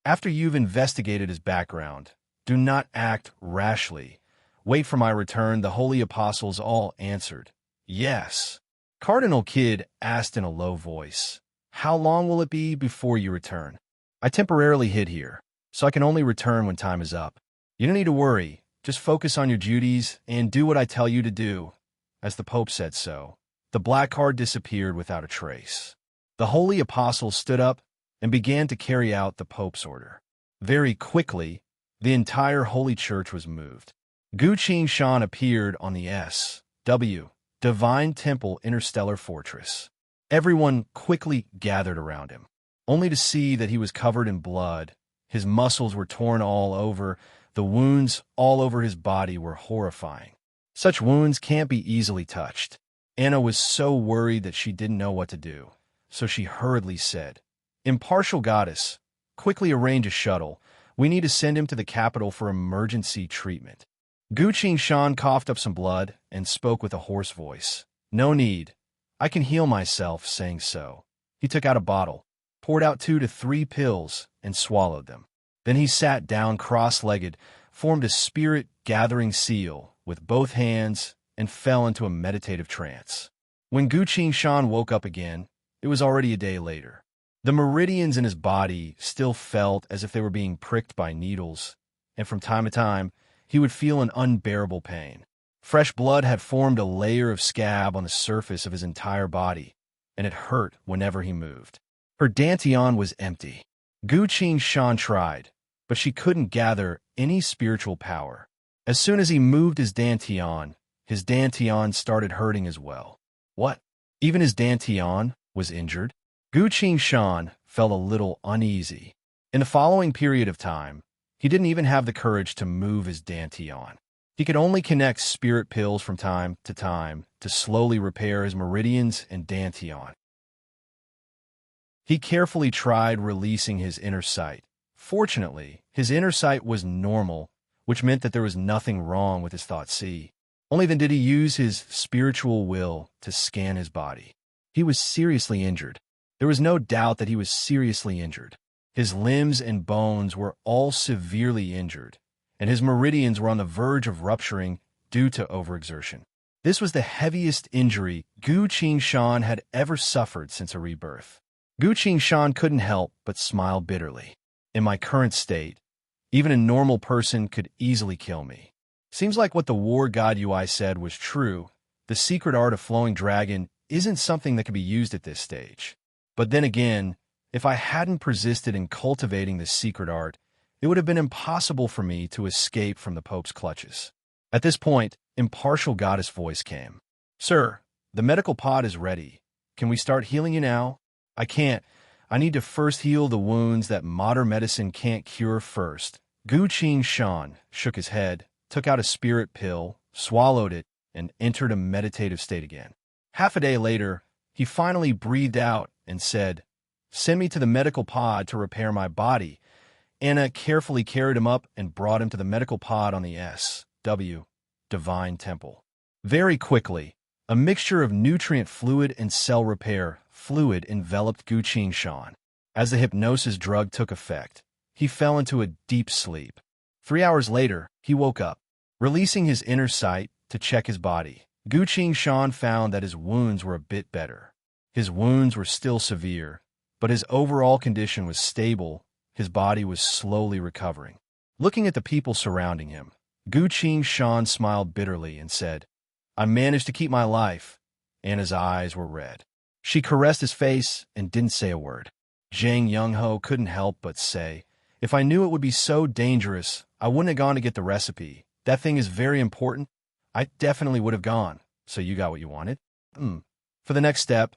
After you've investigated his background, do not act rashly. Wait for my return. The holy apostles all answered, yes. Cardinal Kidd asked in a low voice, how long will it be before you return? I temporarily hid here, so I can only return when time is up. You don't need to worry. Just focus on your duties and do what I tell you to do. As the Pope said so, the black card disappeared without a trace. The holy apostles stood up and began to carry out the Pope's order. Very quickly, the entire Holy Church was moved. Gu Qingshan appeared on the S.W. Divine Temple Interstellar Fortress. Everyone quickly gathered around him, only to see that he was covered in blood. His muscles were torn all over. The wounds all over his body were horrifying. Such wounds can't be easily touched. Anna was so worried that she didn't know what to do, so she hurriedly said, Impartial goddess, quickly arrange a shuttle. We need to send him to the capital for emergency treatment. Gu Qingshan coughed up some blood and spoke with a hoarse voice. No need. I can heal myself, saying so. He took out a bottle, poured out 2 to 3 pills, and swallowed them. Then he sat down cross-legged, formed a spirit-gathering seal with both hands, and fell into a meditative trance. When Gu Qingshan woke up again, it was already a day later. The meridians in his body still felt as if they were being pricked by needles, and from time to time, he would feel an unbearable pain. Fresh blood had formed a layer of scab on the surface of his entire body, and it hurt whenever he moved. Her dantian was empty. Gu Qingshan tried, but she couldn't gather any spiritual power. As soon as he moved his dantian started hurting as well. What? Even his dantian was injured? Gu Qingshan felt a little uneasy. In the following period of time, he didn't even have the courage to move his dantian. He could only connect spirit pills from time to slowly repair his meridians and dantian. He carefully tried releasing his inner sight. Fortunately, his inner sight was normal, which meant that there was nothing wrong with his thought see. Only then did he use his spiritual will to scan his body. He was seriously injured. There was no doubt that he was seriously injured. His limbs and bones were all severely injured, and his meridians were on the verge of rupturing due to overexertion. This was the heaviest injury Gu Qingshan had ever suffered since a rebirth. Gu Qingshan couldn't help but smile bitterly. In my current state, even a normal person could easily kill me. Seems like what the war god UI said was true. The secret art of flowing dragon isn't something that can be used at this stage. But then again, if I hadn't persisted in cultivating this secret art, it would have been impossible for me to escape from the Pope's clutches. At this point, impartial goddess voice came. Sir, the medical pod is ready. Can we start healing you now? I can't. I need to first heal the wounds that modern medicine can't cure first. Gu Qingshan shook his head, took out a spirit pill, swallowed it, and entered a meditative state again. Half a day later, he finally breathed out and said, Send me to the medical pod to repair my body. Anna carefully carried him up and brought him to the medical pod on the S.W. Divine Temple. Very quickly, a mixture of nutrient fluid and cell repair fluid enveloped Gu Qingshan. As the hypnosis drug took effect, he fell into a deep sleep. 3 hours later, he woke up. Releasing his inner sight to check his body, Gu Qingshan found that his wounds were a bit better. His wounds were still severe, but his overall condition was stable. His body was slowly recovering. Looking at the people surrounding him, Gu Qingshan smiled bitterly and said, I managed to keep my life. Anna's eyes were red. She caressed his face and didn't say a word. Zhang Yongho couldn't help but say, If I knew it would be so dangerous, I wouldn't have gone to get the recipe. That thing is very important. I definitely would have gone. So you got what you wanted? For the next step,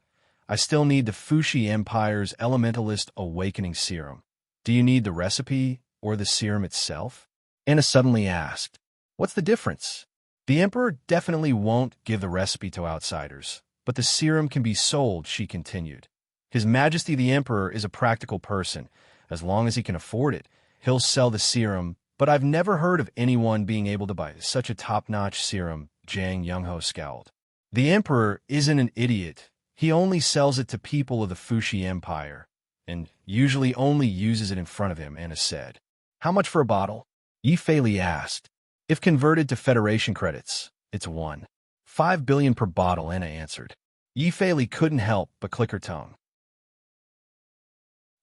I still need the Fuxi Empire's Elementalist Awakening Serum. Do you need the recipe or the serum itself? Anna suddenly asked, What's the difference? The Emperor definitely won't give the recipe to outsiders, but the serum can be sold, she continued. His Majesty the Emperor is a practical person. As long as he can afford it, he'll sell the serum, but I've never heard of anyone being able to buy such a top-notch serum, Zhang Yongho scowled. The Emperor isn't an idiot. He only sells it to people of the Fuxi Empire, and usually only uses it in front of him, Anna said. How much for a bottle? Yi Feili asked. If converted to Federation credits, it's 1.5 billion per bottle, Anna answered. Yi Feili couldn't help but click her tongue.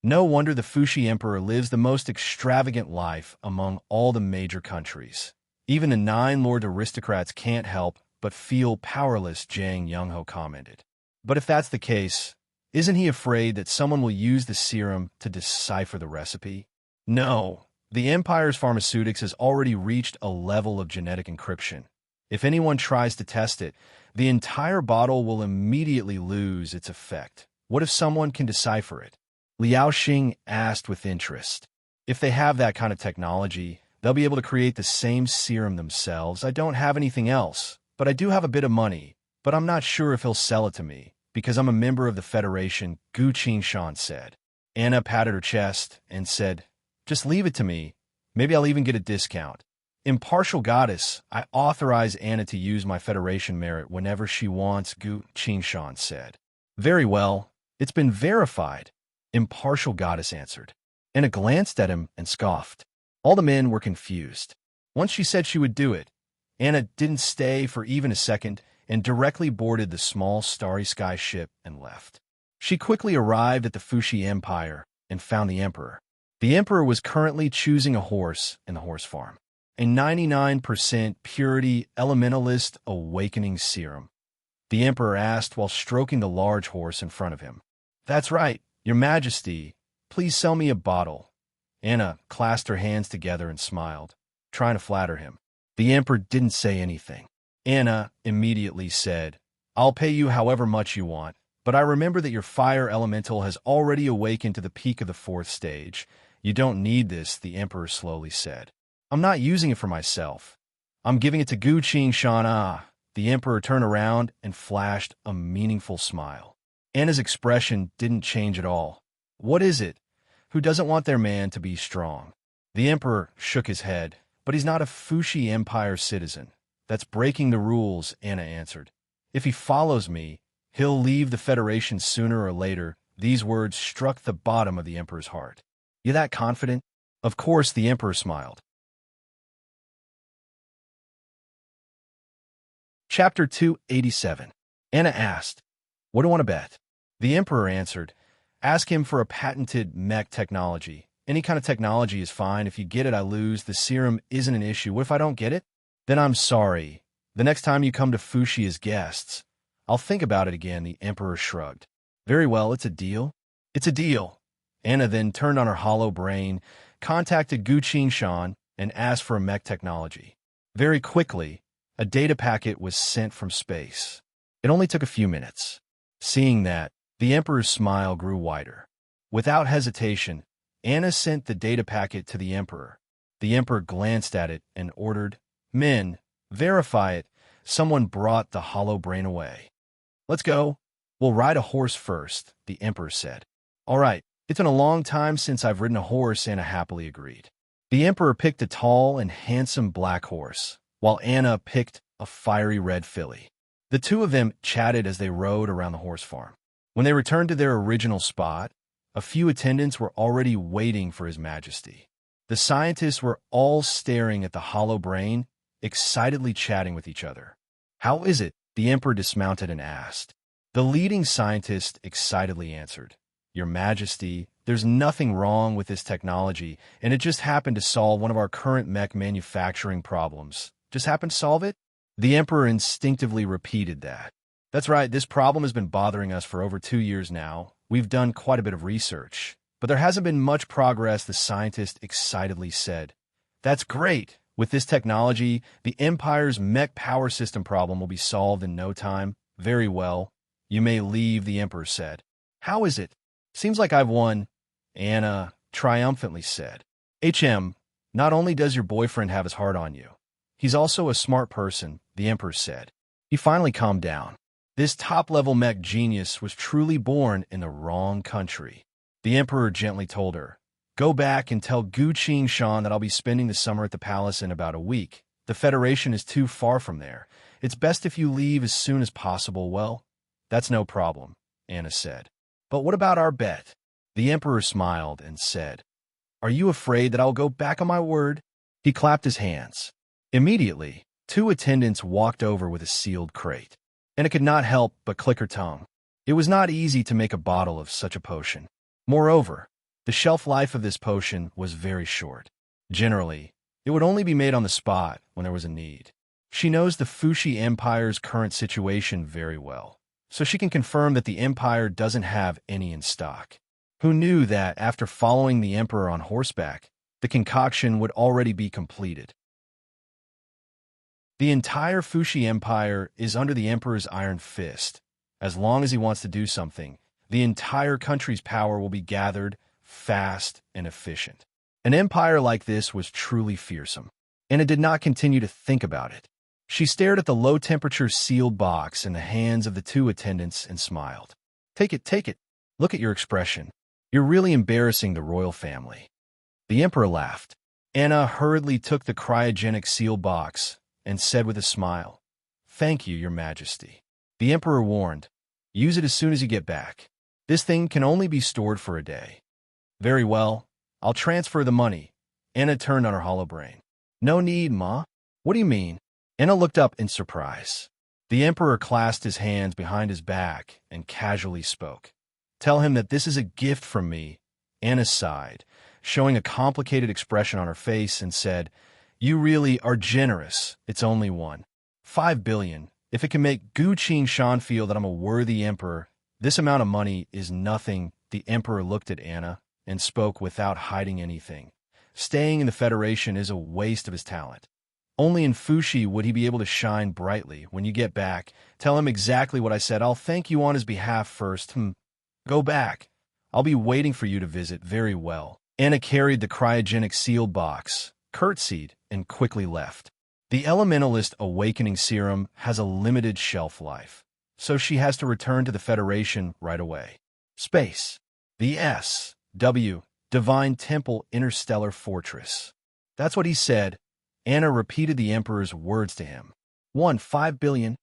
No wonder the Fuxi Emperor lives the most extravagant life among all the major countries. Even the 9 Lord aristocrats can't help but feel powerless, Zhang Yongho commented. But if that's the case, isn't he afraid that someone will use the serum to decipher the recipe? No, the Empire's pharmaceutics has already reached a level of genetic encryption. If anyone tries to test it, the entire bottle will immediately lose its effect. What if someone can decipher it? Liao Xing asked with interest. If they have that kind of technology, they'll be able to create the same serum themselves. I don't have anything else, but I do have a bit of money, but I'm not sure if he'll sell it to me, because I'm a member of the Federation, Gu Qingshan said. Anna patted her chest and said, Just leave it to me. Maybe I'll even get a discount. Impartial goddess, I authorize Anna to use my Federation merit whenever she wants, Gu Qingshan said. Very well, it's been verified. Impartial goddess answered. Anna glanced at him and scoffed. All the men were confused. Once she said she would do it, Anna didn't stay for even a second and directly boarded the small starry sky ship and left. She quickly arrived at the Fuxi Empire and found the Emperor. The Emperor was currently choosing a horse in the horse farm. A 99% purity Elementalist Awakening Serum. The Emperor asked while stroking the large horse in front of him. That's right. Your Majesty, please sell me a bottle. Anna clasped her hands together and smiled, trying to flatter him. The Emperor didn't say anything. Anna immediately said, I'll pay you however much you want, but I remember that your fire elemental has already awakened to the peak of the 4th stage. You don't need this, the Emperor slowly said. I'm not using it for myself. I'm giving it to Gu Shan. Ah. The emperor turned around and flashed a meaningful smile. Anna's expression didn't change at all. What is it? Who doesn't want their man to be strong? The emperor shook his head. But he's not a Fushi Empire citizen. That's breaking the rules, Anna answered. If he follows me, he'll leave the Federation sooner or later. These words struck the bottom of the emperor's heart. You that confident? Of course, the emperor smiled. Chapter 287. Anna asked, what do you want to bet? The emperor answered, ask him for a patented mech technology. Any kind of technology is fine. If you get it, I lose. The serum isn't an issue. What if I don't get it? Then I'm sorry. The next time you come to Fushi as guests, I'll think about it again, the emperor shrugged. Very well, it's a deal. It's a deal. Anna then turned on her hollow brain, contacted Gu Shan, and asked for a mech technology. Very quickly, a data packet was sent from space. It only took a few minutes. Seeing that, the emperor's smile grew wider. Without hesitation, Anna sent the data packet to the emperor. The emperor glanced at it and ordered, men, verify it. Someone brought the hollow brain away. Let's go. We'll ride a horse first, the emperor said. All right, it's been a long time since I've ridden a horse, Anna happily agreed. The emperor picked a tall and handsome black horse, while Anna picked a fiery red filly. The two of them chatted as they rode around the horse farm. When they returned to their original spot, a few attendants were already waiting for His Majesty. The scientists were all staring at the hollow brain, excitedly chatting with each other. How is it? The emperor dismounted and asked. The leading scientist excitedly answered, Your Majesty, there's nothing wrong with this technology, and it just happened to solve one of our current mech manufacturing problems. Just happened to solve it? The emperor instinctively repeated that. That's right, this problem has been bothering us for over 2 years now. We've done quite a bit of research, but there hasn't been much progress, the scientist excitedly said. That's great. With this technology, the Empire's mech power system problem will be solved in no time. Very well. You may leave, the emperor said. How is it? Seems like I've won, Anna triumphantly said. Not only does your boyfriend have his heart on you, he's also a smart person, the emperor said. He finally calmed down. This top-level mech genius was truly born in the wrong country. The emperor gently told her, Go back and tell Gu Shan that I'll be spending the summer at the palace in about a week. The Federation is too far from there. It's best if you leave as soon as possible. Well, that's no problem, Anna said. But what about our bet? The emperor smiled and said, Are you afraid that I'll go back on my word? He clapped his hands. Immediately, 2 attendants walked over with a sealed crate. Anna could not help but click her tongue. It was not easy to make a bottle of such a potion. Moreover, the shelf life of this potion was very short. Generally, it would only be made on the spot when there was a need. She knows the Fushi Empire's current situation very well, so she can confirm that the Empire doesn't have any in stock. Who knew that after following the Emperor on horseback, the concoction would already be completed? The entire Fushi Empire is under the Emperor's iron fist. As long as he wants to do something, the entire country's power will be gathered, fast and efficient. An empire like this was truly fearsome, and it did not continue to think about it. She stared at the low-temperature sealed box in the hands of the 2 attendants and smiled. Take it, take it. Look at your expression. You're really embarrassing the royal family. The emperor laughed. Anna hurriedly took the cryogenic sealed box and said with a smile, Thank you, Your Majesty. The emperor warned, Use it as soon as you get back. This thing can only be stored for a day. Very well. I'll transfer the money. Anna turned on her hollow brain. No need, Ma. What do you mean? Anna looked up in surprise. The emperor clasped his hands behind his back and casually spoke. Tell him that this is a gift from me. Anna sighed, showing a complicated expression on her face, and said, You really are generous. It's only 5 billion. If it can make Gu Shan feel that I'm a worthy emperor, this amount of money is nothing. The emperor looked at Anna and spoke without hiding anything. Staying in the Federation is a waste of his talent. Only in Fushi would he be able to shine brightly. When you get back, tell him exactly what I said. I'll thank you on his behalf first. Go back. I'll be waiting for you to visit. Very well. Anna carried the cryogenic sealed box, curtsied, and quickly left. The Elementalist Awakening Serum has a limited shelf life, so she has to return to the Federation right away. Space. The S.W. Divine Temple Interstellar Fortress. That's what he said. Anna repeated the Emperor's words to him. 5 billion.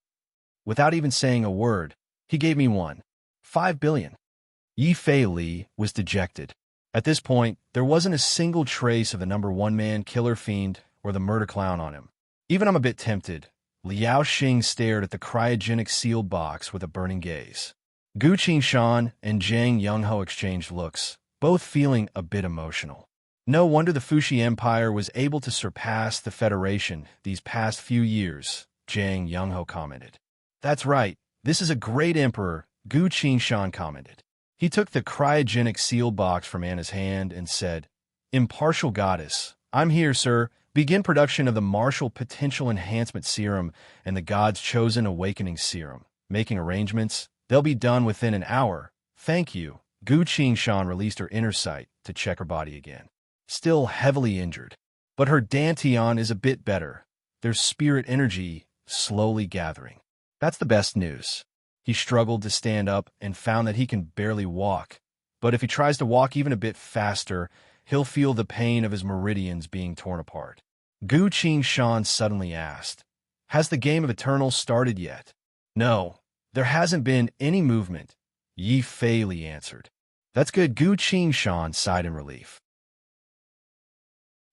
Without even saying a word, he gave me 5 billion. Yi Fei Li was dejected. At this point, there wasn't a single trace of the number one man killer fiend or the murder clown on him. Even I'm a bit tempted. Liao Xing stared at the cryogenic sealed box with a burning gaze. Gu Qingshan and Zhang Yongho exchanged looks, both feeling a bit emotional. No wonder the Fuxi Empire was able to surpass the Federation these past few years, Zhang Yongho commented. That's right, this is a great emperor, Gu Qingshan commented. He took the cryogenic sealed box from Anna's hand and said, Impartial Goddess, I'm here, sir. Begin production of the Martial Potential Enhancement Serum and the God's Chosen Awakening Serum. Making arrangements. They'll be done within an hour. Thank you. Gu Qingshan released her inner sight to check her body again. Still heavily injured. But her Dantian is a bit better. There's spirit energy slowly gathering. That's the best news. He struggled to stand up and found that he can barely walk. But if he tries to walk even a bit faster, he'll feel the pain of his meridians being torn apart. Gu Qingshan suddenly asked, Has the game of Eternal started yet? No, there hasn't been any movement, Yi Fei Li answered. That's good, Gu Qingshan sighed in relief.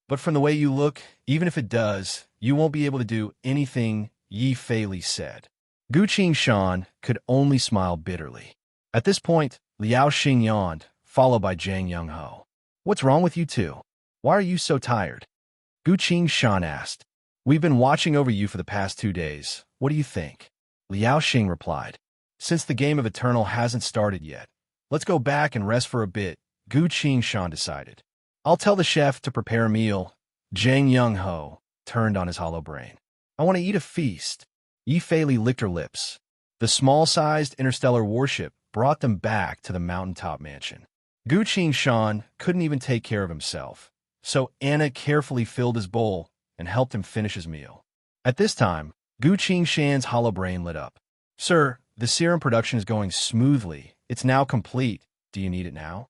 But from the way you look, even if it does, you won't be able to do anything, Yi Fei Li said. Gu Qingshan could only smile bitterly. At this point, Liao Xing yawned, followed by Zhang Yongho. What's wrong with you two? Why are you so tired? Gu Qingshan asked. We've been watching over you for the past 2 days. What do you think? Liao Xing replied. Since the game of Eternal hasn't started yet, let's go back and rest for a bit, Gu Qingshan decided. I'll tell the chef to prepare a meal. Zhang Yongho turned on his hollow brain. I want to eat a feast. Yi Fei Li licked her lips. The small-sized interstellar warship brought them back to the mountaintop mansion. Gu Qingshan couldn't even take care of himself, so Anna carefully filled his bowl and helped him finish his meal. At this time, Gu Qingshan's hollow brain lit up. Sir, the serum production is going smoothly. It's now complete. Do you need it now?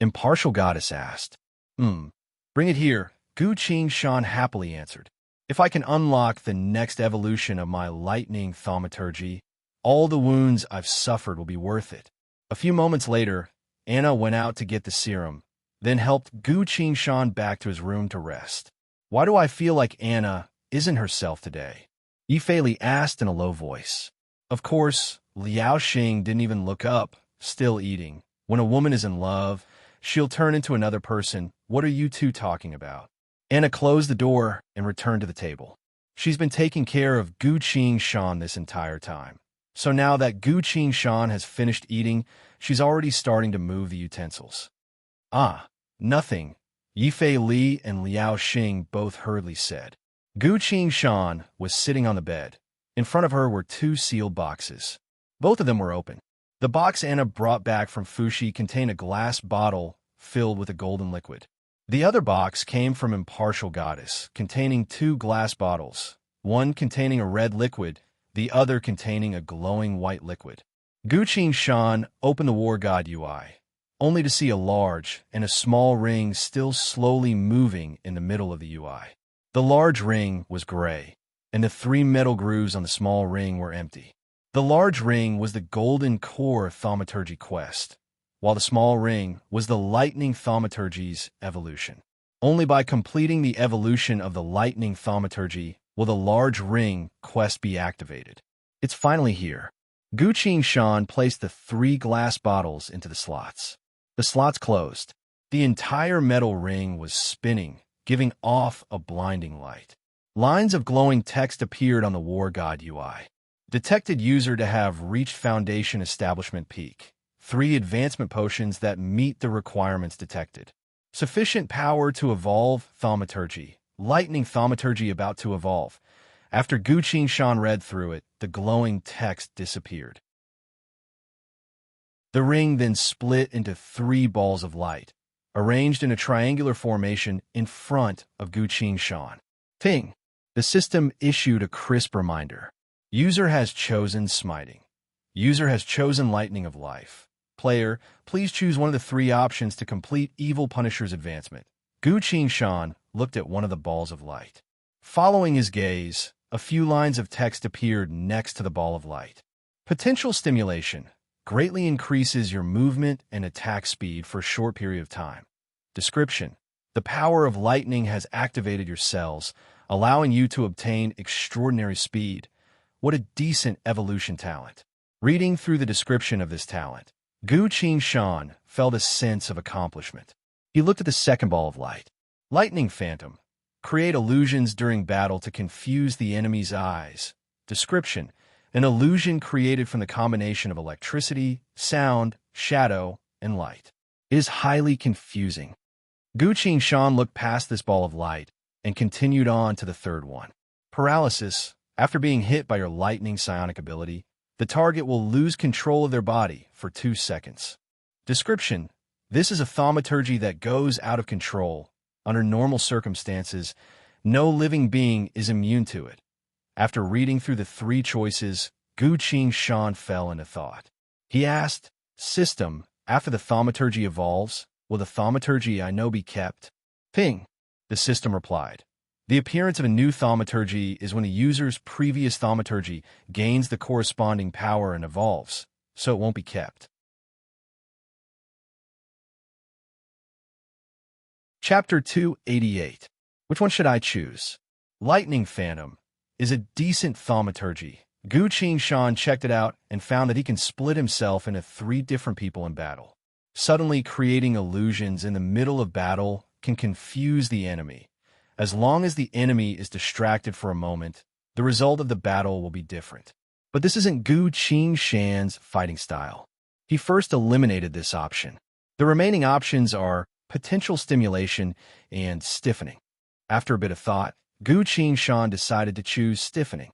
Impartial Goddess asked. Bring it here, Gu Qingshan happily answered. If I can unlock the next evolution of my lightning thaumaturgy, all the wounds I've suffered will be worth it. A few moments later, Anna went out to get the serum, then helped Gu Qingshan back to his room to rest. Why do I feel like Anna isn't herself today? Yi Fei Li asked in a low voice. Of course, Liao Xing didn't even look up, still eating. When a woman is in love, she'll turn into another person. What are you two talking about? Anna closed the door and returned to the table. She's been taking care of Gu Qingshan this entire time. So now that Gu Qingshan has finished eating, she's already starting to move the utensils. Nothing, Yi Fei Li and Liao Xing both hurriedly said. Gu Qingshan was sitting on the bed. In front of her were 2 sealed boxes. Both of them were open. The box Anna brought back from Fuxi contained a glass bottle filled with a golden liquid. The other box came from Impartial Goddess, containing 2 glass bottles, one containing a red liquid, the other containing a glowing white liquid. Gu Qingshan opened the War God UI, only to see a large and a small ring still slowly moving in the middle of the UI. The large ring was gray, and the 3 metal grooves on the small ring were empty. The large ring was the Golden Core Thaumaturgy Quest, while the small ring was the Lightning Thaumaturgy's evolution. Only by completing the evolution of the Lightning Thaumaturgy will the large ring quest be activated. It's finally here. Gu Qingshan placed the 3 glass bottles into the slots. The slots closed. The entire metal ring was spinning, giving off a blinding light. Lines of glowing text appeared on the War God UI. Detected user to have reached Foundation Establishment Peak. 3 advancement potions that meet the requirements detected. Sufficient power to evolve thaumaturgy. Lightning thaumaturgy about to evolve. After Gu Qingshan read through it, the glowing text disappeared. The ring then split into 3 balls of light, arranged in a triangular formation in front of Gu Qingshan. Ting! The system issued a crisp reminder. User has chosen smiting. User has chosen lightning of life. Player, please choose one of the three options to complete Evil Punisher's advancement. Gu Qingshan looked at one of the balls of light. Following his gaze, a few lines of text appeared next to the ball of light. Potential stimulation greatly increases your movement and attack speed for a short period of time. Description: the power of lightning has activated your cells, allowing you to obtain extraordinary speed. What a decent evolution talent. Reading through the description of this talent, Gu Qingshan felt a sense of accomplishment. He looked at the second ball of light. Lightning Phantom. Create illusions during battle to confuse the enemy's eyes. Description: an illusion created from the combination of electricity, sound, shadow, and light. It is highly confusing. Gu Qingshan looked past this ball of light and continued on to the third one. Paralysis. After being hit by your lightning psionic ability, the target will lose control of their body for 2 seconds. Description: this is a thaumaturgy that goes out of control. Under normal circumstances, no living being is immune to it. After reading through the three choices, Gu Qingshan fell into thought. He asked, System, after the thaumaturgy evolves, will the thaumaturgy I know be kept? Ping. The system replied. The appearance of a new thaumaturgy is when a user's previous thaumaturgy gains the corresponding power and evolves, so it won't be kept. Chapter 288. Which one should I choose? Lightning Phantom is a decent thaumaturgy. Gu Qingshan checked it out and found that he can split himself into 3 different people in battle. Suddenly creating illusions in the middle of battle can confuse the enemy. As long as the enemy is distracted for a moment, the result of the battle will be different. But this isn't Gu Qingshan's fighting style. He first eliminated this option. The remaining options are potential stimulation and stiffening. After a bit of thought, Gu Qingshan decided to choose stiffening.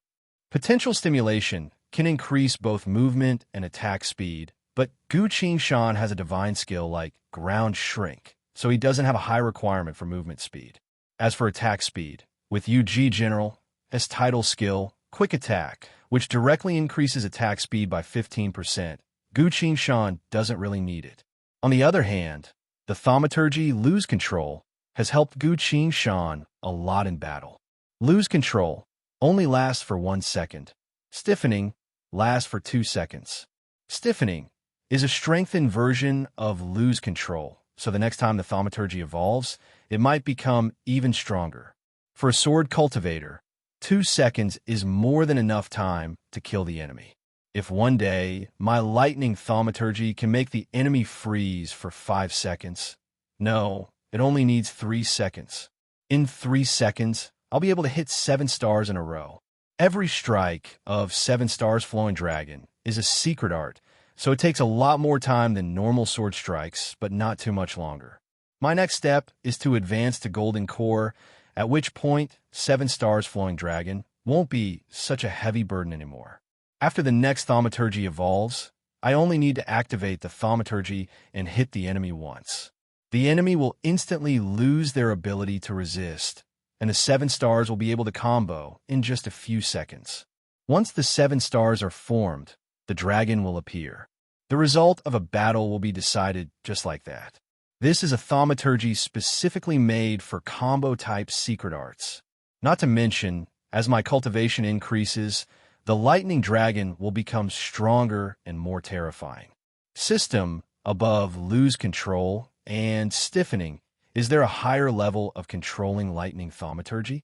Potential stimulation can increase both movement and attack speed, but Gu Qingshan has a divine skill like ground shrink, so he doesn't have a high requirement for movement speed. As for attack speed, with UG General as title skill, Quick Attack, which directly increases attack speed by 15%, Gu Qingshan doesn't really need it. On the other hand, the thaumaturgy Lose Control has helped Gu Qingshan a lot in battle. Lose Control only lasts for 1 second. Stiffening lasts for 2 seconds. Stiffening is a strengthened version of Lose Control, so the next time the thaumaturgy evolves, it might become even stronger. For a sword cultivator, 2 seconds is more than enough time to kill the enemy. If one day my lightning thaumaturgy can make the enemy freeze for 5 seconds, no, it only needs 3 seconds. In 3 seconds, I'll be able to hit 7 stars in a row. Every strike of 7 stars Flowing Dragon is a secret art, so it takes a lot more time than normal sword strikes, but not too much longer. My next step is to advance to Golden Core, at which point 7 stars Flowing Dragon won't be such a heavy burden anymore. After the next thaumaturgy evolves, I only need to activate the thaumaturgy and hit the enemy once. The enemy will instantly lose their ability to resist, and the 7 stars will be able to combo in just a few seconds. Once the 7 stars are formed, the dragon will appear. The result of a battle will be decided just like that. This is a thaumaturgy specifically made for combo-type secret arts. Not to mention, as my cultivation increases, the lightning dragon will become stronger and more terrifying. System above Lose Control and Stiffening. Is there a higher level of controlling lightning thaumaturgy?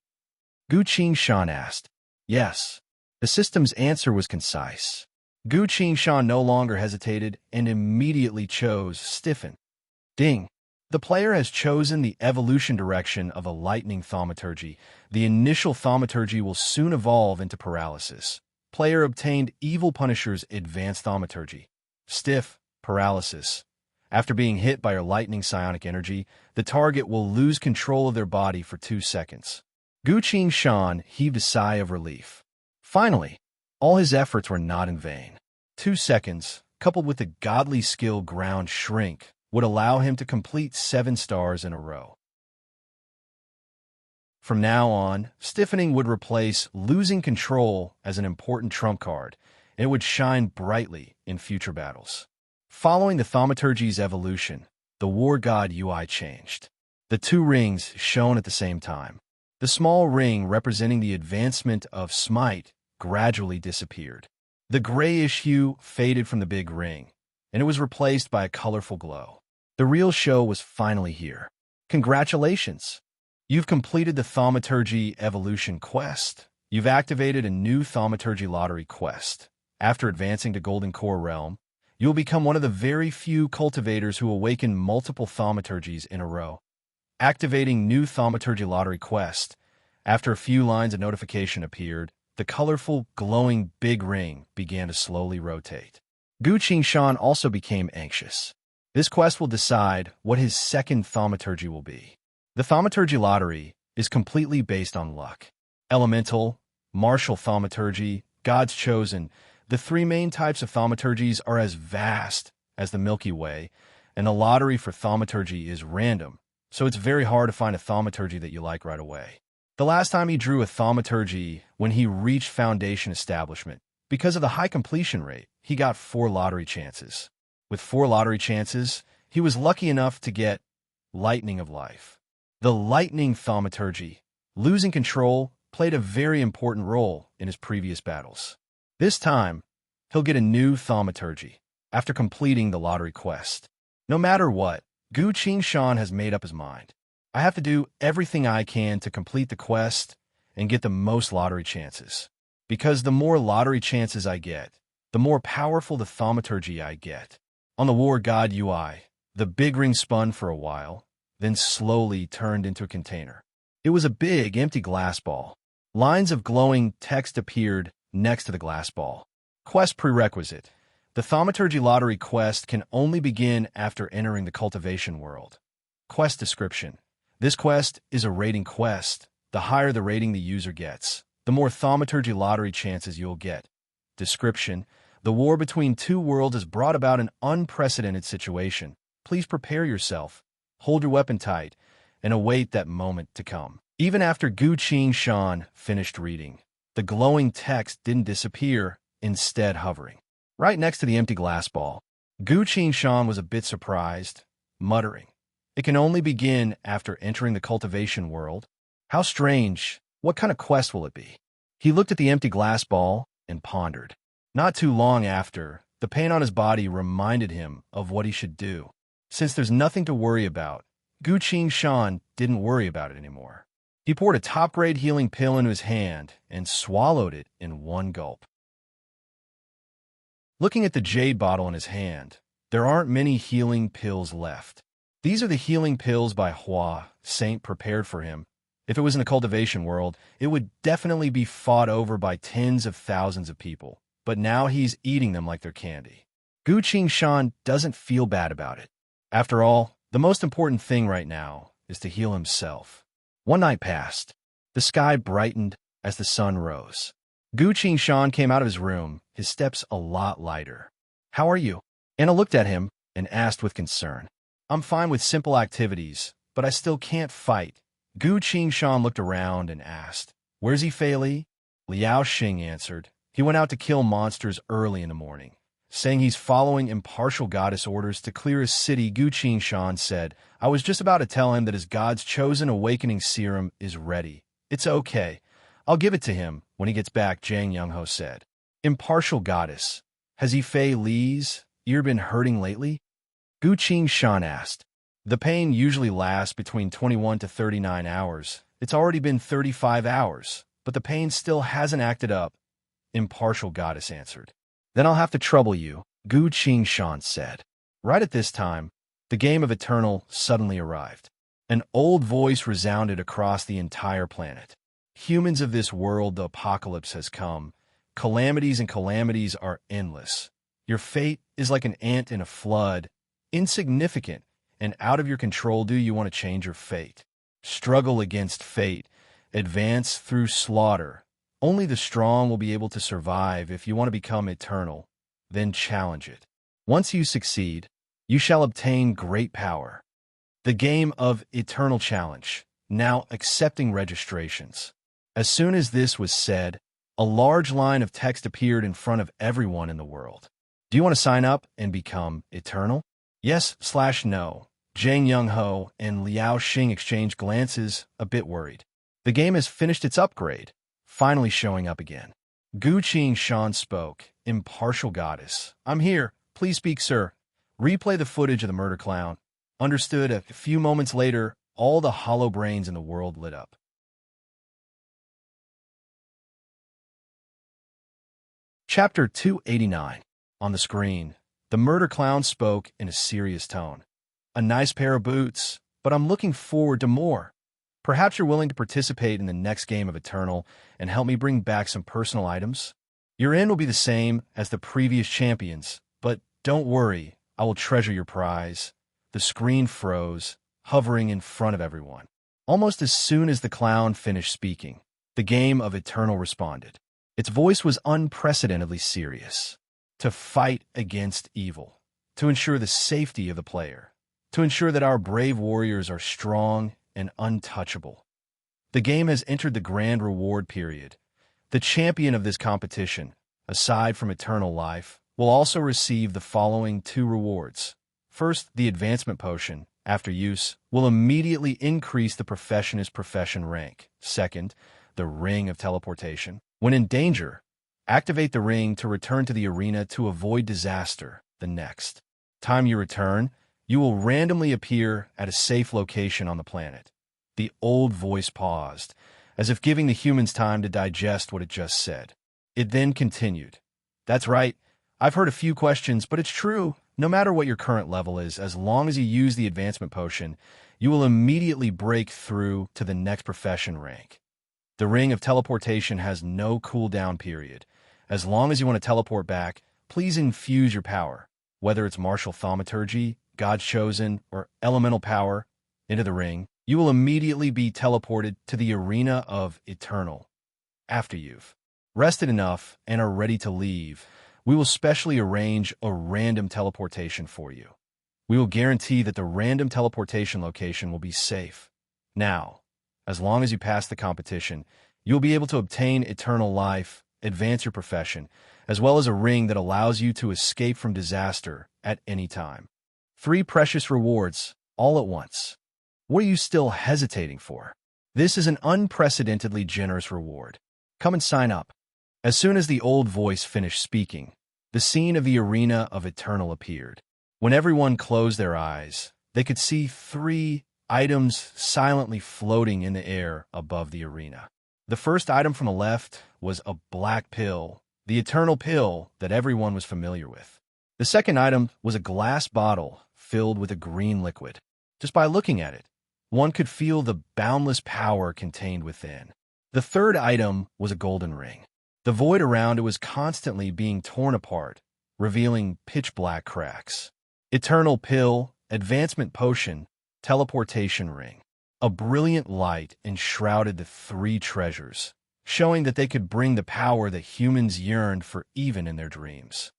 Gu Qingshan asked. Yes. The system's answer was concise. Gu Qingshan no longer hesitated and immediately chose Stiffen. Ding. The player has chosen the evolution direction of a lightning thaumaturgy. The initial thaumaturgy will soon evolve into paralysis. Player obtained Evil Punisher's advanced thaumaturgy. Stiff, paralysis. After being hit by your lightning psionic energy, the target will lose control of their body for 2 seconds. Gu Qingshan heaved a sigh of relief. Finally, all his efforts were not in vain. 2 seconds, coupled with the godly skill Ground Shrink, would allow him to complete 7 stars in a row. From now on, stiffening would replace losing control as an important trump card, and it would shine brightly in future battles. Following the thaumaturgy's evolution, the war god UI changed. The two rings shone at the same time. The small ring representing the advancement of smite gradually disappeared. The grayish hue faded from the big ring, and it was replaced by a colorful glow. The real show was finally here. Congratulations! You've completed the Thaumaturgy Evolution quest. You've activated a new Thaumaturgy Lottery quest. After advancing to Golden Core Realm, you'll become one of the very few cultivators who awaken multiple thaumaturgies in a row. Activating new Thaumaturgy Lottery quest. After a few lines of notification appeared, the colorful, glowing big ring began to slowly rotate. Gu Qingshan also became anxious. This quest will decide what his second thaumaturgy will be. The Thaumaturgy Lottery is completely based on luck. Elemental, martial thaumaturgy, God's Chosen, the three main types of thaumaturgies are as vast as the Milky Way, and the lottery for thaumaturgy is random, so it's very hard to find a thaumaturgy that you like right away. The last time he drew a thaumaturgy when he reached Foundation Establishment, because of the high completion rate, he got 4 lottery chances. With 4 lottery chances, he was lucky enough to get Lightning of Life. The Lightning Thaumaturgy, losing control, played a very important role in his previous battles. This time, he'll get a new thaumaturgy after completing the lottery quest. No matter what, Gu Qingshan has made up his mind. I have to do everything I can to complete the quest and get the most lottery chances. Because the more lottery chances I get, the more powerful the thaumaturgy I get. On the war god UI, the big ring spun for a while, then slowly turned into a container. It was a big, empty glass ball. Lines of glowing text appeared next to the glass ball. Quest prerequisite. The Thaumaturgy Lottery quest can only begin after entering the cultivation world. Quest description. This quest is a rating quest. The higher the rating the user gets, the more Thaumaturgy Lottery chances you'll get. Description. The war between two worlds has brought about an unprecedented situation. Please prepare yourself. Hold your weapon tight, and await that moment to come. Even after Gu Qingshan finished reading, the glowing text didn't disappear, instead hovering right next to the empty glass ball. Gu Qingshan was a bit surprised, muttering, "It can only begin after entering the cultivation world. How strange. What kind of quest will it be?" He looked at the empty glass ball and pondered. Not too long after, the pain on his body reminded him of what he should do. Since there's nothing to worry about, Gu Qingshan didn't worry about it anymore. He poured a top-grade healing pill into his hand and swallowed it in one gulp. Looking at the jade bottle in his hand, there aren't many healing pills left. These are the healing pills by Hua, Saint prepared for him. If it was in the cultivation world, it would definitely be fought over by tens of thousands of people. But now he's eating them like they're candy. Gu Qingshan doesn't feel bad about it. After all, the most important thing right now is to heal himself. One night passed. The sky brightened as the sun rose. Gu Qingshan came out of his room, his steps a lot lighter. "How are you?" Anna looked at him and asked with concern. "I'm fine with simple activities, but I still can't fight." Gu Qingshan looked around and asked, "Where's Yifei Li?" Liao Xing answered, "He went out to kill monsters early in the morning." Saying he's following impartial goddess orders to clear his city, Gu Qingshan said, "I was just about to tell him that his God's Chosen awakening serum is ready. It's okay. I'll give it to him when he gets back," Zhang Yongho said. Impartial goddess. Has Yifei Li's ear been hurting lately? Gu Qingshan asked. The pain usually lasts between 21 to 39 hours. It's already been 35 hours, but the pain still hasn't acted up, Impartial goddess answered. "Then I'll have to trouble you," Gu Qingshan said. Right at this time, the game of Eternal suddenly arrived. An old voice resounded across the entire planet. "Humans of this world, the apocalypse has come. Calamities and calamities are endless. Your fate is like an ant in a flood, insignificant and out of your control. Do you want to change your fate? Struggle against fate. Advance through slaughter. Only the strong will be able to survive. If you want to become eternal, then challenge it. Once you succeed, you shall obtain great power." The game of Eternal Challenge. now accepting registrations. As soon as this was said, a large line of text appeared in front of everyone in the world. Do you want to sign up and become eternal? Yes/no. Zhang Young-ho and Liao Xing exchanged glances, a bit worried. The game has finished its upgrade, finally showing up again. Gu Qing-shan spoke, impartial goddess. I'm here. Please speak, sir. Replay the footage of the murder clown. Understood. A few moments later, all the hollow brains in the world lit up. Chapter 289. On the screen, the murder clown spoke in a serious tone. A nice pair of boots, but I'm looking forward to more. Perhaps you're willing to participate in the next game of Eternal and help me bring back some personal items? Your end will be the same as the previous champions, but don't worry, I will treasure your prize. The screen froze, hovering in front of everyone. Almost as soon as the clown finished speaking, the game of Eternal responded. Its voice was unprecedentedly serious. To fight against evil, to ensure the safety of the player, to ensure that our brave warriors are strong and untouchable. The game has entered the grand reward period. The champion of this competition, aside from eternal life, will also receive the following 2 rewards. First, the advancement potion, after use, will immediately increase the profession's profession rank. Second, the ring of teleportation. When in danger, activate the ring to return to the arena to avoid disaster. The next time you return, you will randomly appear at a safe location on the planet. The old voice paused, as if giving the humans time to digest what it just said. It then continued. That's right. I've heard a few questions, but it's true. No matter what your current level is, as long as you use the advancement potion, you will immediately break through to the next profession rank. The ring of teleportation has no cooldown period. As long as you want to teleport back, please infuse your power, whether it's martial thaumaturgy, God's chosen, or elemental power, into the ring. You will immediately be teleported to the arena of Eternal. After you've rested enough and are ready to leave, we will specially arrange a random teleportation for you. We will guarantee that the random teleportation location will be safe. Now, as long as you pass the competition, you will be able to obtain eternal life, advance your profession, as well as a ring that allows you to escape from disaster at any time. 3 precious rewards, all at once. What are you still hesitating for? This is an unprecedentedly generous reward. Come and sign up. As soon as the old voice finished speaking, the scene of the arena of Eternal appeared. When everyone closed their eyes, they could see 3 items silently floating in the air above the arena. The first item from the left was a black pill, the eternal pill that everyone was familiar with. The second item was a glass bottle filled with a green liquid. Just by looking at it, one could feel the boundless power contained within. The third item was a golden ring. The void around it was constantly being torn apart, revealing pitch-black cracks. Eternal pill, advancement potion, teleportation ring. A brilliant light enshrouded the 3 treasures, showing that they could bring the power that humans yearned for even in their dreams.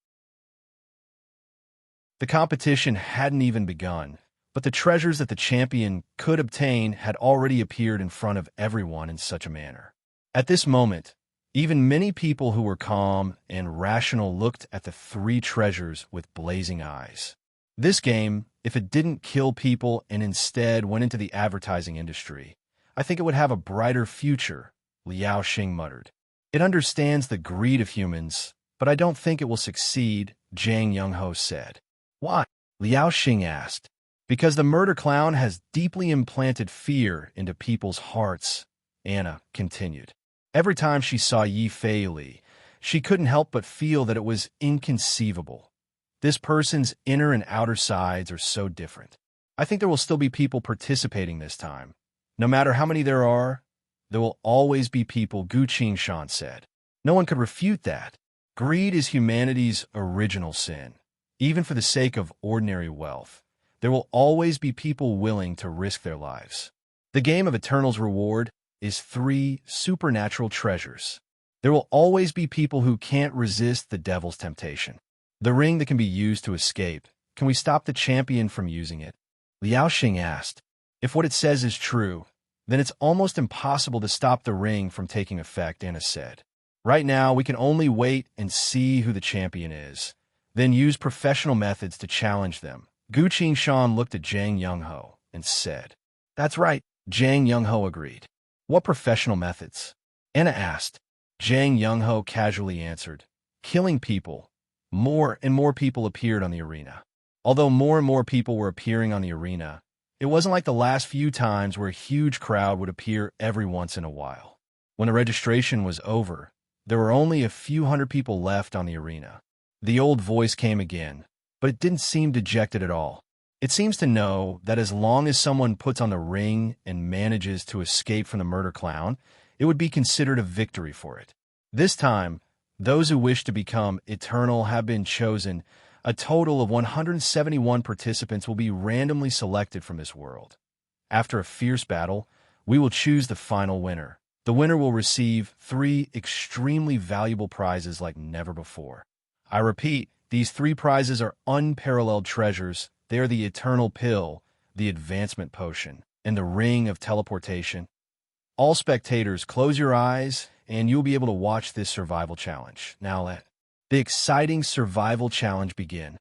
The competition hadn't even begun, but the treasures that the champion could obtain had already appeared in front of everyone in such a manner. At this moment, even many people who were calm and rational looked at the 3 treasures with blazing eyes. This game, if it didn't kill people and instead went into the advertising industry, I think it would have a brighter future, Liao Xing muttered. It understands the greed of humans, but I don't think it will succeed, Zhang Young-ho said. Why? Liao Xing asked. Because the murder clown has deeply implanted fear into people's hearts, Anna continued. Every time she saw Yi Fei Li, she couldn't help but feel that it was inconceivable. This person's inner and outer sides are so different. I think there will still be people participating this time. No matter how many there are, there will always be people, Gu Qing-shan said. No one could refute that. Greed is humanity's original sin. Even for the sake of ordinary wealth, there will always be people willing to risk their lives. The game of Eternal's reward is 3 supernatural treasures. There will always be people who can't resist the devil's temptation. The ring that can be used to escape. Can we stop the champion from using it? Liao Xing asked. If what it says is true, Then it's almost impossible to stop the ring from taking effect, Anna said. Right now, we can only wait and see who the champion is, then use professional methods to challenge them. Gu Qingshan looked at Zhang Youngho and said, That's right, Zhang Youngho agreed. What professional methods? Anna asked. Zhang Youngho casually answered, Killing people. More and more people appeared on the arena. Although more and more people were appearing on the arena, it wasn't like the last few times where a huge crowd would appear every once in a while. When the registration was over, there were only a few hundred people left on the arena. The old voice came again, but it didn't seem dejected at all. It seems to know that as long as someone puts on the ring and manages to escape from the murder clown, it would be considered a victory for it. This time, those who wish to become eternal have been chosen. A total of 171 participants will be randomly selected from this world. After a fierce battle, we will choose the final winner. The winner will receive 3 extremely valuable prizes like never before. I repeat, these 3 prizes are unparalleled treasures. They are the Eternal Pill, the Advancement Potion, and the Ring of Teleportation. All spectators, close your eyes, and you'll be able to watch this survival challenge. Now let the exciting survival challenge begin.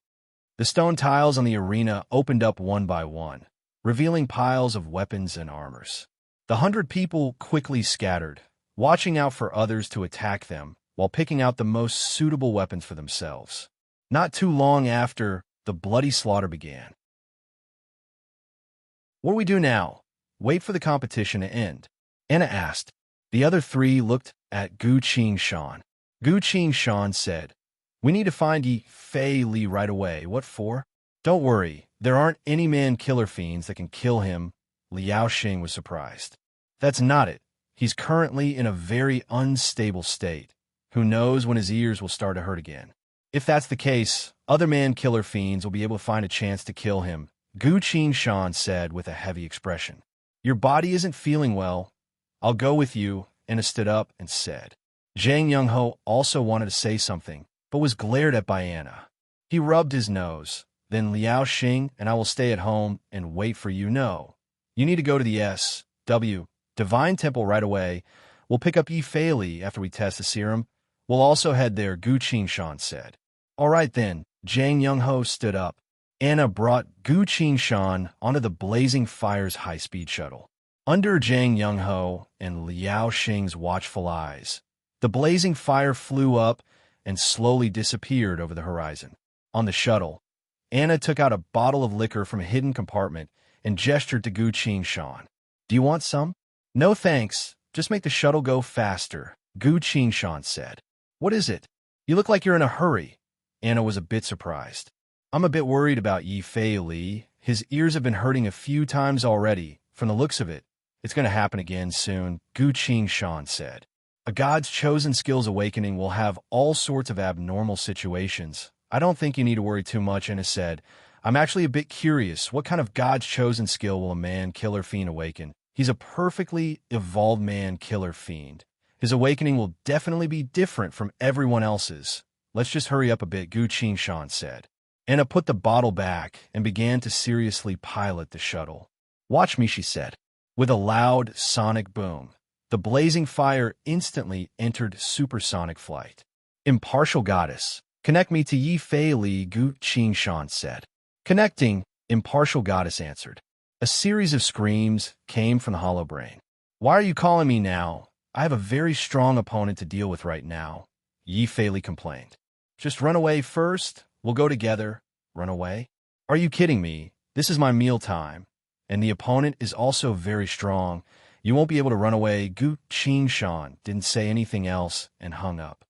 The stone tiles on the arena opened up one by one, revealing piles of weapons and armors. The 100 people quickly scattered, watching out for others to attack them while picking out the most suitable weapons for themselves. Not too long after, the bloody slaughter began. What do we do now? Wait for the competition to end, Anna asked. The other 3 looked at Gu Qingshan. Gu Qingshan said, We need to find Yi Fei Li right away. What for? Don't worry, there aren't any man-killer fiends that can kill him. Liao Xing was surprised. That's not it. He's currently in a very unstable state. Who knows when his ears will start to hurt again. If that's the case, other man-killer fiends will be able to find a chance to kill him, Gu Qingshan said with a heavy expression. Your body isn't feeling well. I'll go with you, Anna stood up and said. Zhang Youngho also wanted to say something, but was glared at by Anna. He rubbed his nose. Then Liao Xing and I will stay at home and wait for you. No. You need to go to the S.W. Divine Temple right away. We'll pick up Yi Fei Li after we test the serum. We'll also head there, Gu Qingshan said. All right then, Zhang Youngho stood up. Anna brought Gu Qingshan onto the Blazing Fire's high-speed shuttle. Under Zhang Youngho and Liao Xing's watchful eyes, the Blazing Fire flew up and slowly disappeared over the horizon. On the shuttle, Anna took out a bottle of liquor from a hidden compartment and gestured to Gu Qingshan. Do you want some? No thanks, just make the shuttle go faster, Gu Qingshan said. What is it? You look like you're in a hurry. Anna was a bit surprised. I'm a bit worried about Yi Fei Li. His ears have been hurting a few times already. From the looks of it, it's going to happen again soon, Gu Qingshan said. A God's Chosen Skills awakening will have all sorts of abnormal situations. I don't think you need to worry too much, Anna said. I'm actually a bit curious. What kind of God's Chosen Skill will a man-killer fiend awaken? He's a perfectly evolved man-killer fiend. His awakening will definitely be different from everyone else's. Let's just hurry up a bit, Gu Qingshan said. Anna put the bottle back and began to seriously pilot the shuttle. Watch me, she said. With a loud sonic boom, the Blazing Fire instantly entered supersonic flight. Impartial Goddess, connect me to Yi Fei Li, Gu Qingshan said. Connecting, Impartial Goddess answered. A series of screams came from the hollow brain. Why are you calling me now? I have a very strong opponent to deal with right now, Yi Fei Li complained. Just run away first. We'll go together. Run away? Are you kidding me? This is my mealtime. And the opponent is also very strong. You won't be able to run away. Gu Qingshan didn't say anything else and hung up.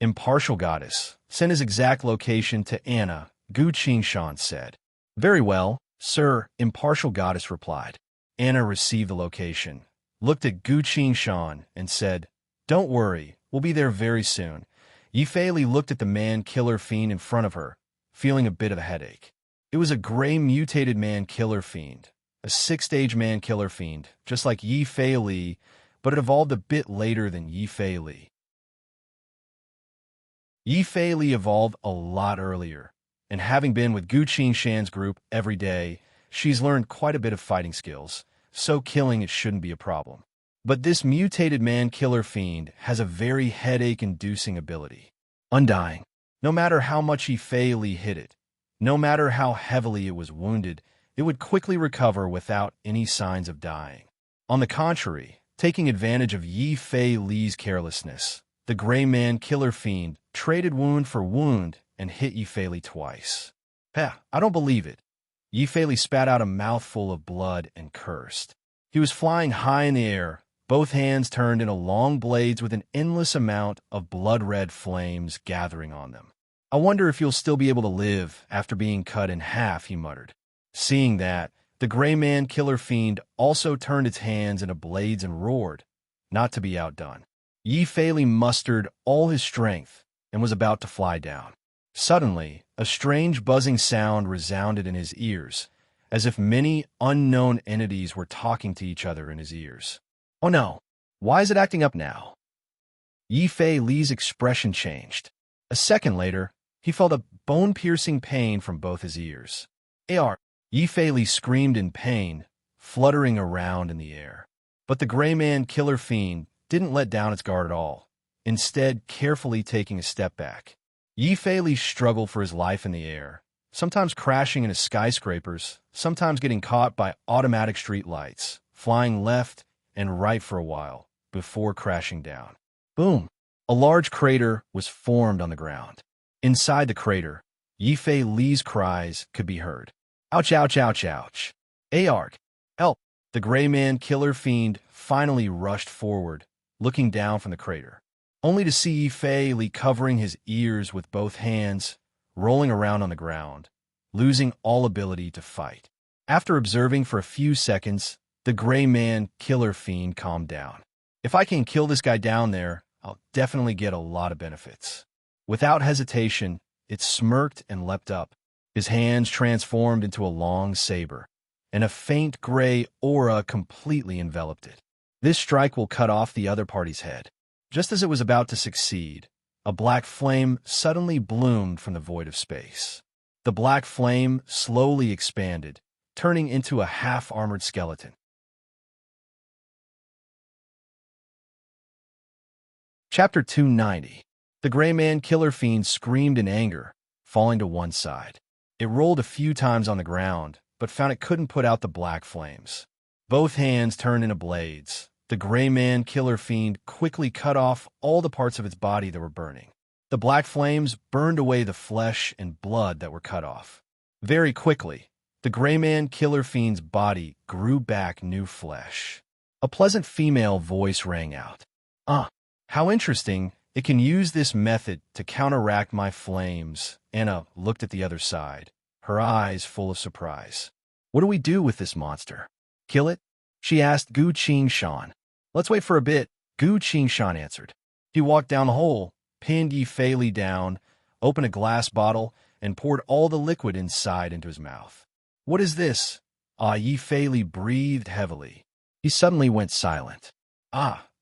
Impartial Goddess, send his exact location to Anna, Gu Qingshan said. Very well, sir, Impartial Goddess replied. Anna received the location, looked at Gu Qingshan, and said, Don't worry, we'll be there very soon. Yi Fei Li looked at the man-killer fiend in front of her, feeling a bit of a headache. It was a gray mutated man-killer fiend, a 6th-stage man-killer fiend, just like Yi Fei Li, but it evolved a bit later than Yi Fei Li. Yi Fei Li evolved a lot earlier, and having been with Gu Qingshan's group every day, she's learned quite a bit of fighting skills. so killing it shouldn't be a problem. But this mutated man-killer fiend has a very headache-inducing ability. Undying. No matter how much Yi Fei Li hit it, no matter how heavily it was wounded, it would quickly recover without any signs of dying. On the contrary, taking advantage of Yi Fei Li's carelessness, the Gray Man Killer Fiend traded wound for wound and hit Yi Fei Li twice. Pah, I don't believe it. Yi Fei Li spat out a mouthful of blood and cursed. He was flying high in the air, both hands turned into long blades with an endless amount of blood-red flames gathering on them. I wonder if you'll still be able to live after being cut in half, he muttered. Seeing that, the Gray Man Killer Fiend also turned its hands into blades and roared, not to be outdone. Yi Fei Li mustered all his strength and was about to fly down. Suddenly, a strange buzzing sound resounded in his ears, as if many unknown entities were talking to each other in his ears. Oh no, why is it acting up now? Yi Fei Li's expression changed. A second later, he felt a bone-piercing pain from both his ears. Ar! Yi Fei Li screamed in pain, fluttering around in the air. But the Gray Man Killer Fiend didn't let down its guard at all, instead carefully taking a step back. Yi Fei Li struggled for his life in the air, sometimes crashing into skyscrapers, sometimes getting caught by automatic street lights, flying left and right for a while, before crashing down. Boom! A large crater was formed on the ground. Inside the crater, Yi Fei Li's cries could be heard. Ouch, ouch, ouch, ouch. Ark! Help! The Gray Man Killer Fiend finally rushed forward, looking down from the crater, only to see Yi Fei Li covering his ears with both hands, rolling around on the ground, losing all ability to fight. After observing for a few seconds, the Gray Man Killer Fiend calmed down. If I can kill this guy down there, I'll definitely get a lot of benefits. Without hesitation, it smirked and leapt up. His hands transformed into a long saber, and a faint gray aura completely enveloped it. This strike will cut off the other party's head. Just as it was about to succeed, a black flame suddenly bloomed from the void of space. The black flame slowly expanded, turning into a half-armored skeleton. Chapter 290. The Gray Man Killer Fiend screamed in anger, falling to one side. It rolled a few times on the ground, but found it couldn't put out the black flames. Both hands turned into blades. The Gray Man Killer Fiend quickly cut off all the parts of its body that were burning. The black flames burned away the flesh and blood that were cut off. Very quickly, the Gray Man Killer Fiend's body grew back new flesh. A pleasant female voice rang out. How interesting. It can use this method to counteract my flames. Anna looked at the other side, her eyes full of surprise. What do we do with this monster? Kill it? She asked Gu Qingshan. Let's wait for a bit, Gu Qingshan answered. He walked down the hole, pinned Yi Fei Li down, opened a glass bottle, and poured all the liquid inside into his mouth. What is this? Yi Fei Li breathed heavily. He suddenly went silent.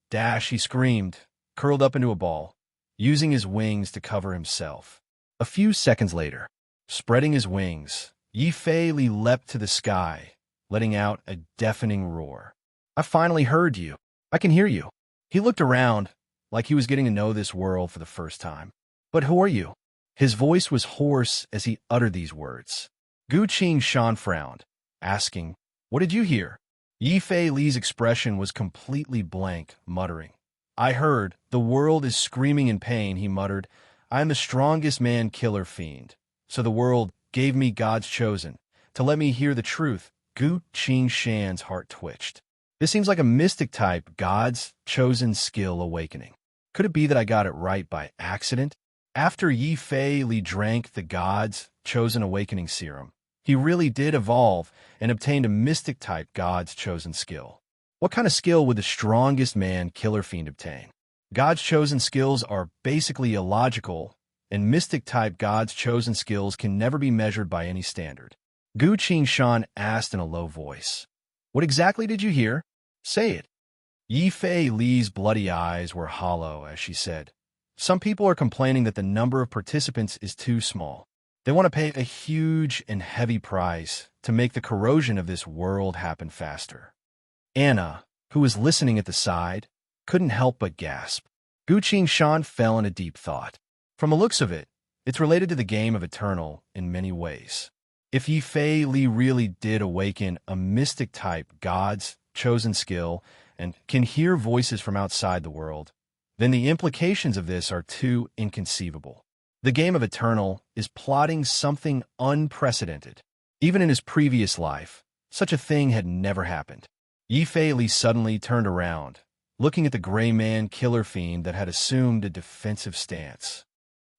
Dash, he screamed, curled up into a ball, using his wings to cover himself. A few seconds later, spreading his wings, Yi Fei Li leapt to the sky, letting out a deafening roar. I finally heard you. I can hear you. He looked around, like he was getting to know this world for the first time. But who are you? His voice was hoarse as he uttered these words. Gu Qingshan frowned, asking, What did you hear? Yi Fei Li's expression was completely blank, muttering. I heard, the world is screaming in pain, he muttered. I am the strongest man-killer fiend. So the world gave me God's chosen, to let me hear the truth. Gu Qingshan's heart twitched. This seems like a mystic-type God's chosen skill awakening. Could it be that I got it right by accident? After Yi Fei Li drank the God's chosen awakening serum, he really did evolve and obtained a mystic-type God's chosen skill. What kind of skill would the strongest man-killer fiend obtain? God's chosen skills are basically illogical, and mystic-type God's chosen skills can never be measured by any standard. Gu Qingshan asked in a low voice. What exactly did you hear? Say it. Yi Fei Li's bloody eyes were hollow as she said, Some people are complaining that the number of participants is too small. They want to pay a huge and heavy price to make the corrosion of this world happen faster. Anna, who was listening at the side, couldn't help but gasp. Gu Shan fell into deep thought. From the looks of it, it's related to the game of Eternal in many ways. If Yi Fei Li really did awaken a mystic-type God's chosen skill and can hear voices from outside the world, then the implications of this are too inconceivable. The game of Eternal is plotting something unprecedented. Even in his previous life, such a thing had never happened. Yi Fei Li suddenly turned around, looking at the gray man killer fiend that had assumed a defensive stance.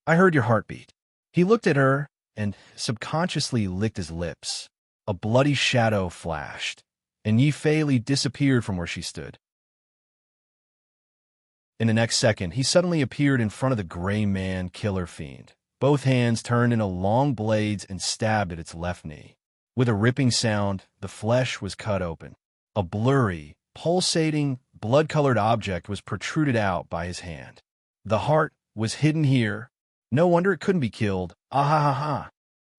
I heard your heartbeat. He looked at her and subconsciously licked his lips. A bloody shadow flashed, and Yi Fei Li disappeared from where she stood. In the next second, he suddenly appeared in front of the gray man killer fiend. Both hands turned into long blades and stabbed at its left knee. With a ripping sound, the flesh was cut open. A blurry, pulsating, blood-colored object was protruded out by his hand. The heart was hidden here. No wonder it couldn't be killed. Ah ha ha ha.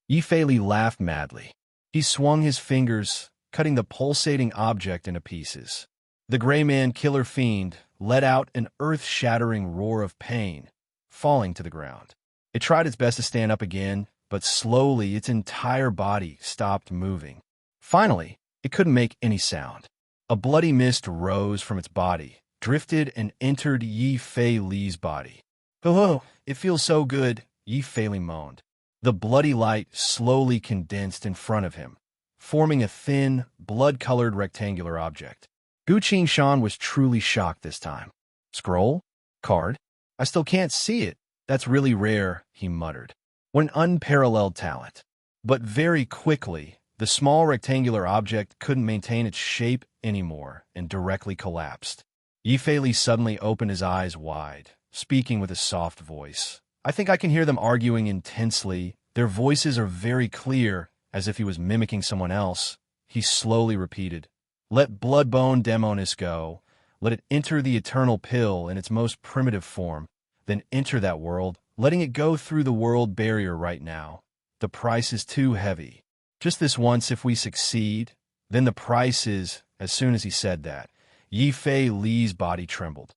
Yi Fei Li laughed madly. He swung his fingers, cutting the pulsating object into pieces. The gray man killer fiend let out an earth-shattering roar of pain, falling to the ground. It tried its best to stand up again, but slowly its entire body stopped moving. Finally, it couldn't make any sound. A bloody mist rose from its body, drifted and entered Yi Fei Li's body. "Oh, it feels so good," Yi Fei Li moaned. The bloody light slowly condensed in front of him, forming a thin, blood-colored rectangular object. Gu Shan was truly shocked this time. "Scroll? Card? I still can't see it. That's really rare," he muttered. "What an unparalleled talent." But very quickly, the small rectangular object couldn't maintain its shape anymore and directly collapsed. Yi Fei Li suddenly opened his eyes wide, speaking with a soft voice. I think I can hear them arguing intensely. Their voices are very clear, as if he was mimicking someone else. He slowly repeated, "Let Bloodbone Demonis go. Let it enter the eternal pill in its most primitive form. Then enter that world, letting it go through the world barrier right now. The price is too heavy. Just this once if we succeed, then the price is..." As soon as he said that, Yi Fei Li's body trembled.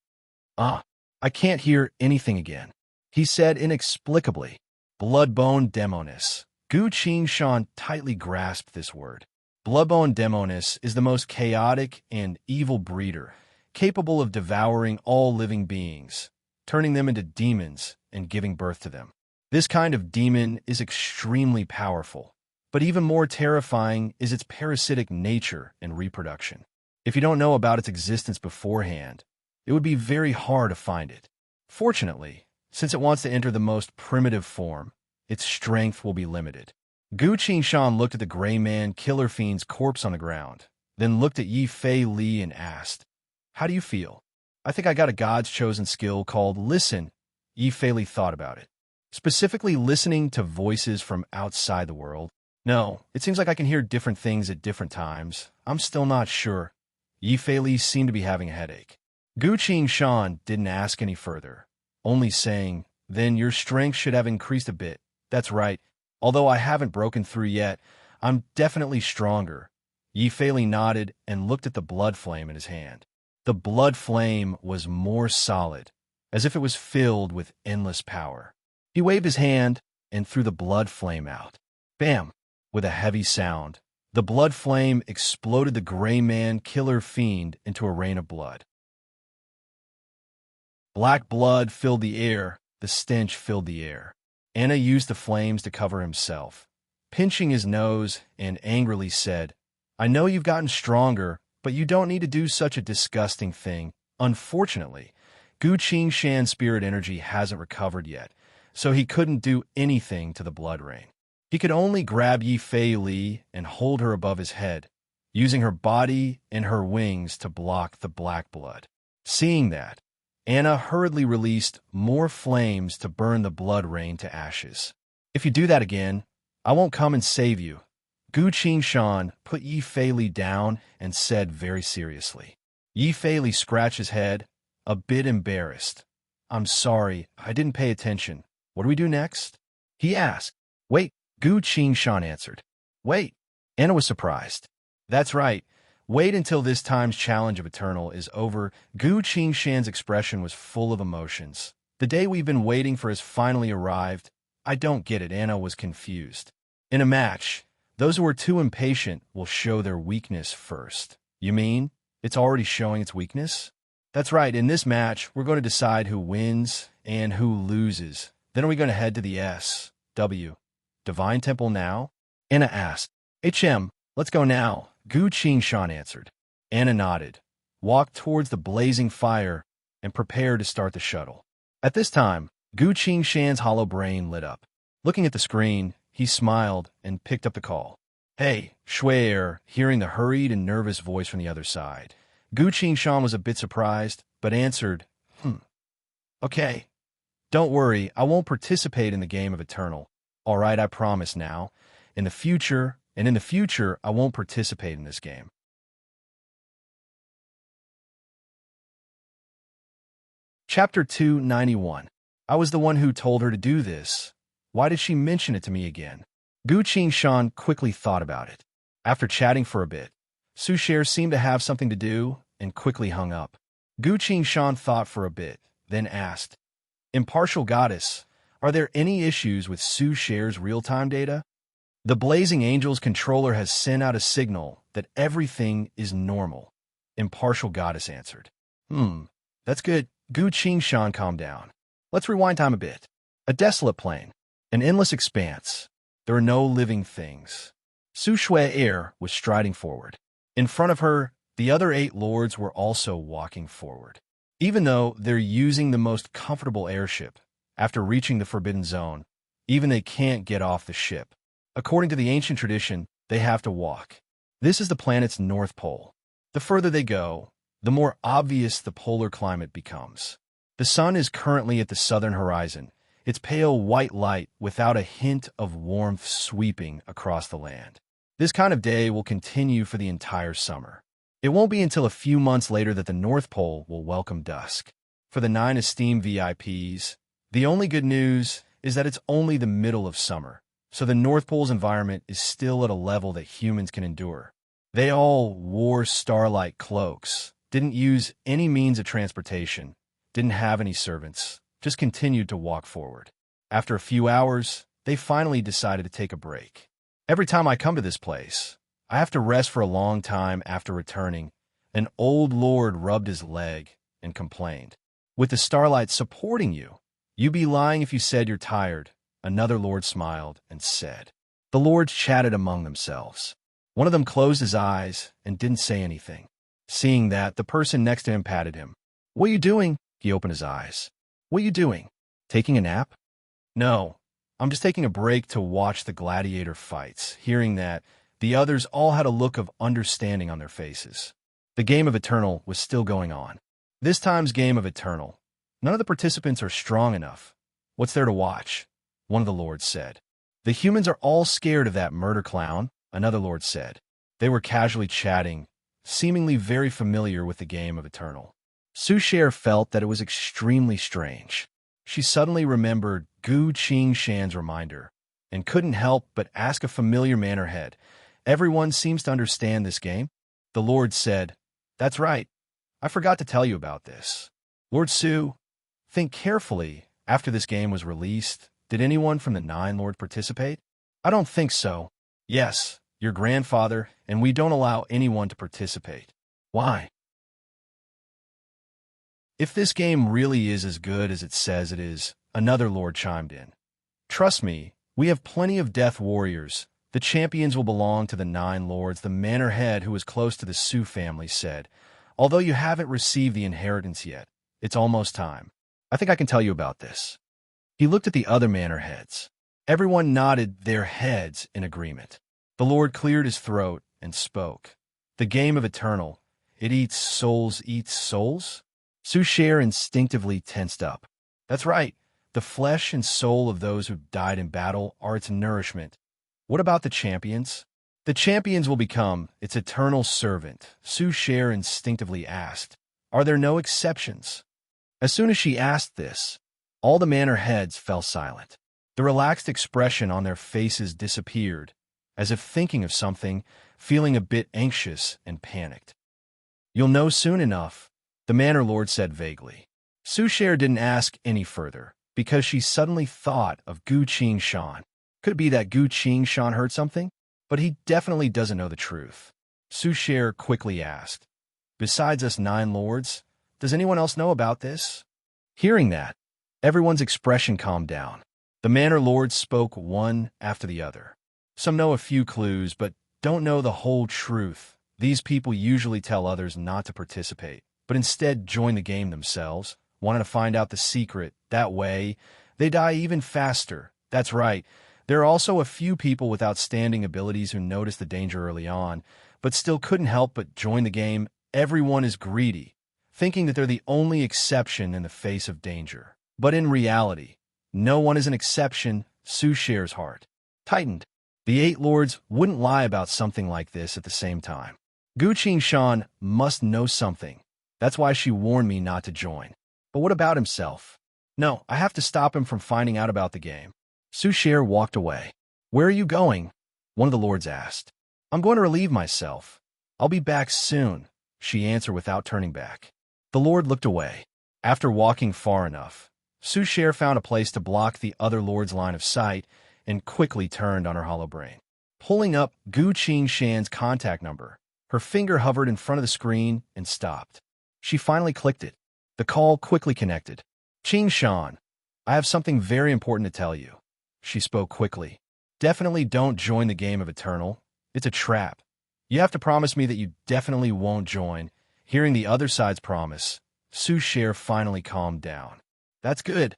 I can't hear anything again," he said inexplicably. Bloodbone Demonis. Gu Shan tightly grasped this word. Bloodbone Demonis is the most chaotic and evil breeder, capable of devouring all living beings, turning them into demons and giving birth to them. This kind of demon is extremely powerful, but even more terrifying is its parasitic nature and reproduction. If you don't know about its existence beforehand, it would be very hard to find it. Fortunately, since it wants to enter the most primitive form, its strength will be limited. Gu Shan looked at the gray man killer fiend's corpse on the ground, then looked at Yi Fei Li and asked, "How do you feel?" "I think I got a God's chosen skill called Listen." Yi Fei Li thought about it. "Specifically listening to voices from outside the world?" "No, it seems like I can hear different things at different times. I'm still not sure." Yi Fei Li seemed to be having a headache. Gu Shan didn't ask any further, only saying, "Then your strength should have increased a bit." "That's right. Although I haven't broken through yet, I'm definitely stronger." Yi Fei Li nodded and looked at the blood flame in his hand. The blood flame was more solid, as if it was filled with endless power. He waved his hand and threw the blood flame out. Bam! With a heavy sound, the blood flame exploded the gray man killer fiend into a rain of blood. Black blood filled the air. The stench filled the air. Anna used the flames to cover himself, pinching his nose, and angrily said, "I know you've gotten stronger, but you don't need to do such a disgusting thing." Unfortunately, Gu Shan's spirit energy hasn't recovered yet, so he couldn't do anything to the blood rain. He could only grab Yi Fei Li and hold her above his head, using her body and her wings to block the black blood. Seeing that, Anna hurriedly released more flames to burn the blood rain to ashes. "If you do that again, I won't come and save you." Gu Shan put Yi Fei Li down and said very seriously. Yi Fei Li scratched his head, a bit embarrassed. "I'm sorry, I didn't pay attention. What do we do next?" he asked. "Wait," Gu Shan answered. "Wait." Anna was surprised. "That's right. Wait until this time's challenge of Eternal is over. Gu Qingshan's expression was full of emotions. The day we've been waiting for has finally arrived. I don't get it, Anna was confused. In a match, those who are too impatient will show their weakness first. You mean it's already showing its weakness? That's right, in this match, we're going to decide who wins and who loses. Then are we going to head to the S.W. Divine Temple now? Anna asked. HM, let's go now, Gu Qingshan answered. Anna nodded, walked towards the blazing fire, and prepared to start the shuttle. At this time, Gu Qingshan's hollow brain lit up. Looking at the screen, he smiled and picked up the call. Hey, Shui, hearing the hurried and nervous voice from the other side. Gu Qingshan was a bit surprised, but answered, Okay. Don't worry, I won't participate in the game of Eternal. All right, I promise now. In the future, I won't participate in this game. Chapter 291. I was the one who told her to do this. Why did she mention it to me again? Gu Qingshan quickly thought about it. After chatting for a bit, Su Sher seemed to have something to do and quickly hung up. Gu Qingshan thought for a bit, then asked, Impartial Goddess, are there any issues with Su Sher's real-time data? The Blazing Angels controller has sent out a signal that everything is normal. Impartial Goddess answered. That's good. Gu Qingshan calmed down. Let's rewind time a bit. A desolate plain. An endless expanse. There are no living things. Su Shui was striding forward. In front of her, the other 8 lords were also walking forward. Even though they're using the most comfortable airship, after reaching the Forbidden Zone, even they can't get off the ship. According to the ancient tradition, they have to walk. This is the planet's North Pole. The further they go, the more obvious the polar climate becomes. The sun is currently at the southern horizon, its pale white light without a hint of warmth sweeping across the land. This kind of day will continue for the entire summer. It won't be until a few months later that the North Pole will welcome dusk. For the 9 esteemed VIPs, the only good news is that it's only the middle of summer, so the North Pole's environment is still at a level that humans can endure. They all wore starlight cloaks, didn't use any means of transportation, didn't have any servants, just continued to walk forward. After a few hours, they finally decided to take a break. Every time I come to this place, I have to rest for a long time after returning. An old lord rubbed his leg and complained. With the starlight supporting you, you'd be lying if you said you're tired. Another lord smiled and said. The lords chatted among themselves. One of them closed his eyes and didn't say anything. Seeing that, the person next to him patted him. What are you doing? He opened his eyes. What are you doing? Taking a nap? No, I'm just taking a break to watch the gladiator fights. Hearing that, the others all had a look of understanding on their faces. The game of Eternal was still going on. This time's game of Eternal. None of the participants are strong enough. What's there to watch? One of the lords said. The humans are all scared of that murder clown, another lord said. They were casually chatting, seemingly very familiar with the game of Eternal. Su Sher felt that it was extremely strange. She suddenly remembered Gu Qingshan's reminder and couldn't help but ask a familiar mannerhead. Everyone seems to understand this game. The Lord said, That's right. I forgot to tell you about this. Lord Su, think carefully. After this game was released, did anyone from the 9 Lord participate? I don't think so. Yes, your grandfather, and we don't allow anyone to participate. Why? If this game really is as good as it says it is, another lord chimed in. Trust me, we have plenty of death warriors. The champions will belong to the 9 lords, the manor head who was close to the Su family said. Although you haven't received the inheritance yet, it's almost time. I think I can tell you about this. He looked at the other manor heads. Everyone nodded their heads in agreement. The lord cleared his throat and spoke. The game of Eternal. It eats souls, eats souls? Su Sher instinctively tensed up. That's right. The flesh and soul of those who died in battle are its nourishment. What about the champions? The champions will become its eternal servant, Su Sher instinctively asked. Are there no exceptions? As soon as she asked this, all the manor heads fell silent. The relaxed expression on their faces disappeared, as if thinking of something, feeling a bit anxious and panicked. "You'll know soon enough," the manor lord said vaguely. Sushare didn't ask any further, because she suddenly thought of Gu Qing-shan. Could it be that Gu Qing-shan heard something? But he definitely doesn't know the truth. Sushare quickly asked, "Besides us 9 lords, does anyone else know about this?" Hearing that, everyone's expression calmed down. The manor lords spoke one after the other. "Some know a few clues, but don't know the whole truth. These people usually tell others not to participate, but instead join the game themselves, wanting to find out the secret. That way, they die even faster." That's right. There are also a few people with outstanding abilities who notice the danger early on, but still couldn't help but join the game. Everyone is greedy, thinking that they're the only exception in the face of danger. But in reality, no one is an exception. Sushare's heart tightened. The 8 lords wouldn't lie about something like this at the same time. Gu Qing-shan must know something. That's why she warned me not to join. But what about himself? No, I have to stop him from finding out about the game. Sushare walked away. "Where are you going?" one of the lords asked. "I'm going to relieve myself. I'll be back soon," she answered without turning back. The lord looked away. After walking far enough, Sushare found a place to block the other lord's line of sight and quickly turned on her hollow brain. Pulling up Gu Qing-shan's contact number, her finger hovered in front of the screen and stopped. She finally clicked it. The call quickly connected. "Qing-shan, I have something very important to tell you." She spoke quickly. "Definitely don't join the game of Eternal. It's a trap. You have to promise me that you definitely won't join." Hearing the other side's promise, Sushare finally calmed down. That's good,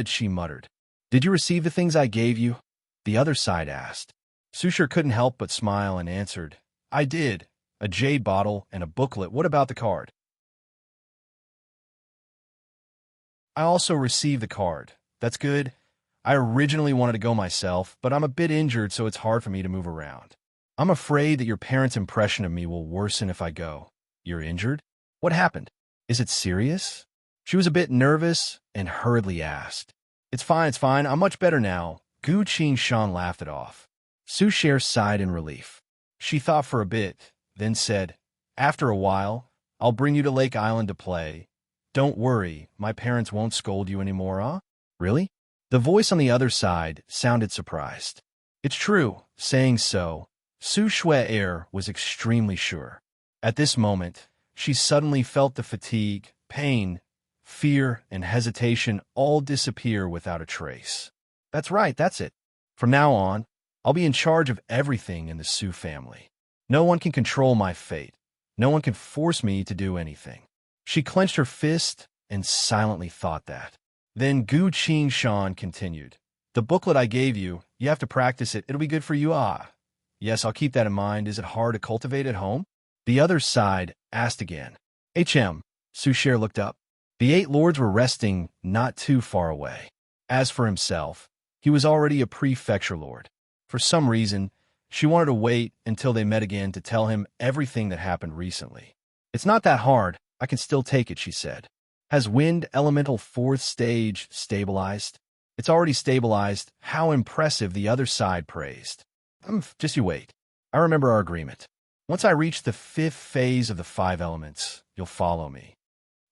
she muttered. "Did you receive the things I gave you?" the other side asked. Sushare couldn't help but smile and answered, "I did. A jade bottle and a booklet. What about the card?" "I also received the card. That's good. I originally wanted to go myself, but I'm a bit injured, so it's hard for me to move around. I'm afraid that your parents' impression of me will worsen if I go." "You're injured? What happened? Is it serious?" She was a bit nervous and hurriedly asked. It's fine. I'm much better now." Gu Qing-shan laughed it off. Sushare sighed in relief. She thought for a bit, then said, "After a while, I'll bring you to Lake Island to play. Don't worry, my parents won't scold you anymore, huh?" "Really?" The voice on the other side sounded surprised. "It's true." Saying so, Sushare was extremely sure. At this moment, she suddenly felt the fatigue, pain, fear, and hesitation all disappear without a trace. "That's right, that's it. From now on, I'll be in charge of everything in the Su family. No one can control my fate. No one can force me to do anything." She clenched her fist and silently thought that. Then Gu Qing-shan continued. "The booklet I gave you, you have to practice it. It'll be good for you." "Ah, yes, I'll keep that in mind. Is it hard to cultivate at home?" the other side asked again. Sushare looked up. The 8 lords were resting not too far away. As for himself, he was already a prefecture lord. For some reason, she wanted to wait until they met again to tell him everything that happened recently. "It's not that hard. I can still take it," she said. "Has Wind Elemental 4th stage stabilized?" "It's already stabilized." "How impressive," the other side praised. Just you wait. I remember our agreement. Once I reach the 5th phase of the 5 elements, you'll follow me."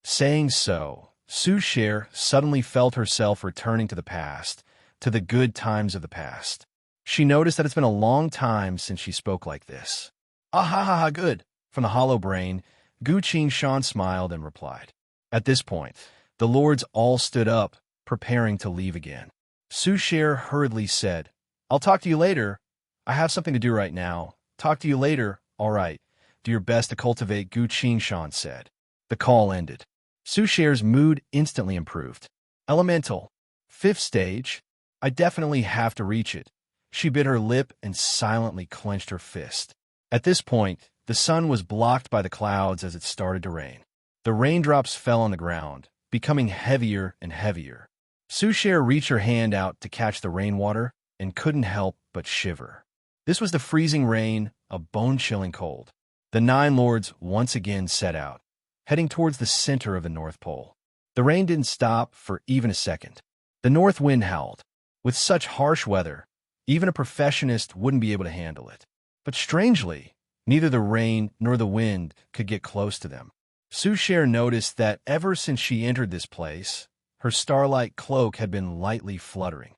Saying so, Sushare suddenly felt herself returning to the past, to the good times of the past. She noticed that it's been a long time since she spoke like this. "Ah ha ha ha, good." From the hollow brain, Gu Qing-shan smiled and replied. At this point, the lords all stood up, preparing to leave again. Sushare hurriedly said, "I'll talk to you later. I have something to do right now." "Talk to you later." "All right. Do your best to cultivate," Gu Qing-shan said. The call ended. Sushare's mood instantly improved. "Elemental. 5th stage. I definitely have to reach it." She bit her lip and silently clenched her fist. At this point, the sun was blocked by the clouds as it started to rain. The raindrops fell on the ground, becoming heavier and heavier. Sushare reached her hand out to catch the rainwater and couldn't help but shiver. This was the freezing rain, a bone-chilling cold. The 9 lords once again set out, heading towards the center of the North Pole. The rain didn't stop for even a second. The north wind howled. With such harsh weather, Even a perfectionist wouldn't be able to handle it. But strangely, neither the rain nor the wind could get close to them. Soucher noticed that ever since she entered this place, her starlight cloak had been lightly fluttering.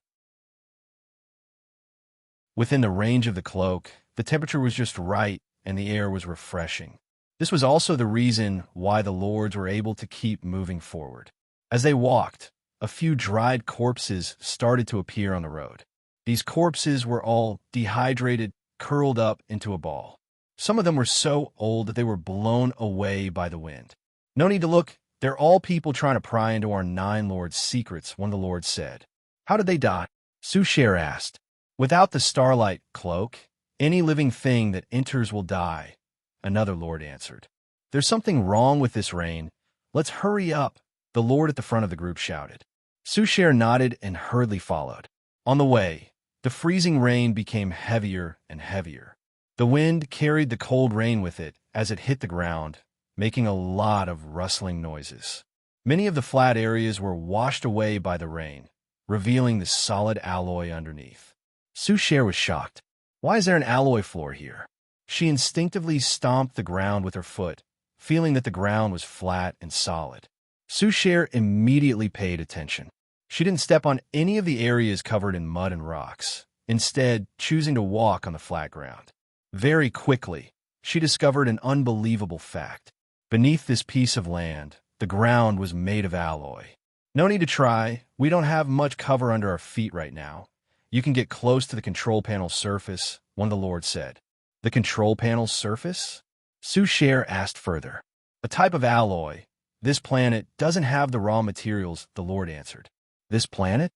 Within the range of the cloak, the temperature was just right and the air was refreshing. This was also the reason why the lords were able to keep moving forward. As they walked, a few dried corpses started to appear on the road. These corpses were all dehydrated, curled up into a ball. Some of them were so old that they were blown away by the wind. "No need to look. They're all people trying to pry into our 9 lords' secrets," one of the lords said. "How did they die?" Soucher asked. "Without the starlight cloak, any living thing that enters will die," another lord answered. "There's something wrong with this rain. Let's hurry up," the lord at the front of the group shouted. Soucher nodded and hurriedly followed. On the way, the freezing rain became heavier and heavier. The wind carried the cold rain with it as it hit the ground, making a lot of rustling noises. Many of the flat areas were washed away by the rain, revealing the solid alloy underneath. Soucher was shocked. Why is there an alloy floor here? She instinctively stomped the ground with her foot, feeling that the ground was flat and solid. Soucher immediately paid attention. She didn't step on any of the areas covered in mud and rocks, instead choosing to walk on the flat ground. Very quickly, she discovered an unbelievable fact. Beneath this piece of land, the ground was made of alloy. "No need to try. We don't have much cover under our feet right now. You can get close to the control panel surface," one of the lords said. "The control panel surface?" Soucher asked further. "A type of alloy. This planet doesn't have the raw materials," the lord answered. "This planet?"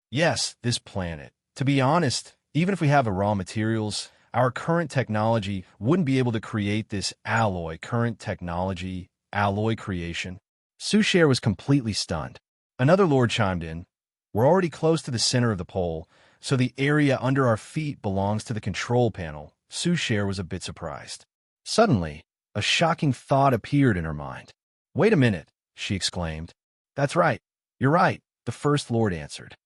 "Yes, this planet. To be honest, even if we have the raw materials, our current technology wouldn't be able to create this alloy. Current technology, alloy creation." Soucher was completely stunned. Another lord chimed in. "We're already close to the center of the pole, so the area under our feet belongs to the control panel." Soucher was a bit surprised. Suddenly, a shocking thought appeared in her mind. "Wait a minute," she exclaimed. "That's right. You're right," the first lord answered.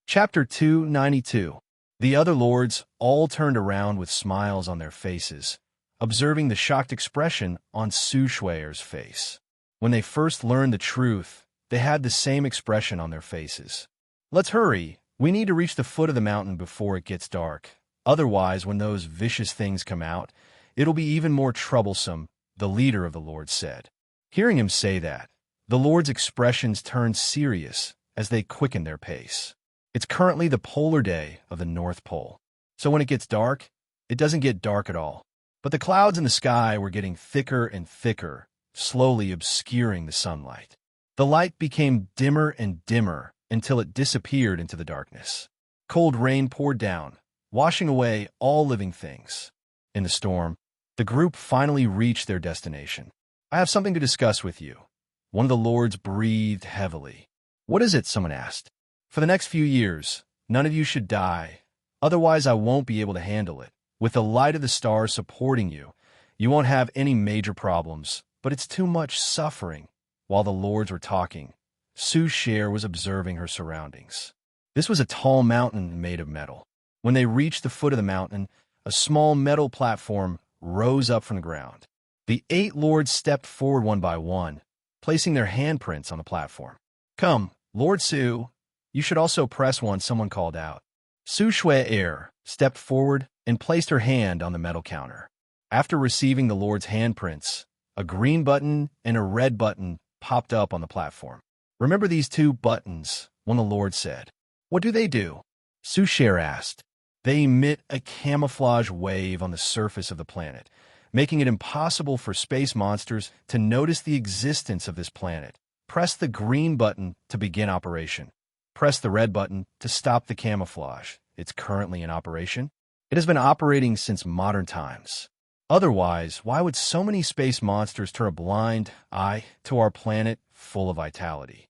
Chapter 292. The other lords all turned around with smiles on their faces, observing the shocked expression on Soucher's face. When they first learned the truth, they had the same expression on their faces. "Let's hurry. We need to reach the foot of the mountain before it gets dark. Otherwise, when those vicious things come out, it'll be even more troublesome," the leader of the lords said. Hearing him say that, the lords' expressions turned serious as they quickened their pace. It's currently the polar day of the North Pole, so when it gets dark, it doesn't get dark at all. But the clouds in the sky were getting thicker and thicker, slowly obscuring the sunlight. The light became dimmer and dimmer until it disappeared into the darkness. Cold rain poured down, washing away all living things. In the storm, the group finally reached their destination. "I have something to discuss with you." One of the lords breathed heavily. "What is it?" someone asked. "For the next few years, none of you should die. Otherwise, I won't be able to handle it. With the light of the stars supporting you, you won't have any major problems, but it's too much suffering." While the lords were talking, Soucher was observing her surroundings. This was a tall mountain made of metal. When they reached the foot of the mountain, a small metal platform rose up from the ground. The 8 lords stepped forward one by one, placing their handprints on the platform. "Come, Lord Su. You should also press one," someone called out. Soucher stepped forward and placed her hand on the metal counter. After receiving the lord's handprints, a green button and a red button popped up on the platform. "Remember these 2 buttons," one of the lords said. "What do they do?" Soucher asked. "They emit a camouflage wave on the surface of the planet, making it impossible for space monsters to notice the existence of this planet. Press the green button to begin operation. Press the red button to stop the camouflage. It's currently in operation. It has been operating since modern times. Otherwise, why would so many space monsters turn a blind eye to our planet full of vitality?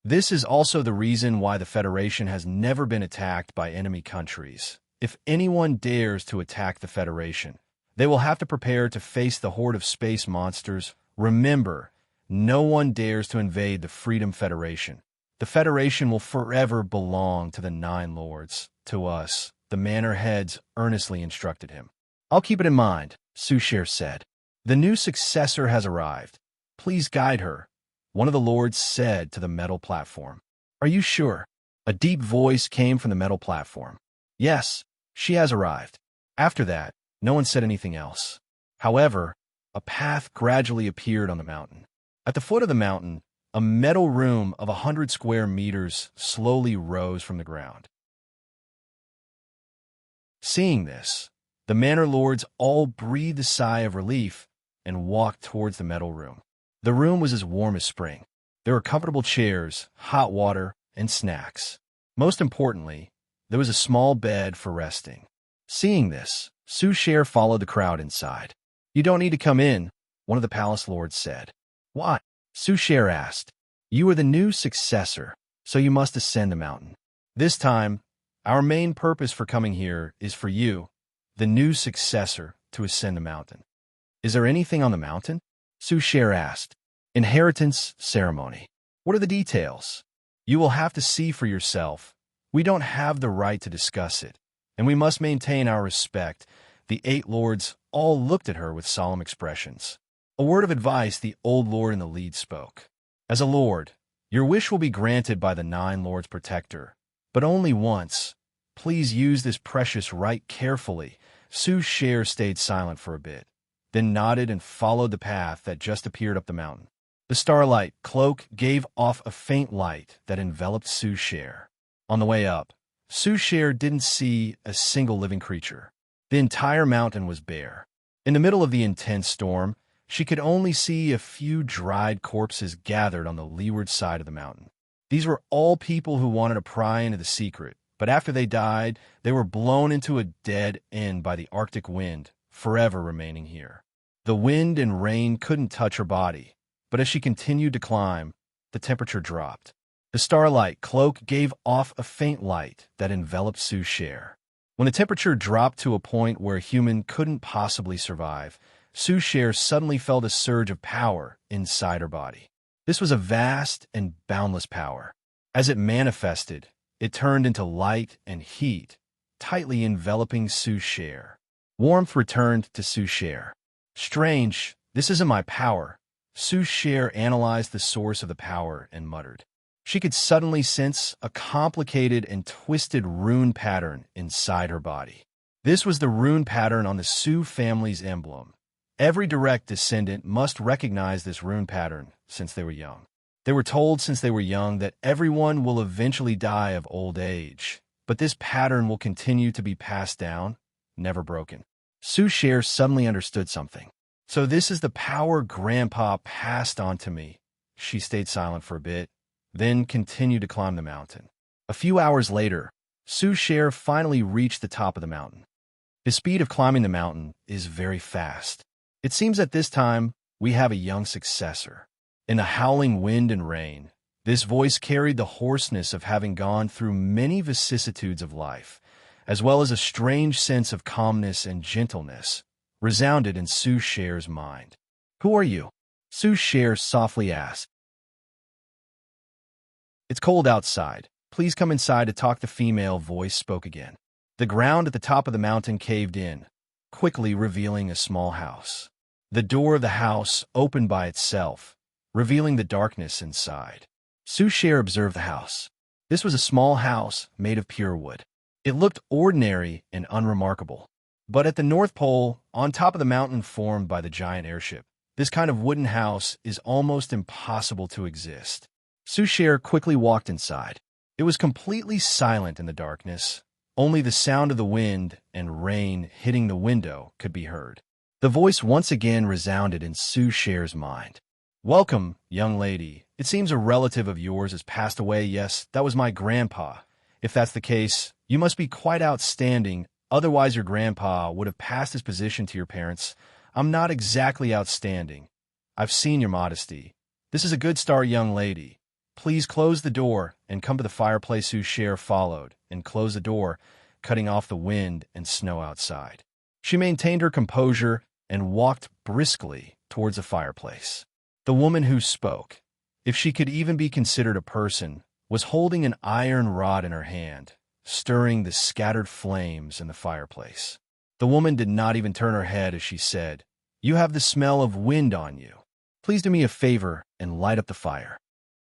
This is also the reason why the Federation has never been attacked by enemy countries. If anyone dares to attack the Federation, they will have to prepare to face the horde of space monsters. Remember, no one dares to invade the Freedom Federation. The Federation will forever belong to the Nine Lords, to us, the manor heads earnestly instructed him. I'll keep it in mind, Sushare said. The new successor has arrived. Please guide her, one of the lords said to the metal platform. Are you sure? A deep voice came from the metal platform. Yes, she has arrived. After that, no one said anything else. However, a path gradually appeared on the mountain. At the foot of the mountain, a metal room of 100 square meters slowly rose from the ground. Seeing this, the manor lords all breathed a sigh of relief and walked towards the metal room. The room was as warm as spring. There were comfortable chairs, hot water, and snacks. Most importantly, there was a small bed for resting. Seeing this, Sushare followed the crowd inside. You don't need to come in, one of the palace lords said. Why? Sushare asked. You are the new successor, so you must ascend the mountain. This time, our main purpose for coming here is for you, the new successor, to ascend the mountain. Is there anything on the mountain? Sushare asked. Inheritance ceremony. What are the details? You will have to see for yourself. We don't have the right to discuss it, and we must maintain our respect. The 8 lords all looked at her with solemn expressions. A word of advice, the old lord in the lead spoke. As a lord, your wish will be granted by the 9 lords' protector, but only once. Please use this precious right carefully. Sushare stayed silent for a bit, then nodded and followed the path that just appeared up the mountain. The starlight cloak gave off a faint light that enveloped Sushare. On the way up, Sushare didn't see a single living creature. The entire mountain was bare. In the middle of the intense storm, she could only see a few dried corpses gathered on the leeward side of the mountain. These were all people who wanted to pry into the secret, but after they died, they were blown into a dead end by the Arctic wind, forever remaining here. The wind and rain couldn't touch her body, but as she continued to climb, the temperature dropped. The starlight cloak gave off a faint light that enveloped Sushare. When the temperature dropped to a point where a human couldn't possibly survive, Sushare suddenly felt a surge of power inside her body. This was a vast and boundless power. As it manifested, it turned into light and heat, tightly enveloping Sushare. Warmth returned to Sushare. Strange, this isn't my power. Sushare analyzed the source of the power and muttered. She could suddenly sense a complicated and twisted rune pattern inside her body. This was the rune pattern on the Su family's emblem. Every direct descendant must recognize this rune pattern since they were young. They were told since they were young that everyone will eventually die of old age, but this pattern will continue to be passed down, never broken. Sushare suddenly understood something. So this is the power Grandpa passed on to me. She stayed silent for a bit, then continued to climb the mountain. A few hours later, Sushare finally reached the top of the mountain. The speed of climbing the mountain is very fast. It seems at this time we have a young successor. In the howling wind and rain, this voice carried the hoarseness of having gone through many vicissitudes of life, as well as a strange sense of calmness and gentleness, resounded in Sushare's mind. Who are you? Sushare softly asked. It's cold outside. Please come inside to talk. The female voice spoke again. The ground at the top of the mountain caved in, quickly revealing a small house. The door of the house opened by itself, revealing the darkness inside. Sushare observed the house. This was a small house made of pure wood. It looked ordinary and unremarkable. But at the North Pole, on top of the mountain formed by the giant airship, this kind of wooden house is almost impossible to exist. Sushare quickly walked inside. It was completely silent in the darkness. Only the sound of the wind and rain hitting the window could be heard. The voice once again resounded in Sushare's mind. Welcome, young lady. It seems a relative of yours has passed away. Yes, that was my grandpa. If that's the case, you must be quite outstanding. Otherwise, your grandpa would have passed his position to your parents. I'm not exactly outstanding. I've seen your modesty. This is a good start, young lady. Please close the door and come to the fireplace. Sushare followed and closed the door, cutting off the wind and snow outside. She maintained her composure and walked briskly towards the fireplace. The woman who spoke, if she could even be considered a person, was holding an iron rod in her hand, stirring the scattered flames in the fireplace. The woman did not even turn her head as she said, "You have the smell of wind on you. Please do me a favor and light up the fire."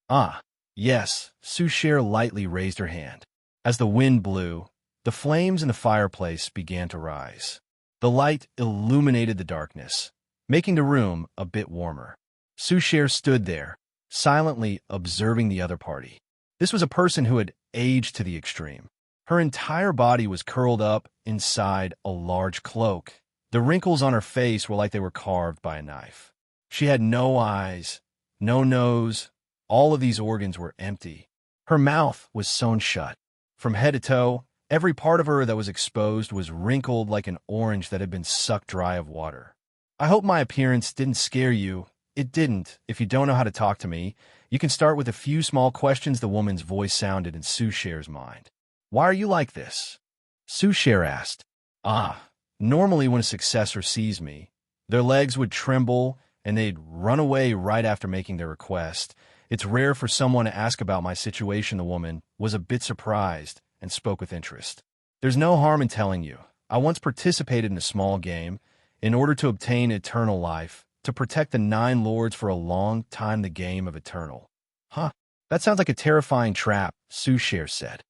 "Ah, yes," Souchere lightly raised her hand. As the wind blew, the flames in the fireplace began to rise. The light illuminated the darkness, making the room a bit warmer. Souchere stood there, silently observing the other party. This was a person who had aged to the extreme. Her entire body was curled up inside a large cloak. The wrinkles on her face were like they were carved by a knife. She had no eyes, no nose. All of these organs were empty. Her mouth was sewn shut. From head to toe, every part of her that was exposed was wrinkled like an orange that had been sucked dry of water. "I hope my appearance didn't scare you." "It didn't. If you don't know how to talk to me, you can start with a few small questions," the woman's voice sounded in Souchere's mind. "Why are you like this?" Souchere asked. Normally when a successor sees me, their legs would tremble and they'd run away right after making their request. It's rare for someone to ask about my situation." The woman was a bit surprised and spoke with interest. "There's no harm in telling you. I once participated in a small game in order to obtain eternal life, to protect the 9 lords for a long time, the game of eternal." "Huh, that sounds like a terrifying trap," Souchere said.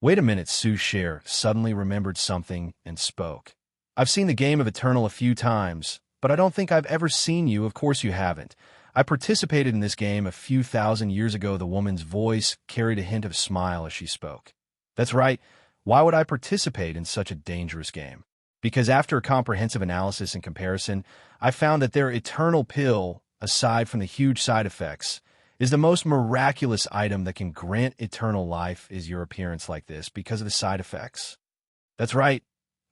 "Wait a minute," Souchere suddenly remembered something and spoke. "I've seen the game of eternal a few times, but I don't think I've ever seen you." "Of course you haven't. I participated in this game a few thousand years ago." The woman's voice carried a hint of a smile as she spoke. "That's right. Why would I participate in such a dangerous game? Because after a comprehensive analysis and comparison, I found that their eternal pill, aside from the huge side effects, is the most miraculous item that can grant eternal life. Is your appearance like this because of the side effects?" "That's right.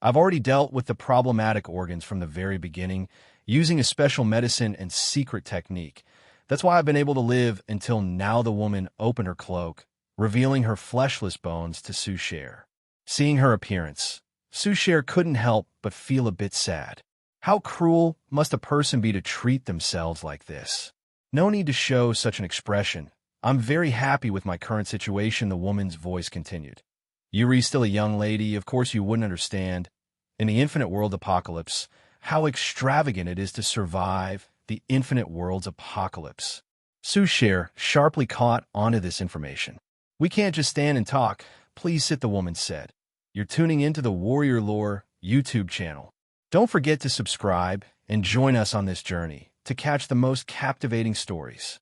I've already dealt with the problematic organs from the very beginning, using a special medicine and secret technique. That's why I've been able to live until now." The woman opened her cloak, revealing her fleshless bones to Souchere. Seeing her appearance, Souchere couldn't help but feel a bit sad. How cruel must a person be to treat themselves like this? "No need to show such an expression. I'm very happy with my current situation," the woman's voice continued. "Yuri's still a young lady. Of course you wouldn't understand. In the infinite world apocalypse, how extravagant it is to survive the infinite world's apocalypse." Souchere sharply caught onto this information. "We can't just stand and talk. Please sit," the woman said. "You're tuning into the Warrior Lore YouTube channel. Don't forget to subscribe and join us on this journey to catch the most captivating stories."